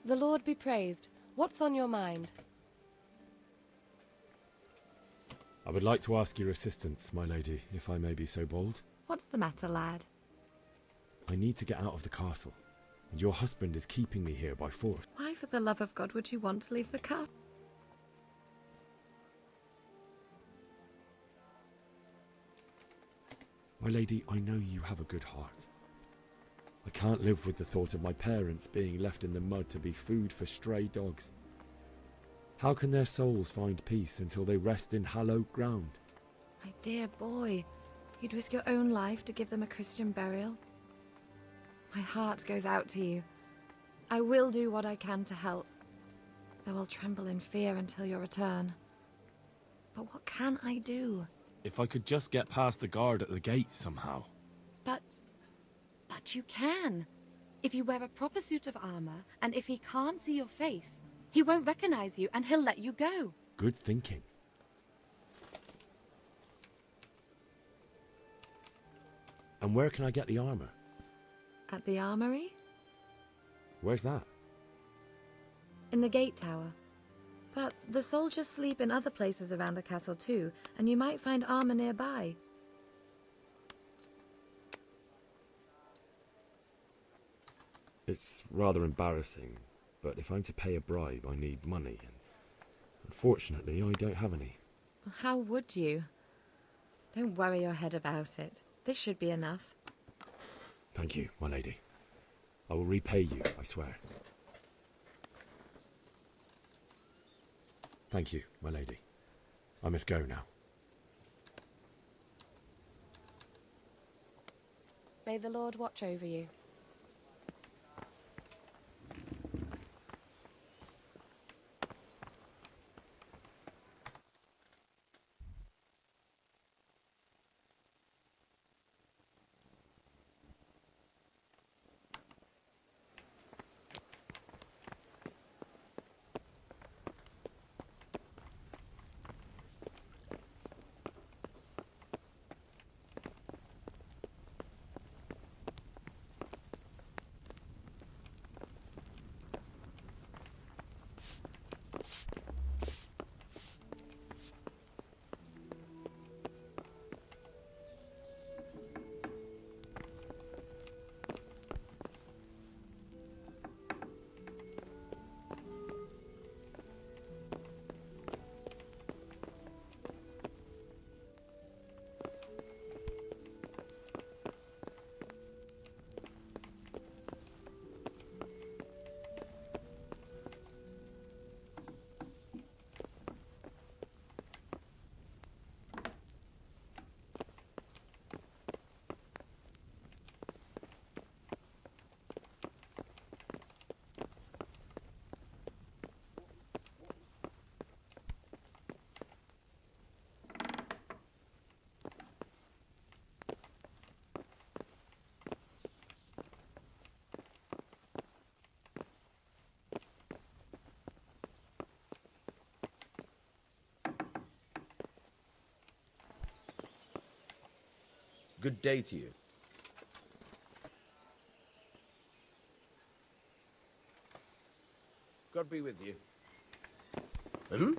The Lord be praised. What's on your mind? I would like to ask your assistance, my lady, if I may be so bold. What's the matter, lad? I need to get out of the castle, and your husband is keeping me here by force. Why, for the love of God, would you want to leave the castle? My lady, I know you have a good heart. I can't live with the thought of my parents being left in the mud to be food for stray dogs. How can their souls find peace until they rest in hallowed ground? My dear boy, you'd risk your own life to give them a Christian burial? My heart goes out to you. I will do what I can to help, though I'll tremble in fear until your return. But what can I do? If I could just get past the guard at the gate somehow. But you can. If you wear a proper suit of armor, and if he can't see your face, he won't recognize you and he'll let you go. Good thinking. And where can I get the armor? At the armory? Where's that? In the gate tower. But the soldiers sleep in other places around the castle too, and you might find armor nearby. It's rather embarrassing, but if I'm to pay a bribe, I need money, and unfortunately, I don't have any. How would you? Don't worry your head about it. This should be enough. Thank you, my lady. I will repay you, I swear. Thank you, my lady. I must go now. May the Lord watch over you. Good day to you. God be with you. Hmm?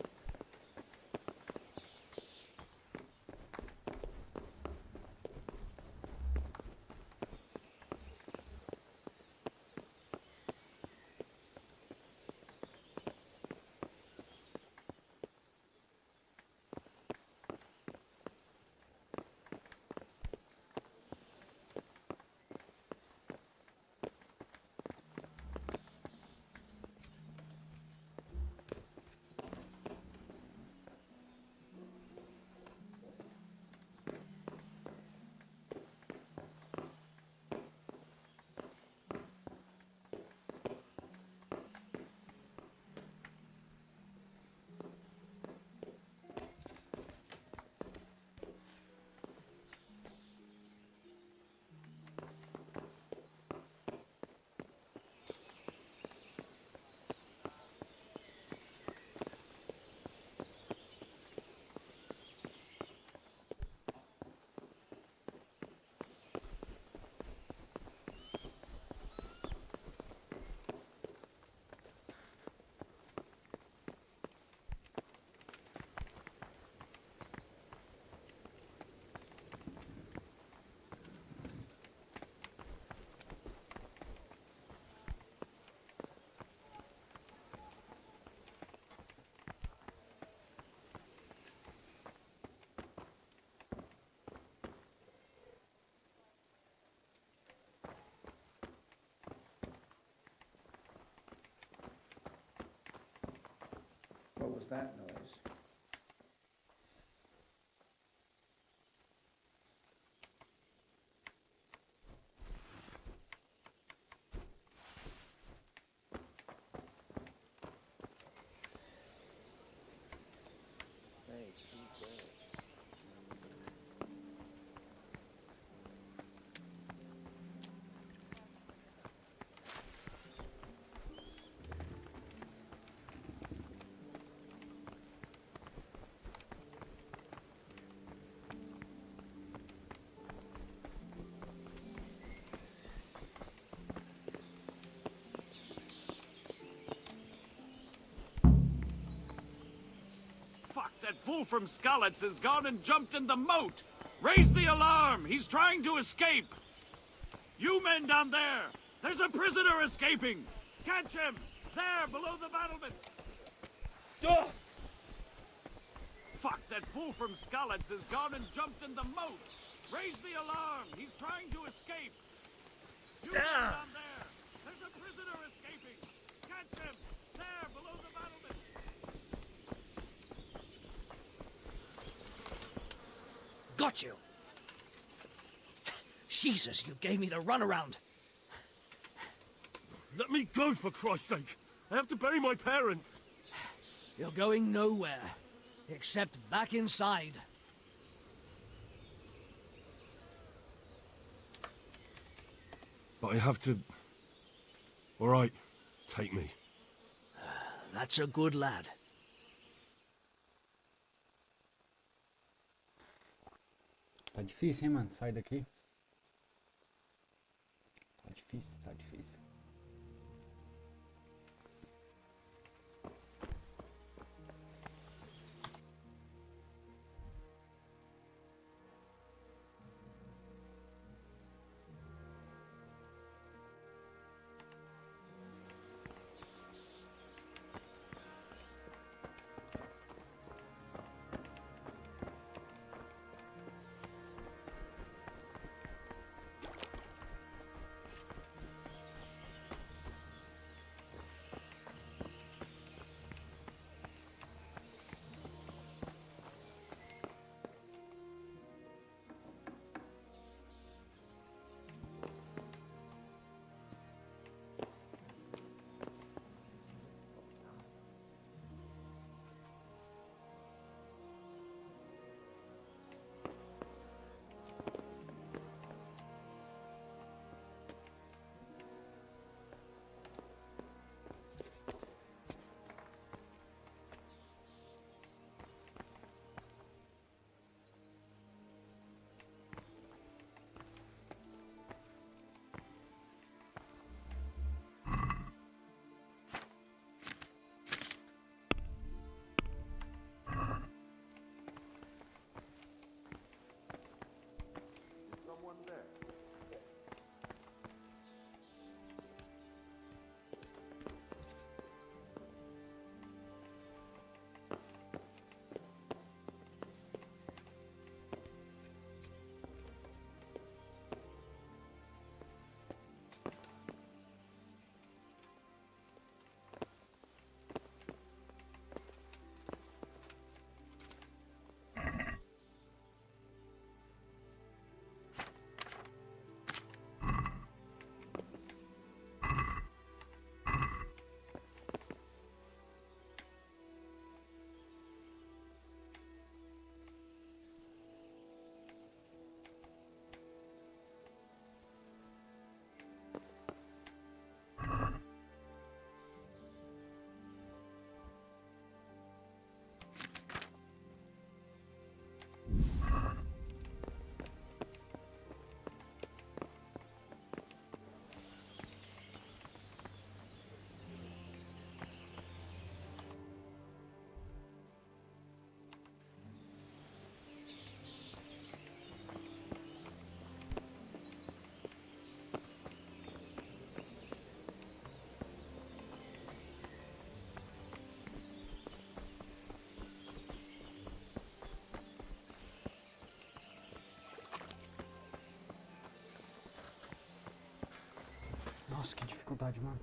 What was that noise? That fool from Skalitz has gone and jumped in the moat! Raise the alarm! He's trying to escape! You men down there! There's a prisoner escaping! Catch him! There, below the battlements! Fuck, that fool from Skalitz has gone and jumped in the moat! Raise the alarm! He's trying to escape! You men down there! There's a prisoner escaping! Catch him! There, below the battlements! Got you! Jesus, you gave me the runaround! Let me go, for Christ's sake! I have to bury my parents! You're going nowhere, except back inside. But I have to... All right, take me. That's a good lad. Tá difícil, hein, mano? Sai daqui. Tá difícil, tá difícil. Nossa, que dificuldade, mano.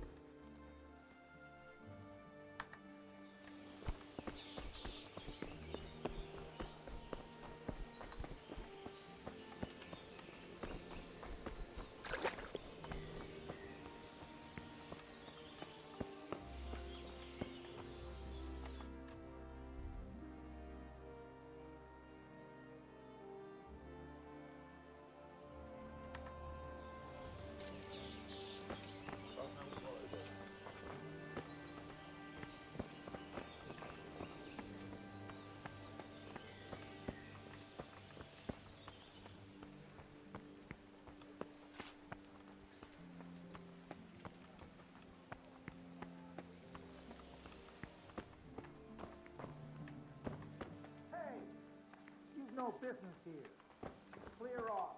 no business here. Clear off.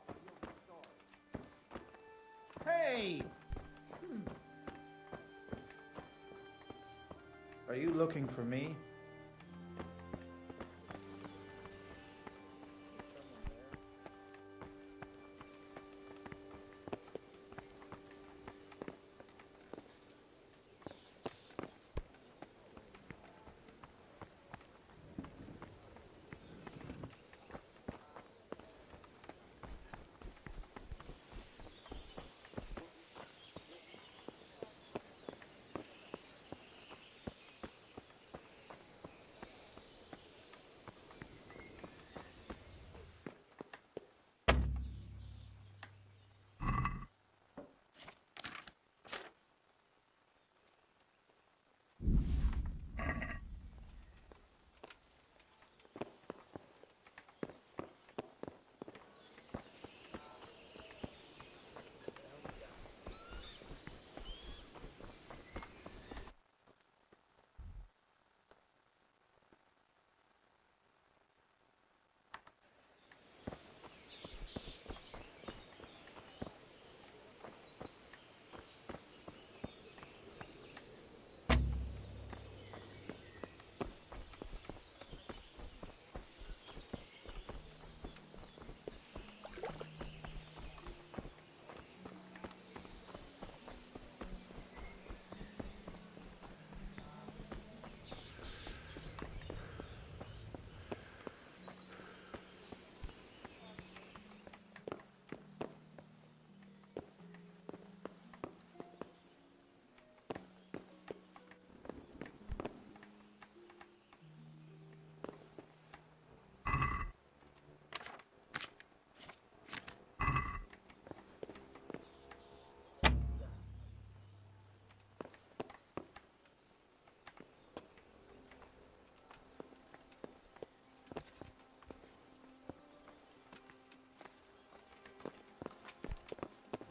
Hey! Are you looking for me?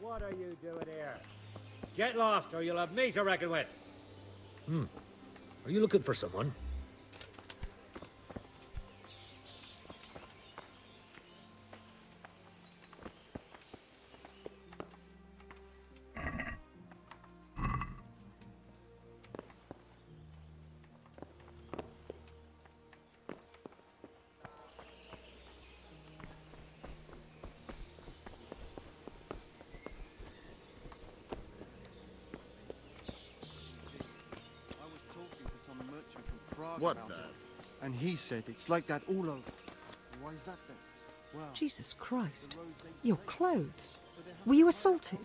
What are you doing here? Get lost or you'll have me to reckon with. Are you looking for someone? What the? And he said it's like that all over. Why is that then? Well, Jesus Christ. Your clothes. Were you assaulted?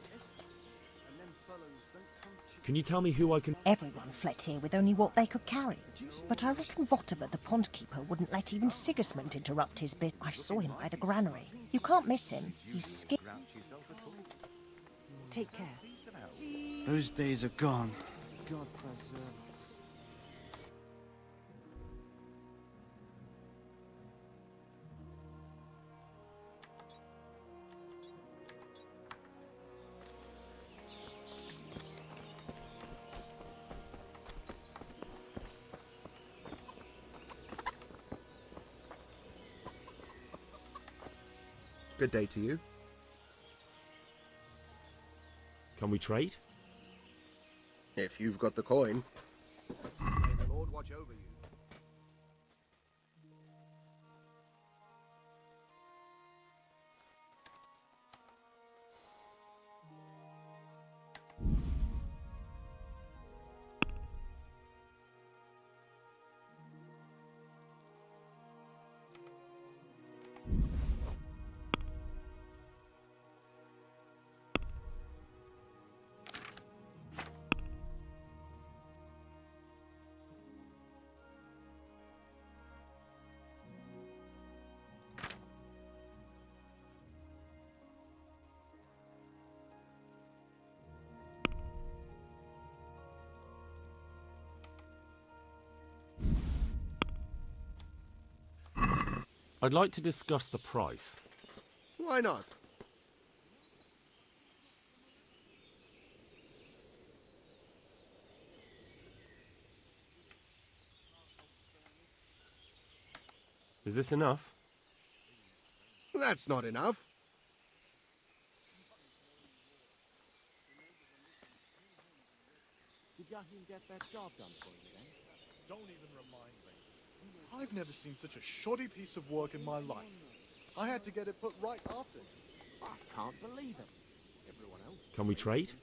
Can you tell me who I can... Everyone fled here with only what they could carry. But I reckon Votiver, the pond keeper, wouldn't let even Sigismund interrupt his business. I saw him by the granary. You can't miss him. He's scared. Take care. those days are gone. God preserve. Good day to you. Can we trade? If you've got the coin. May the Lord watch over you. I'd like to discuss the price. Why not? Is this enough? That's not enough. Did Yahim get that job done for you then? Don't even remind me. I've never seen such a shoddy piece of work in my life. I had to get it put right after. I can't believe it. Everyone else. Can we trade?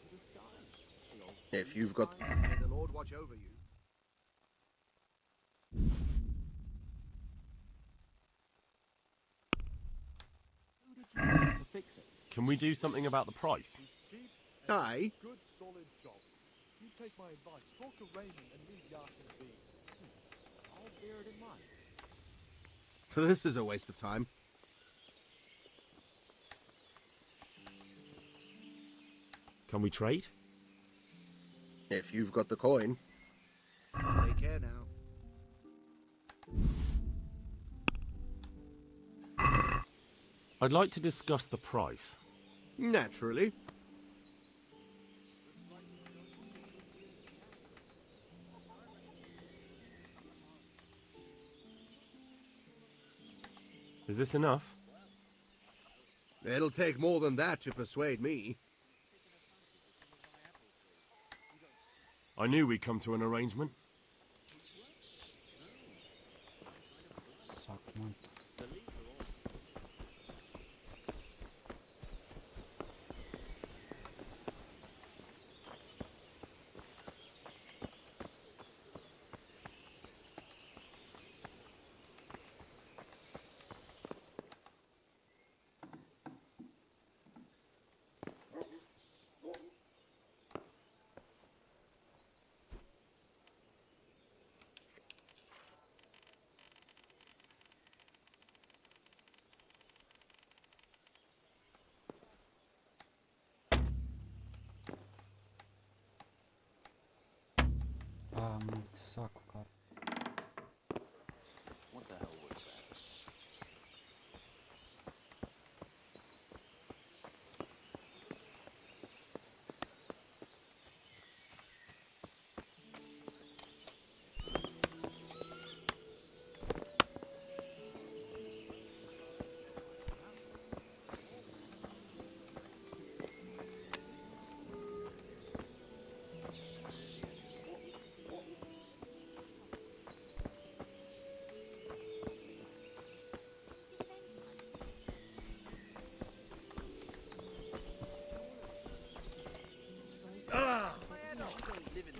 If you've got... May the Lord watch over you. To fix it. Can we do something about the price? Aye. Good, solid job. You take my advice. Talk to Raymond and leave Yakin be. I'll bear it in mind. This is a waste of time. Can we trade? If you've got the coin. Take care now. I'd like to discuss the price. Naturally. Is this enough? It'll take more than that to persuade me. I knew we'd come to an arrangement. Saco muito. Ah, mano, que saco, cara. What the hell was that?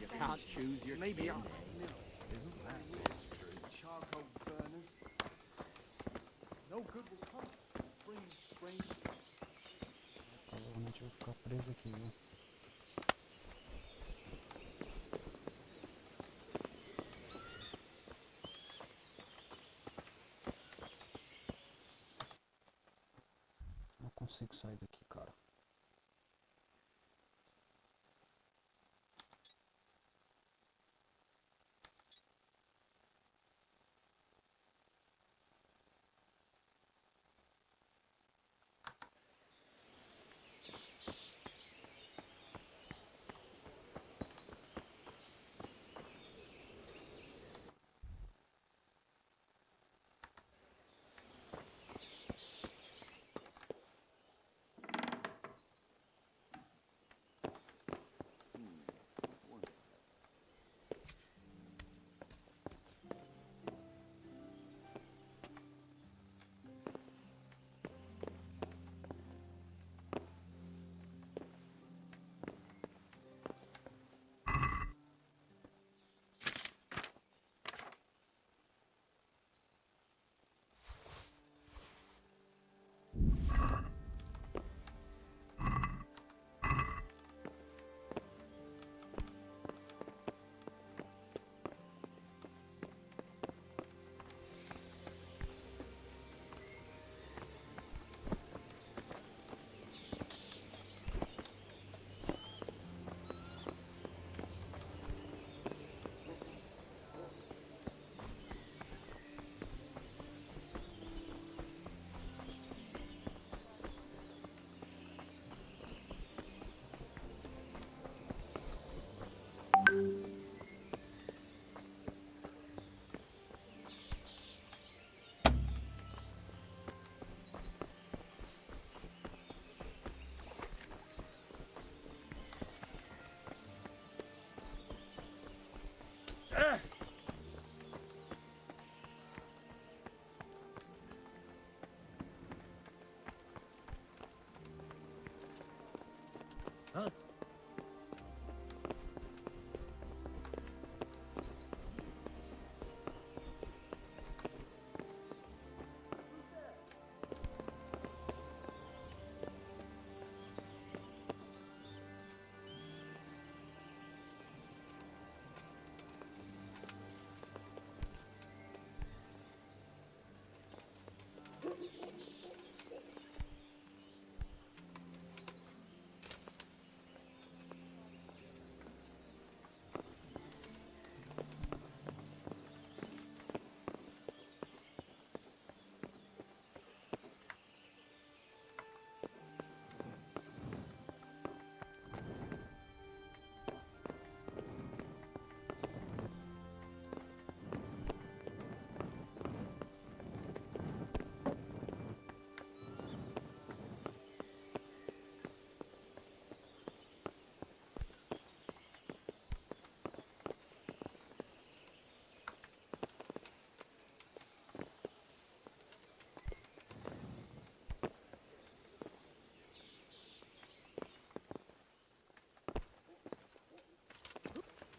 You can't choose your Maybe kin. Isn't that true? Charcoal burners. No good will come. Bring strange. Provavelmente eu vou ficar preso aqui, viu? Não consigo sair daqui, cara.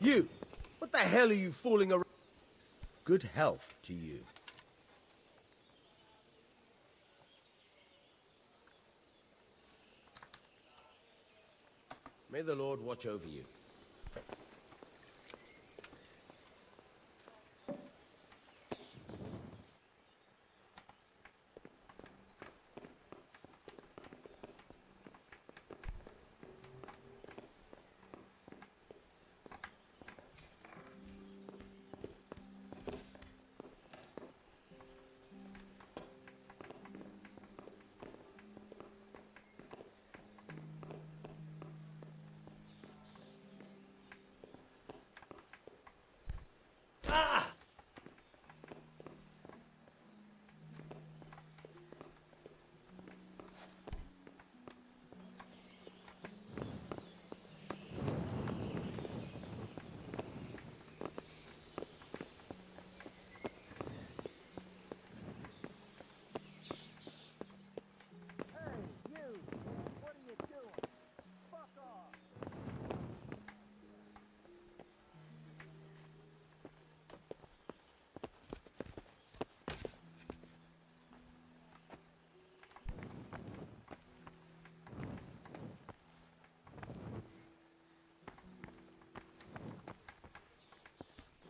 You! What the hell are you fooling around? Good health to you. May the Lord watch over you.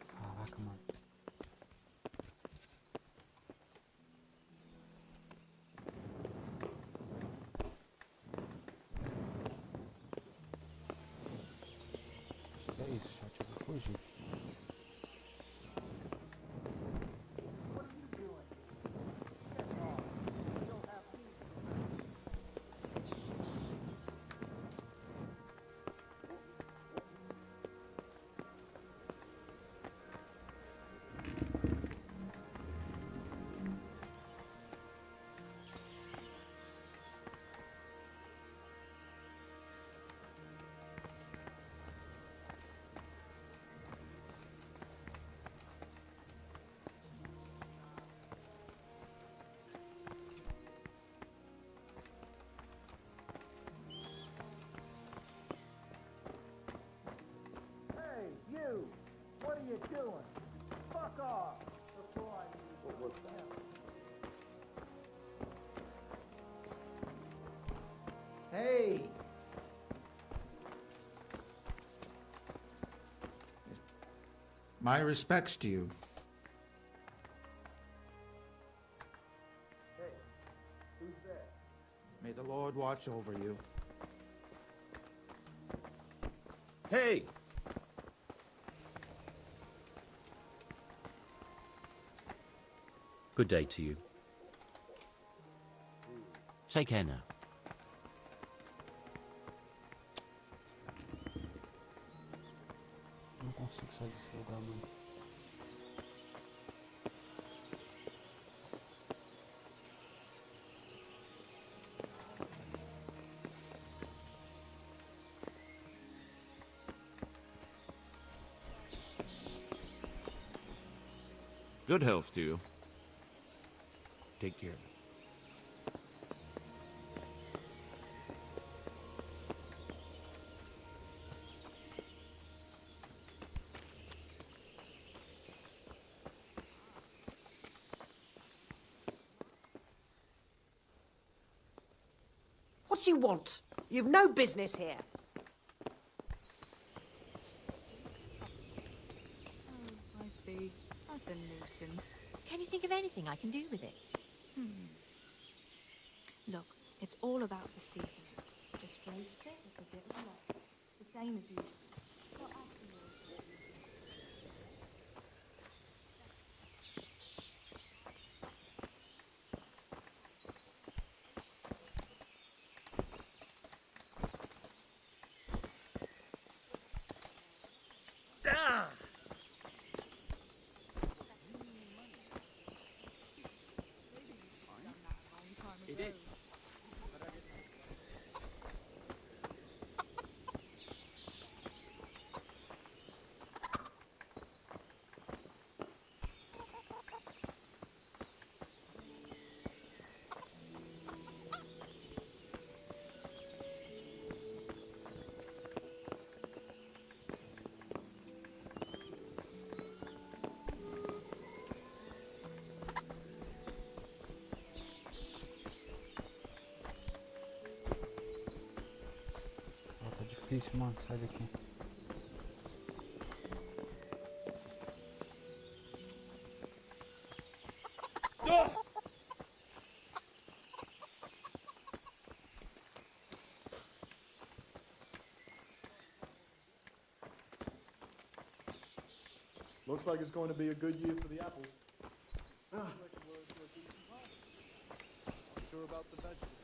Caraca, mano. É isso, chat, eu vou fugir. You! What are you doing? Fuck off! Before I leave. What was that? Hey! My respects to you. Hey, who's there? May the Lord watch over you. Hey! Good day to you. Take care now. Não consigo sair desse lugar, mano. Good health to you. Take care. What do you want? You've no business here. Oh, I see. That's a nuisance. Can you think of anything I can do with it? Look, it's all about the season. Just roast it with a bit of love. The same as usual. Not asking you. He did. difícil, mano. Sai daqui. Looks like it's going to be a good year for the apples. Not sure about the vegetables.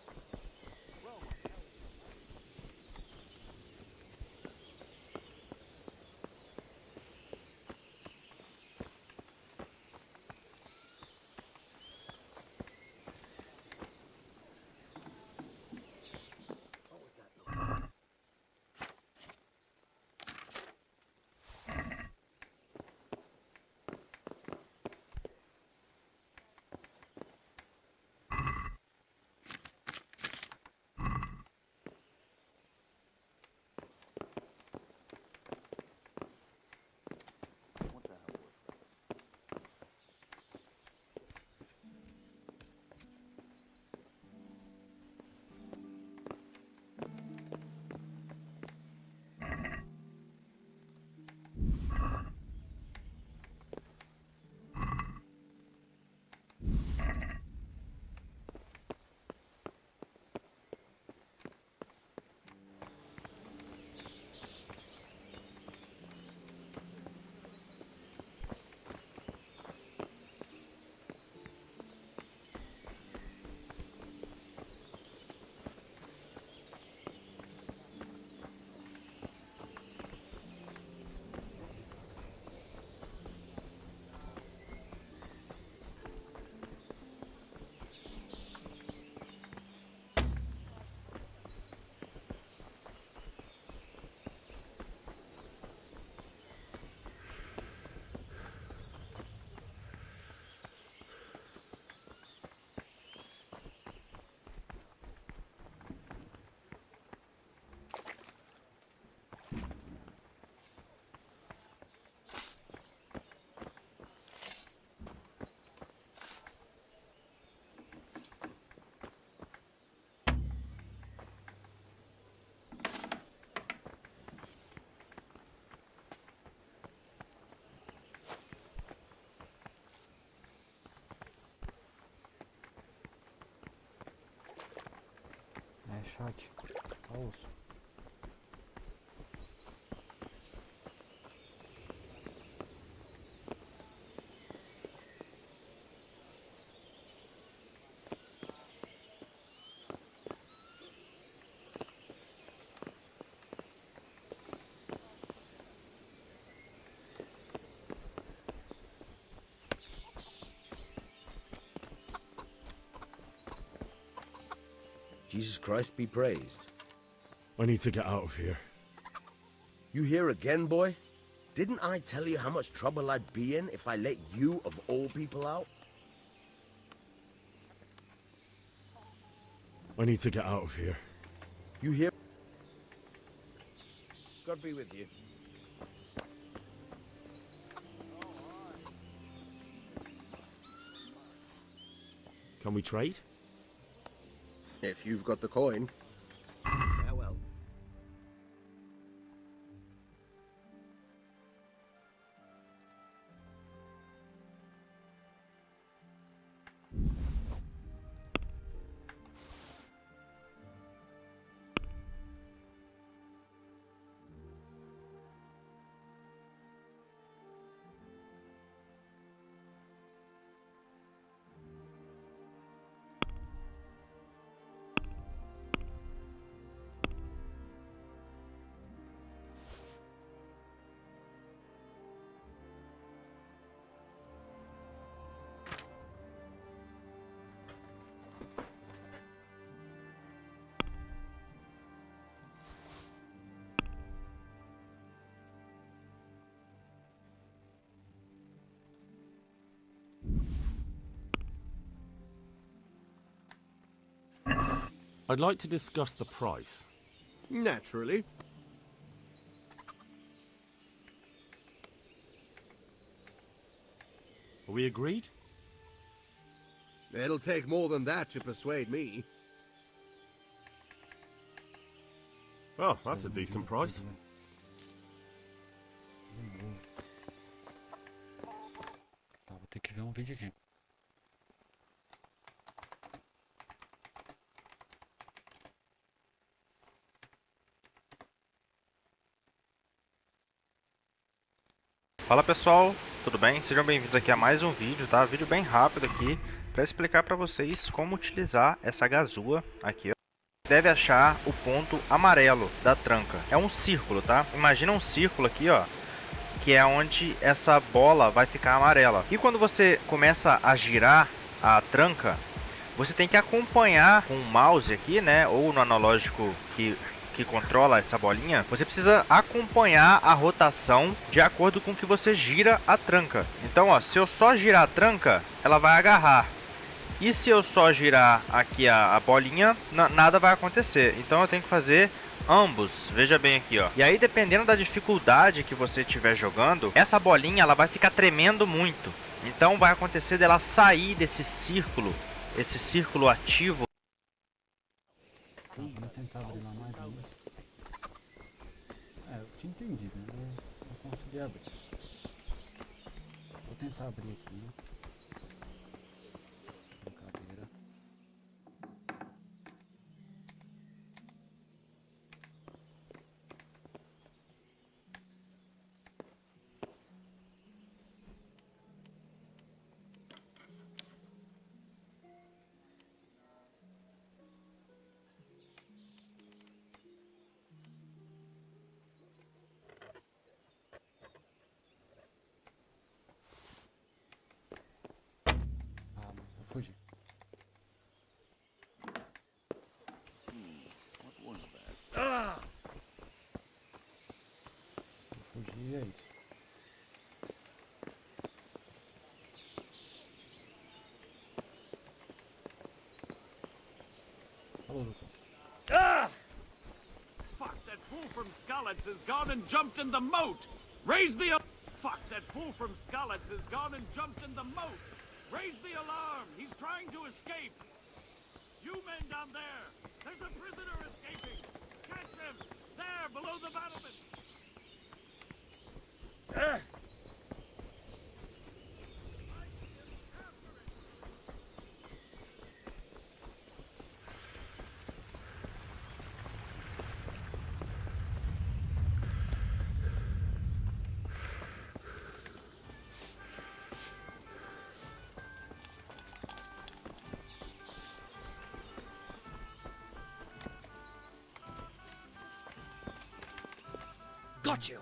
Chat. Aus. Jesus Christ be praised. I need to get out of here. You here again, boy? Didn't I tell you how much trouble I'd be in if I let you, of all people, out? I need to get out of here. You here? God be with you. Can we trade? If you've got the coin. Farewell. I'd like to discuss the price. Naturally. Are we agreed? It'll take more than that to persuade me. Oh, that's a decent price. Tá, vou ter que ver um vídeo aqui. Fala pessoal, tudo bem? Sejam bem-vindos aqui a mais um vídeo, tá? Vídeo bem rápido aqui para explicar para vocês como utilizar essa gazua aqui. Deve achar o ponto amarelo da tranca. É um círculo, tá? Imagina um círculo aqui, ó, que é onde essa bola vai ficar amarela. E quando você começa a girar a tranca, você tem que acompanhar com o mouse aqui, né, ou no analógico que controla essa bolinha, você precisa acompanhar a rotação de acordo com que você gira a tranca. Então, ó, se eu só girar a tranca, ela vai agarrar. E se eu só girar aqui a bolinha, nada vai acontecer. Então eu tenho que fazer ambos. Veja bem aqui, ó. E aí, dependendo da dificuldade que você estiver jogando, essa bolinha ela vai ficar tremendo muito. Então vai acontecer dela sair desse círculo, esse círculo ativo. Vou tentar abrir lá mais uma. Eu tinha entendido, né? Não consegui abrir. Vou tentar abrir aqui. Brincadeira. Vou fugir. Vou fugir, é isso. Falou, Lucas. Fuck, that fool from Skalitz has gone and jumped in the moat! Raise the... Fuck, that fool from Skalitz has gone and jumped in the moat! Raise the alarm! He's trying to escape! You men down there! There's a prisoner escaping! Catch him! There, below the battlements! Got you!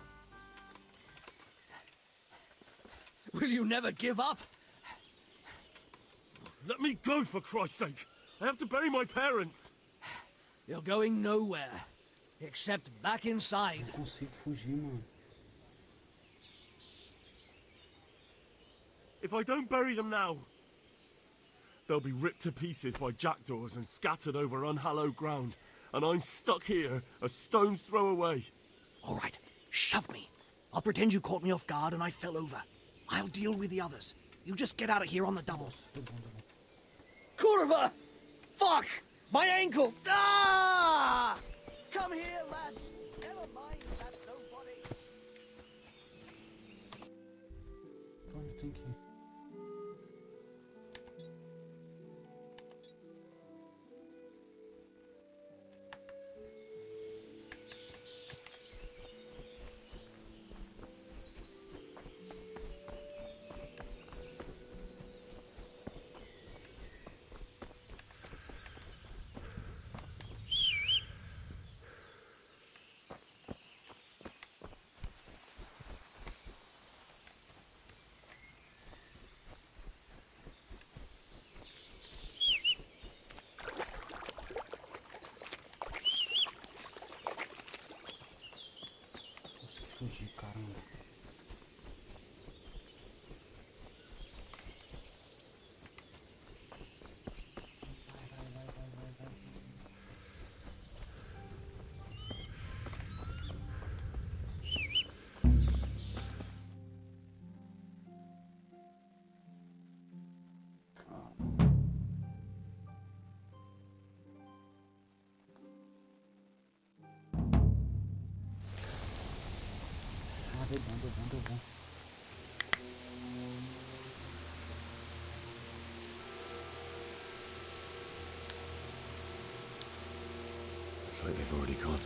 Will you never give up? Let me go, for Christ's sake! I have to bury my parents! You're going nowhere. Except back inside. Não consigo fugir, mano. If I don't bury them now, they'll be ripped to pieces by jackdaws and scattered over unhallowed ground, and I'm stuck here, a stone's throw away. All right, shove me. I'll pretend you caught me off guard and I fell over. I'll deal with the others. You just get out of here on the double. Kurva! Fuck! My ankle! Ah! Come here, lads. Never mind that nobody. Onde tem que ir? deu bom. It's like they've already gone.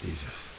Jesus.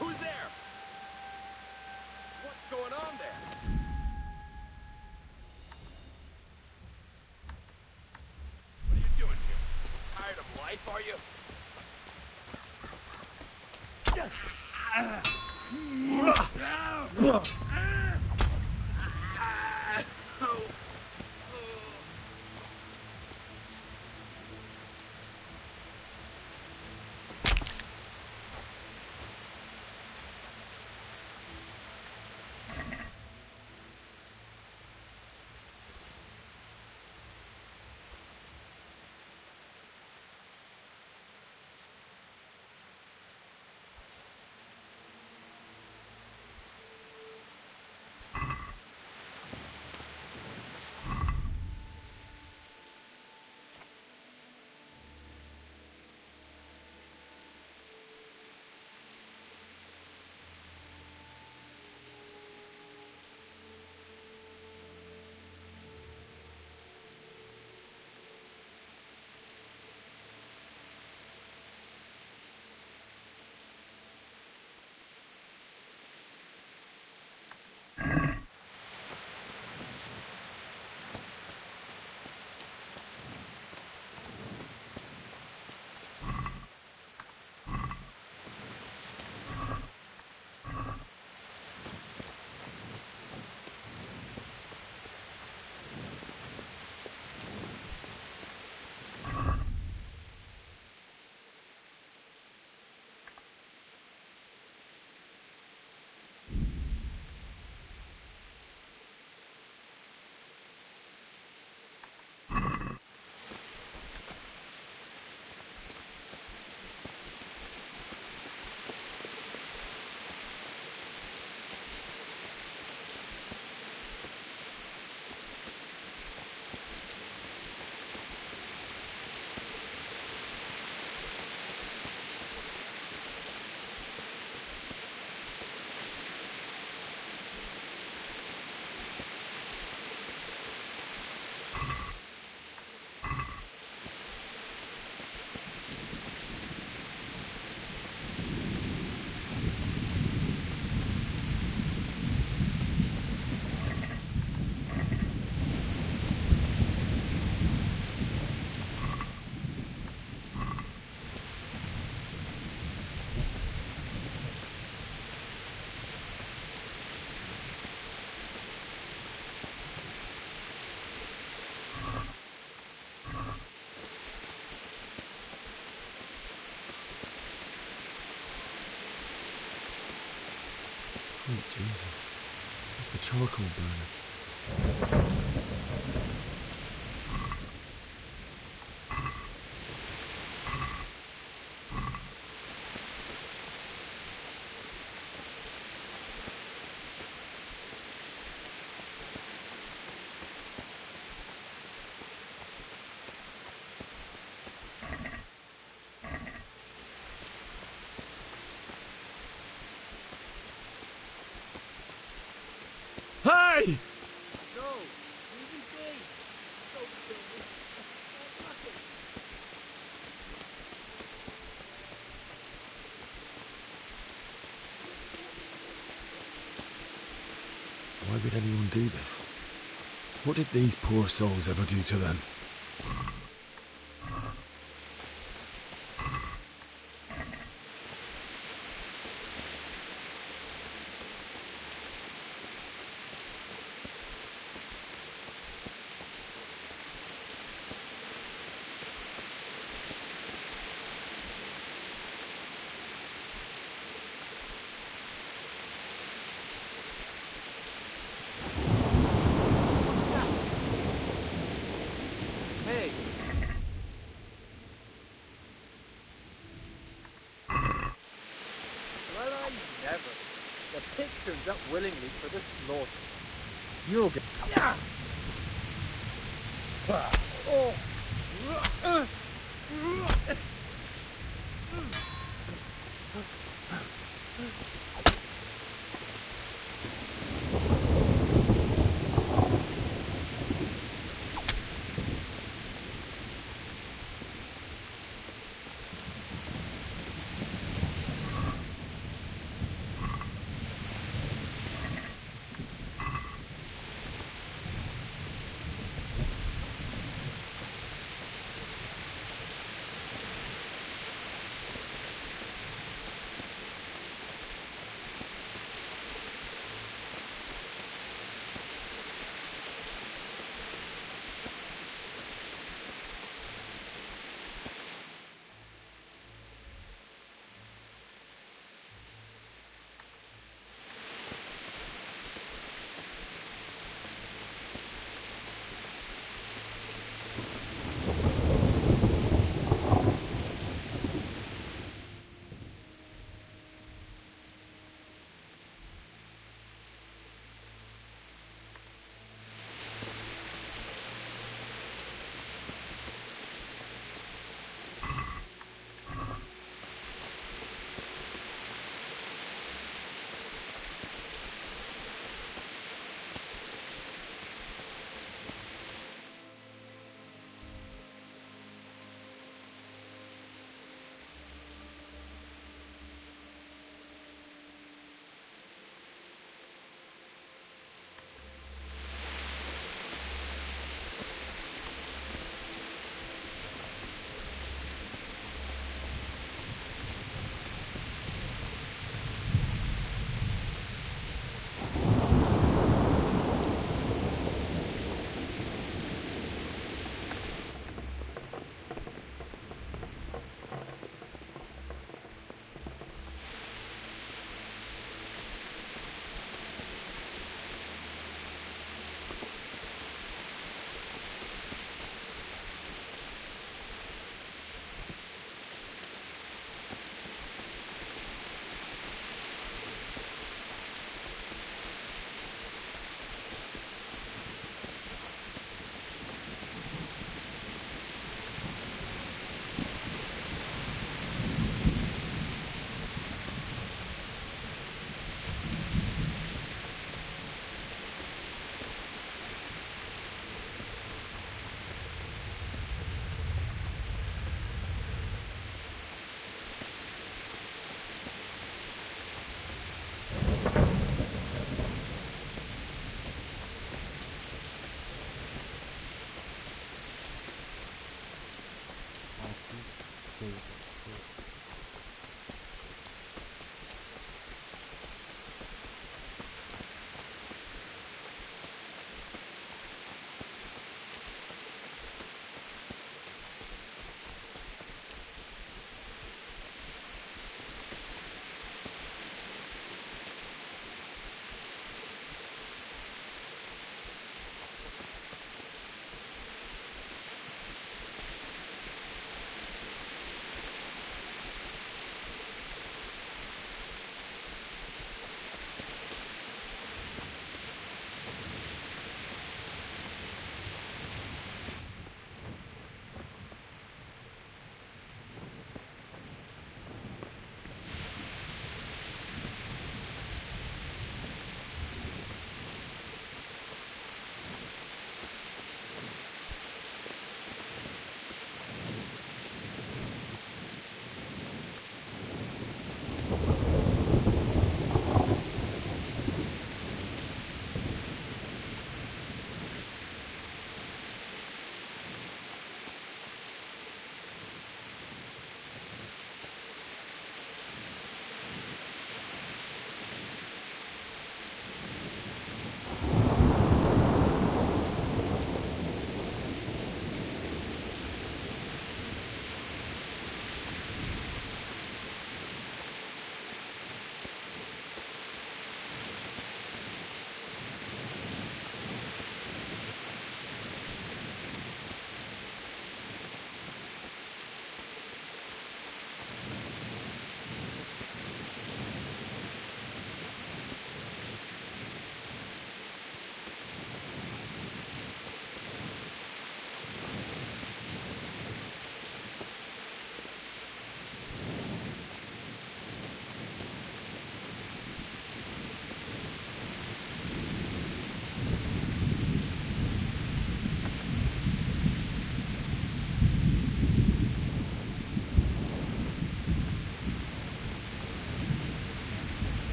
Who's there? What's going on there? What are you doing here? Tired of life, are you? Sweet Jesus. It's the charcoal burner. Hey! No, easy. Don't kill me. That's nothing. Why would anyone do this? What did these poor souls ever do to them? Hey. Well, I never. The pig turns up willingly for the slaughter. You'll get... Yeah. Oh.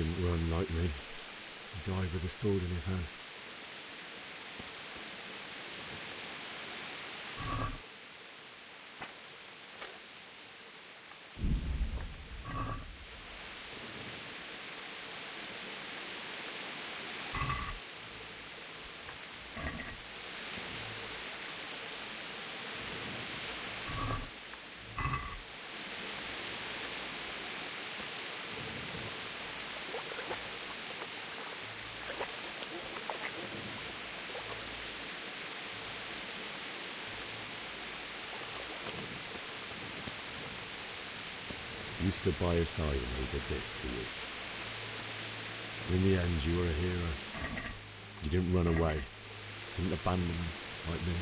didn't run like me. He died with a sword in his hand. You stood by his side and he did this to you. In the end, you were a hero. You didn't run away. Didn't abandon him like me.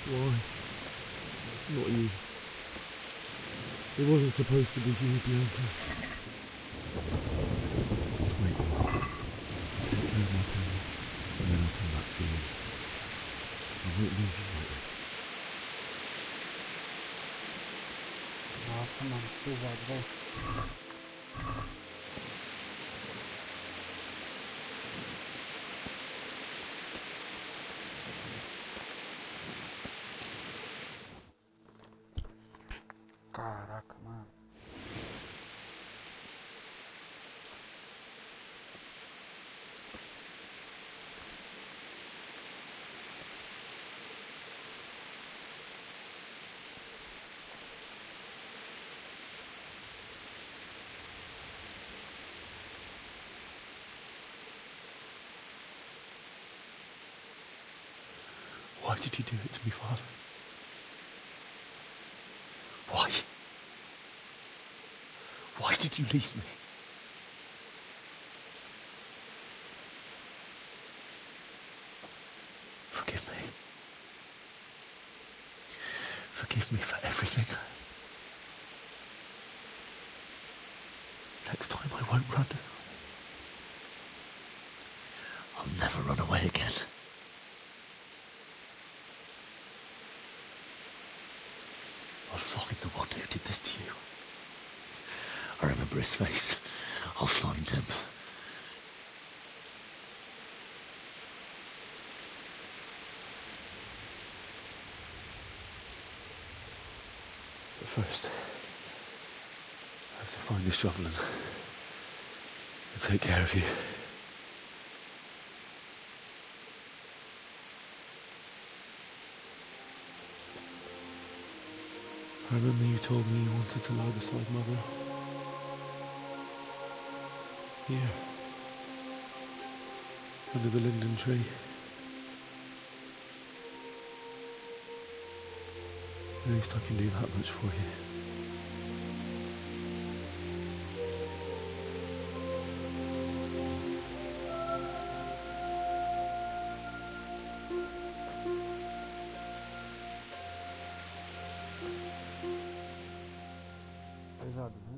Why? Not you. It wasn't supposed to be you, Bianca. Just wait. Take care of my parents, and then I'll come back for you. I won't leave you like this. Nossa, mano, pesado, velho. Caraca, mano. Why did you do it to me, Father? Why? Why did you leave me? Forgive me. Forgive me for everything. Next time I won't run. I'll never run away again. I'll find the one who did this to you. I remember his face. I'll find him. But first, I have to find this shovel and take care of you. I remember you told me you wanted to lie beside Mother. Here. Under the linden tree. At least I can do that much for you. Pesado, né?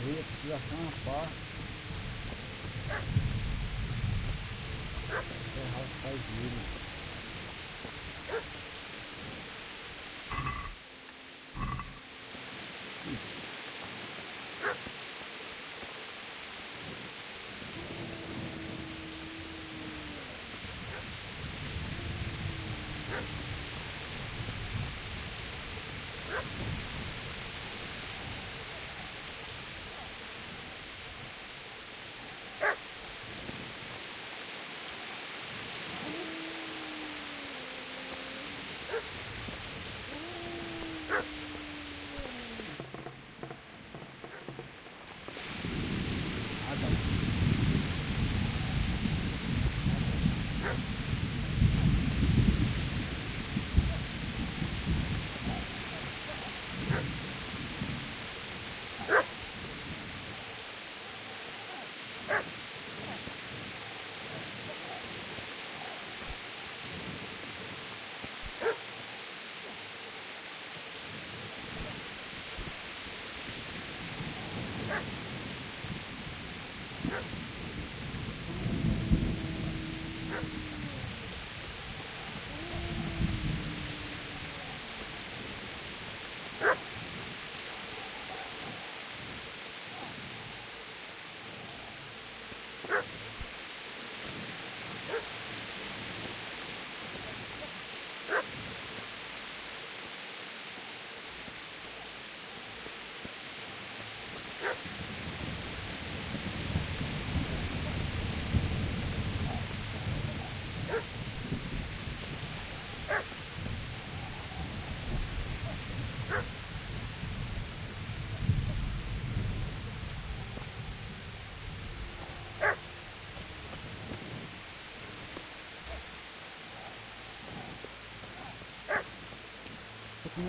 ver, preciso achar uma pá. Ferrar os pais dele.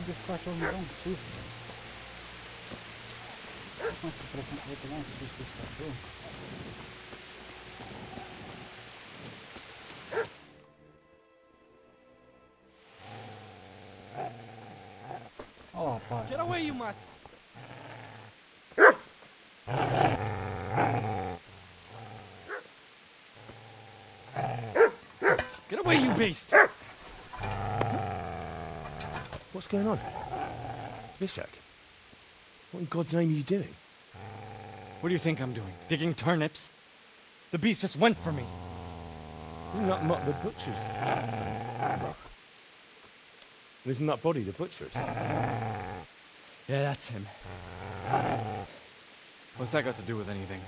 Esse cachorro me dá um susto. Nossa, eu vou tomar um susto desse cachorro. Ó, rapaz. Get away, you mutt! Get away, you beast! What's going on? Zbyszek, what in God's name are you doing? What do you think I'm doing? Digging turnips? The beast just went for me. Isn't that Mutt the butcher's? Isn't that body the butcher's? Yeah, that's him. What's that got to do with anything?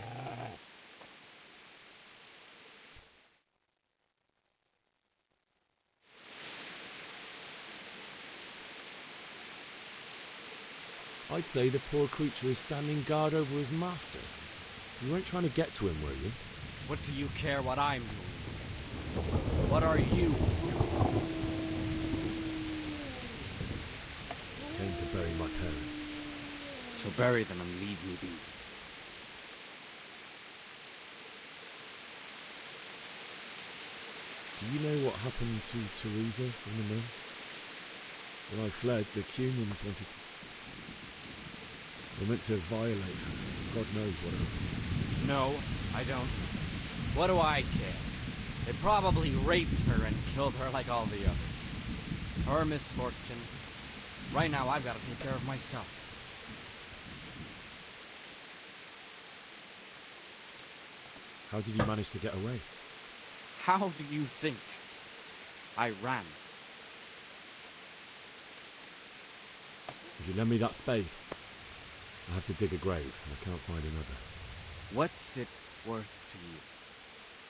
I'd say the poor creature is standing guard over his master. You weren't trying to get to him, were you? What do you care what I'm doing? What are you? Came to bury my parents. So bury them and leave me be. Do you know what happened to Teresa from the mill? When I fled, the Cumans wanted to... They meant to violate her. God knows what else. No, I don't. What do I care? They probably raped her and killed her like all the others. Her misfortune. Right now, I've got to take care of myself. How did you manage to get away? How do you think? I ran. Would you lend me that spade? I have to dig a grave, and I can't find another. What's it worth to you?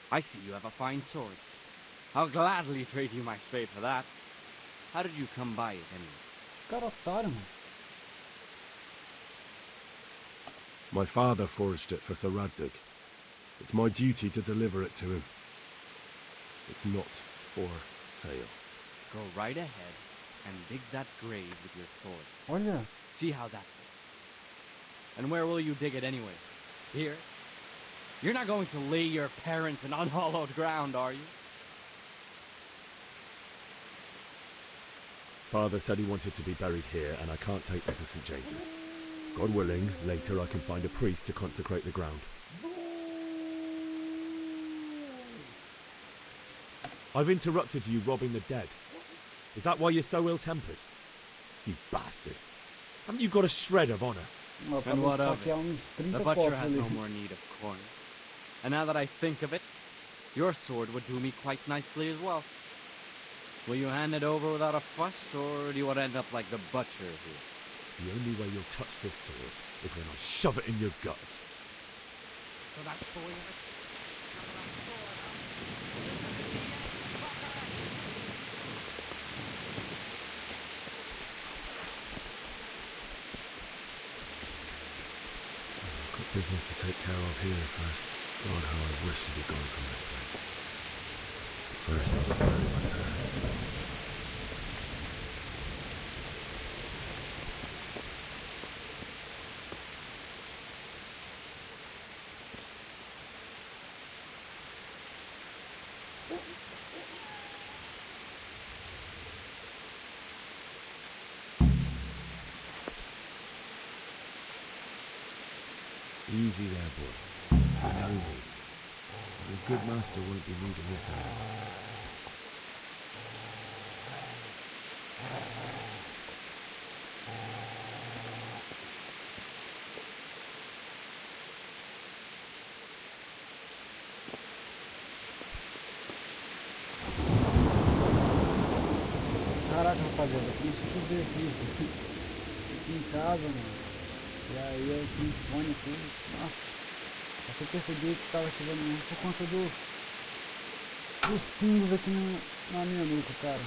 I see you have a fine sword. I'll gladly trade you my spade for that. How did you come by it, anyway? Cara otário, mano. My father forged it for Sir Radzig. It's my duty to deliver it to him. It's not for sale. Go right ahead and dig that grave with your sword. Olha. See how that goes. And where will you dig it anyway? Here? You're not going to lay your parents in unhallowed ground, are you? Father said he wanted to be buried here, and I can't take them to St. James's. God willing, later I can find a priest to consecrate the ground. I've interrupted you robbing the dead. Is that why you're so ill-tempered? You bastard. Haven't you got a shred of honor? And what of it? The butcher has no more need of corn. And now that I think of it, your sword would do me quite nicely as well. Will you hand it over without a fuss, or do you want to end up like the butcher here? The only way you'll touch this sword is when I shove it in your guts. So that's the way of it? I've got business to take care of here first. God, how I wish to be gone from this place. First, I was buried my parents. Easy there, boy. You know me. Your good master won't be needing this anymore. Caraca, rapaziada, tem isso tudo aqui em casa, mano. E aí eu tinha fone aqui, nossa, só que eu percebi que tava chegando mesmo por conta dos pingos aqui na minha nuca, cara.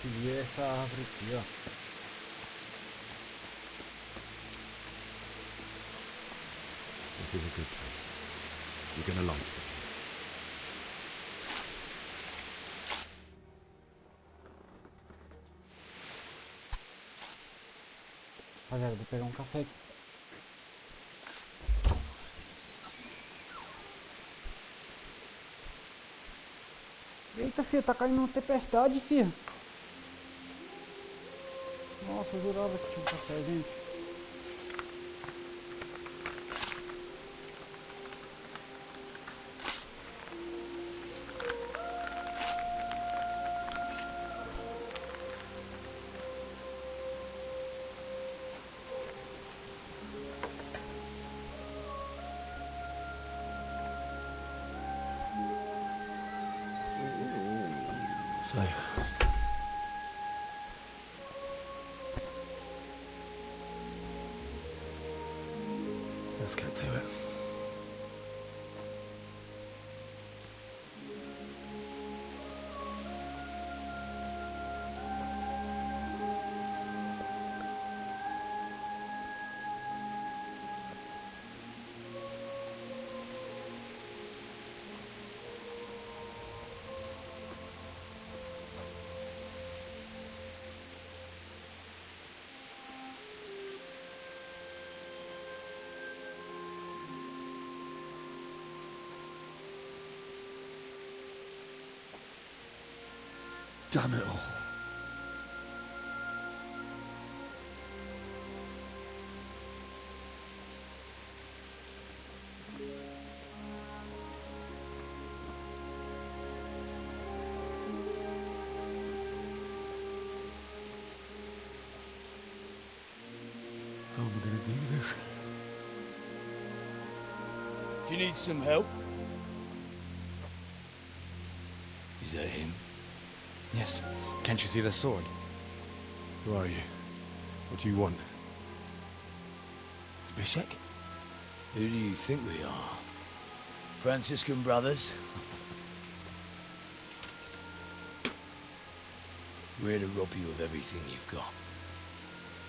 E essa árvore aqui, ó. This is a good place. You're gonna like it. Rapaziada, vou pegar um café aqui. Eita, filho, tá caindo uma tempestade, filho. Nossa, eu jurava que tinha um café, gente. So, let's get to it. Damn it all. How am I gonna do this? Do you need some help? Is that him? Yes. Can't you see the sword? Who are you? What do you want? Zbyszek? Who do you think we are? Franciscan brothers? We're here to rob you of everything you've got.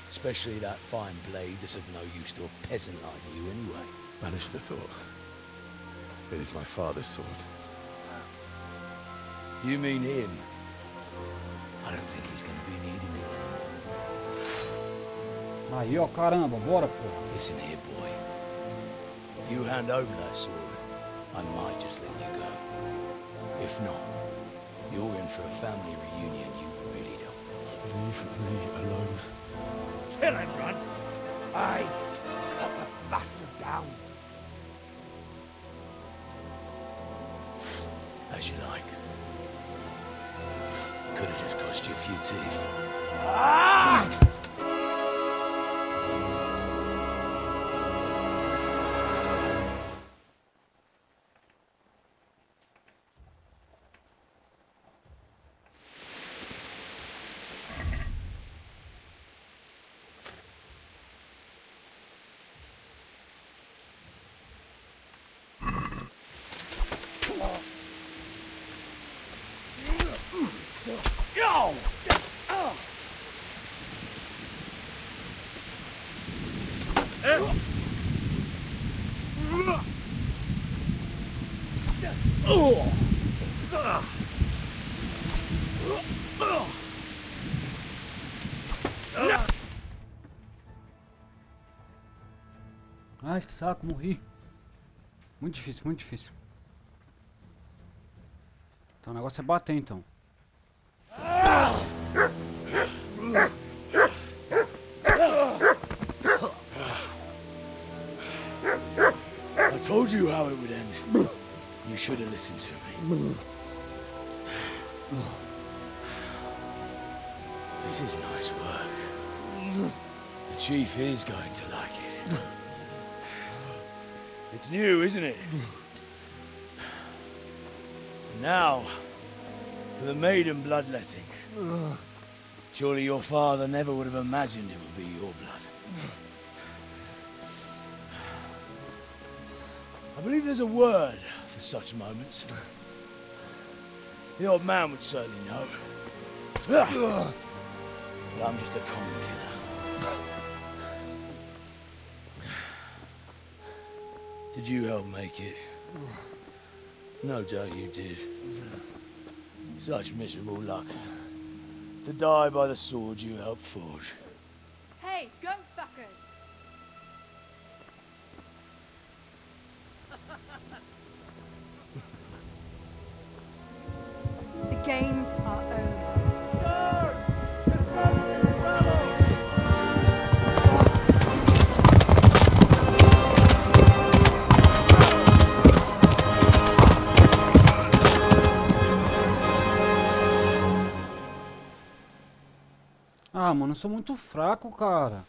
Especially that fine blade that's of no use to a peasant like you anyway. Banish the thought. It is my father's sword. You mean him? I don't think he's gonna be needing it. Aí, ó, caramba, bora, pô. Listen here, boy. You hand over that sword, I might just let you go. If not, you're in for a family reunion you really don't. Leave me alone. Kill him, Runt! Aye! Cut the bastard down! As you like. Could have just cost you a few teeth. Ah! Ai, que saco, morri. Muito difícil, muito difícil. Então o negócio é bater, então. I told you how it would end. You should have listened to me. This is nice work. The chief is going to like it. It's new, isn't it? Now, for the maiden bloodletting. Surely your father never would have imagined it would be your blood. I believe there's a word for such moments. The old man would certainly know. But I'm just a common killer. Did you help make it? No doubt you did. Such miserable luck. To die by the sword you helped forge. Hey, go fuckers! The games are over. Ah, mano, eu sou muito fraco, cara.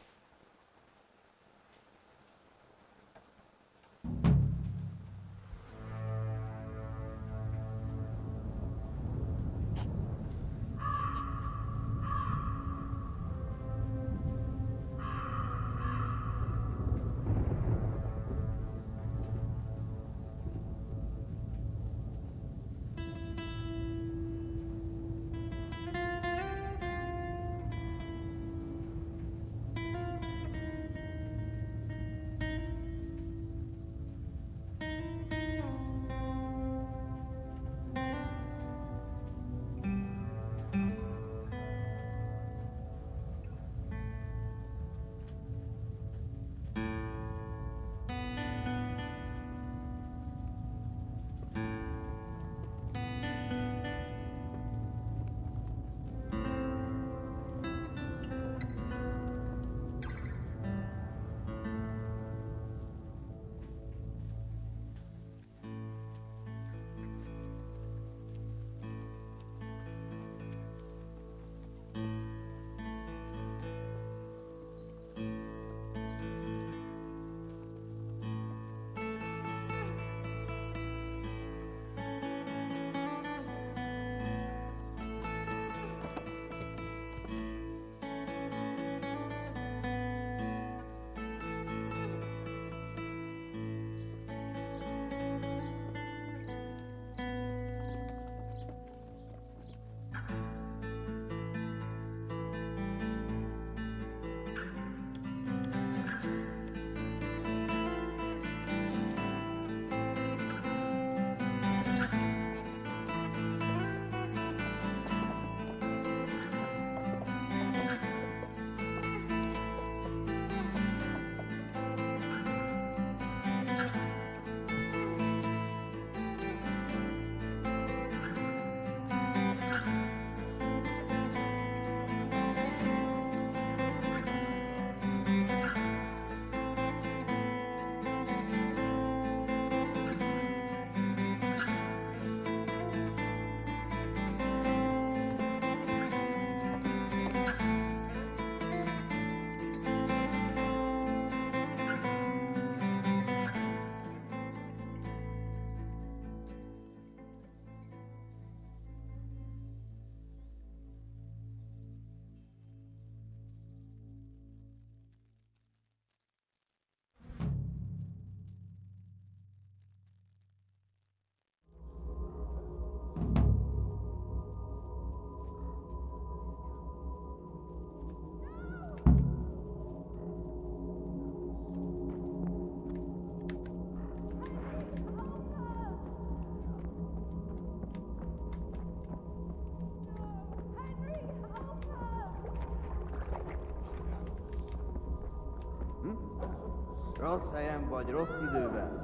Rosszhelyen vagy, rossz időben.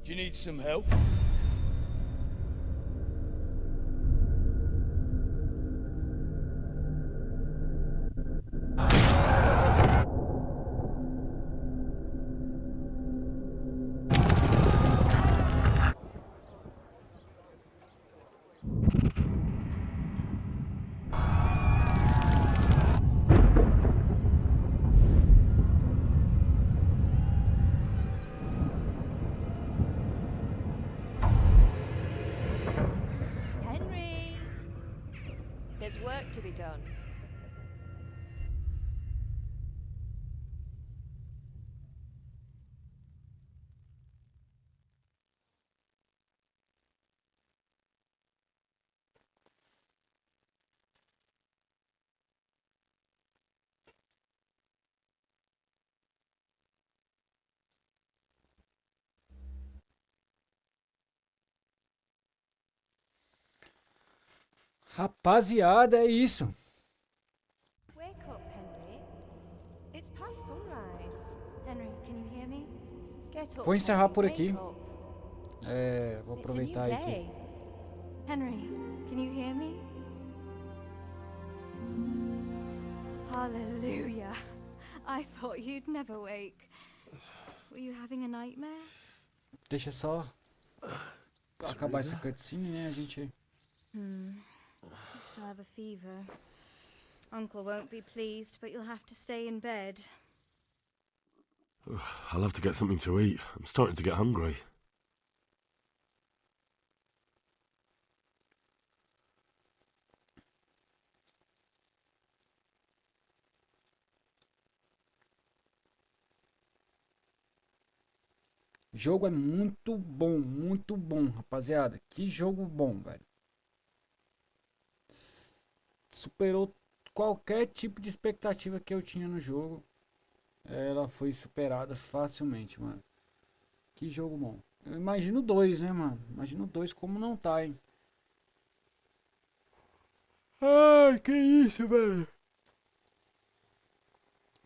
Do you need some help? There's work to be done. Rapaziada, é isso. Wake up, Henry. It's past sunrise. Henry, can you hear me? Get up. Vou encerrar por Henry, aqui. wake up. Vou It's a new aproveitar aqui. day. Henry, can you hear me? Hallelujah. I thought you'd never wake. Were you having a nightmare? Deixa só acabar essa cutscene, né? A gente... You still have a fever. Uncle won't be pleased, but you'll have to stay in bed. I'll have to get something to eat. I'm starting to get hungry. O jogo é muito bom, rapaziada. Que jogo bom, velho. Superou qualquer tipo de expectativa que eu tinha no jogo. Ela foi superada facilmente, mano. Que jogo bom. Eu imagino dois, né, mano? Imagino dois como não tá, hein? Ai, que isso, velho.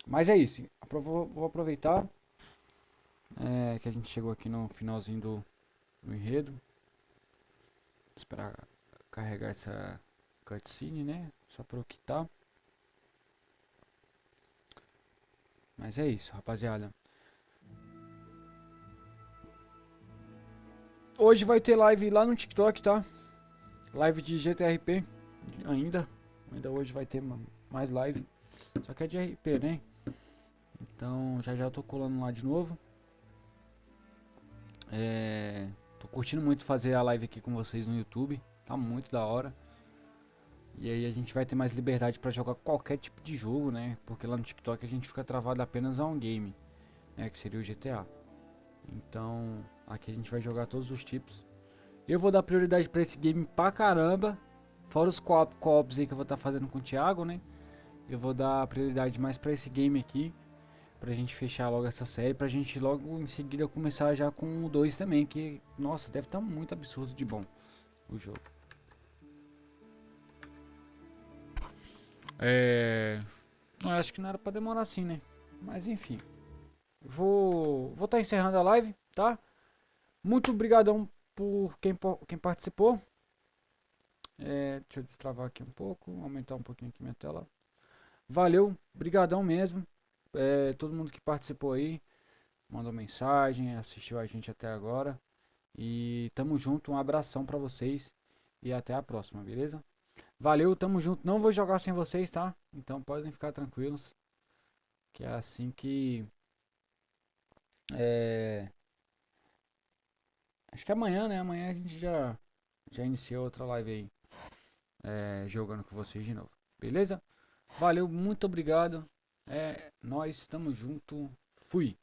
Mas é isso. Vou aproveitar que a gente chegou aqui no finalzinho do enredo. Esperar carregar essa cutscene, né? Só para o que tá. Mas é isso, rapaziada. Hoje vai ter live lá no TikTok, tá? Live de GTRP. Ainda hoje vai ter mais live. Só que é de RP, né? Então já eu tô colando lá de novo. Tô curtindo muito fazer a live aqui com vocês no YouTube. Tá muito da hora. E aí a gente vai ter mais liberdade para jogar qualquer tipo de jogo, né? Porque lá no TikTok a gente fica travado apenas a um game, né? Que seria o GTA. Então aqui a gente vai jogar todos os tipos. Eu vou dar prioridade para esse game pra caramba. Fora os co-ops aí que eu vou estar fazendo com o Thiago, né? Eu vou dar prioridade mais para esse game aqui. Pra gente fechar logo essa série. Pra gente logo em seguida começar já com o 2 também. Que, nossa, deve estar muito absurdo de bom o jogo. Não, acho que não era pra demorar assim, né? Mas enfim. Vou estar encerrando a live, tá? Muito obrigadão por quem participou. Deixa eu destravar aqui um pouco, aumentar um pouquinho aqui minha tela. Valeu, brigadão mesmo. Todo mundo que participou aí, mandou mensagem, assistiu a gente até agora. E tamo junto, um abração pra vocês. E até a próxima, beleza? Valeu, tamo junto. Não vou jogar sem vocês, tá? Então podem ficar tranquilos. Que é assim que... Acho que amanhã, né? Amanhã a gente já inicia outra live aí. Jogando com vocês de novo. Beleza? Valeu, muito obrigado. Nós estamos junto. Fui.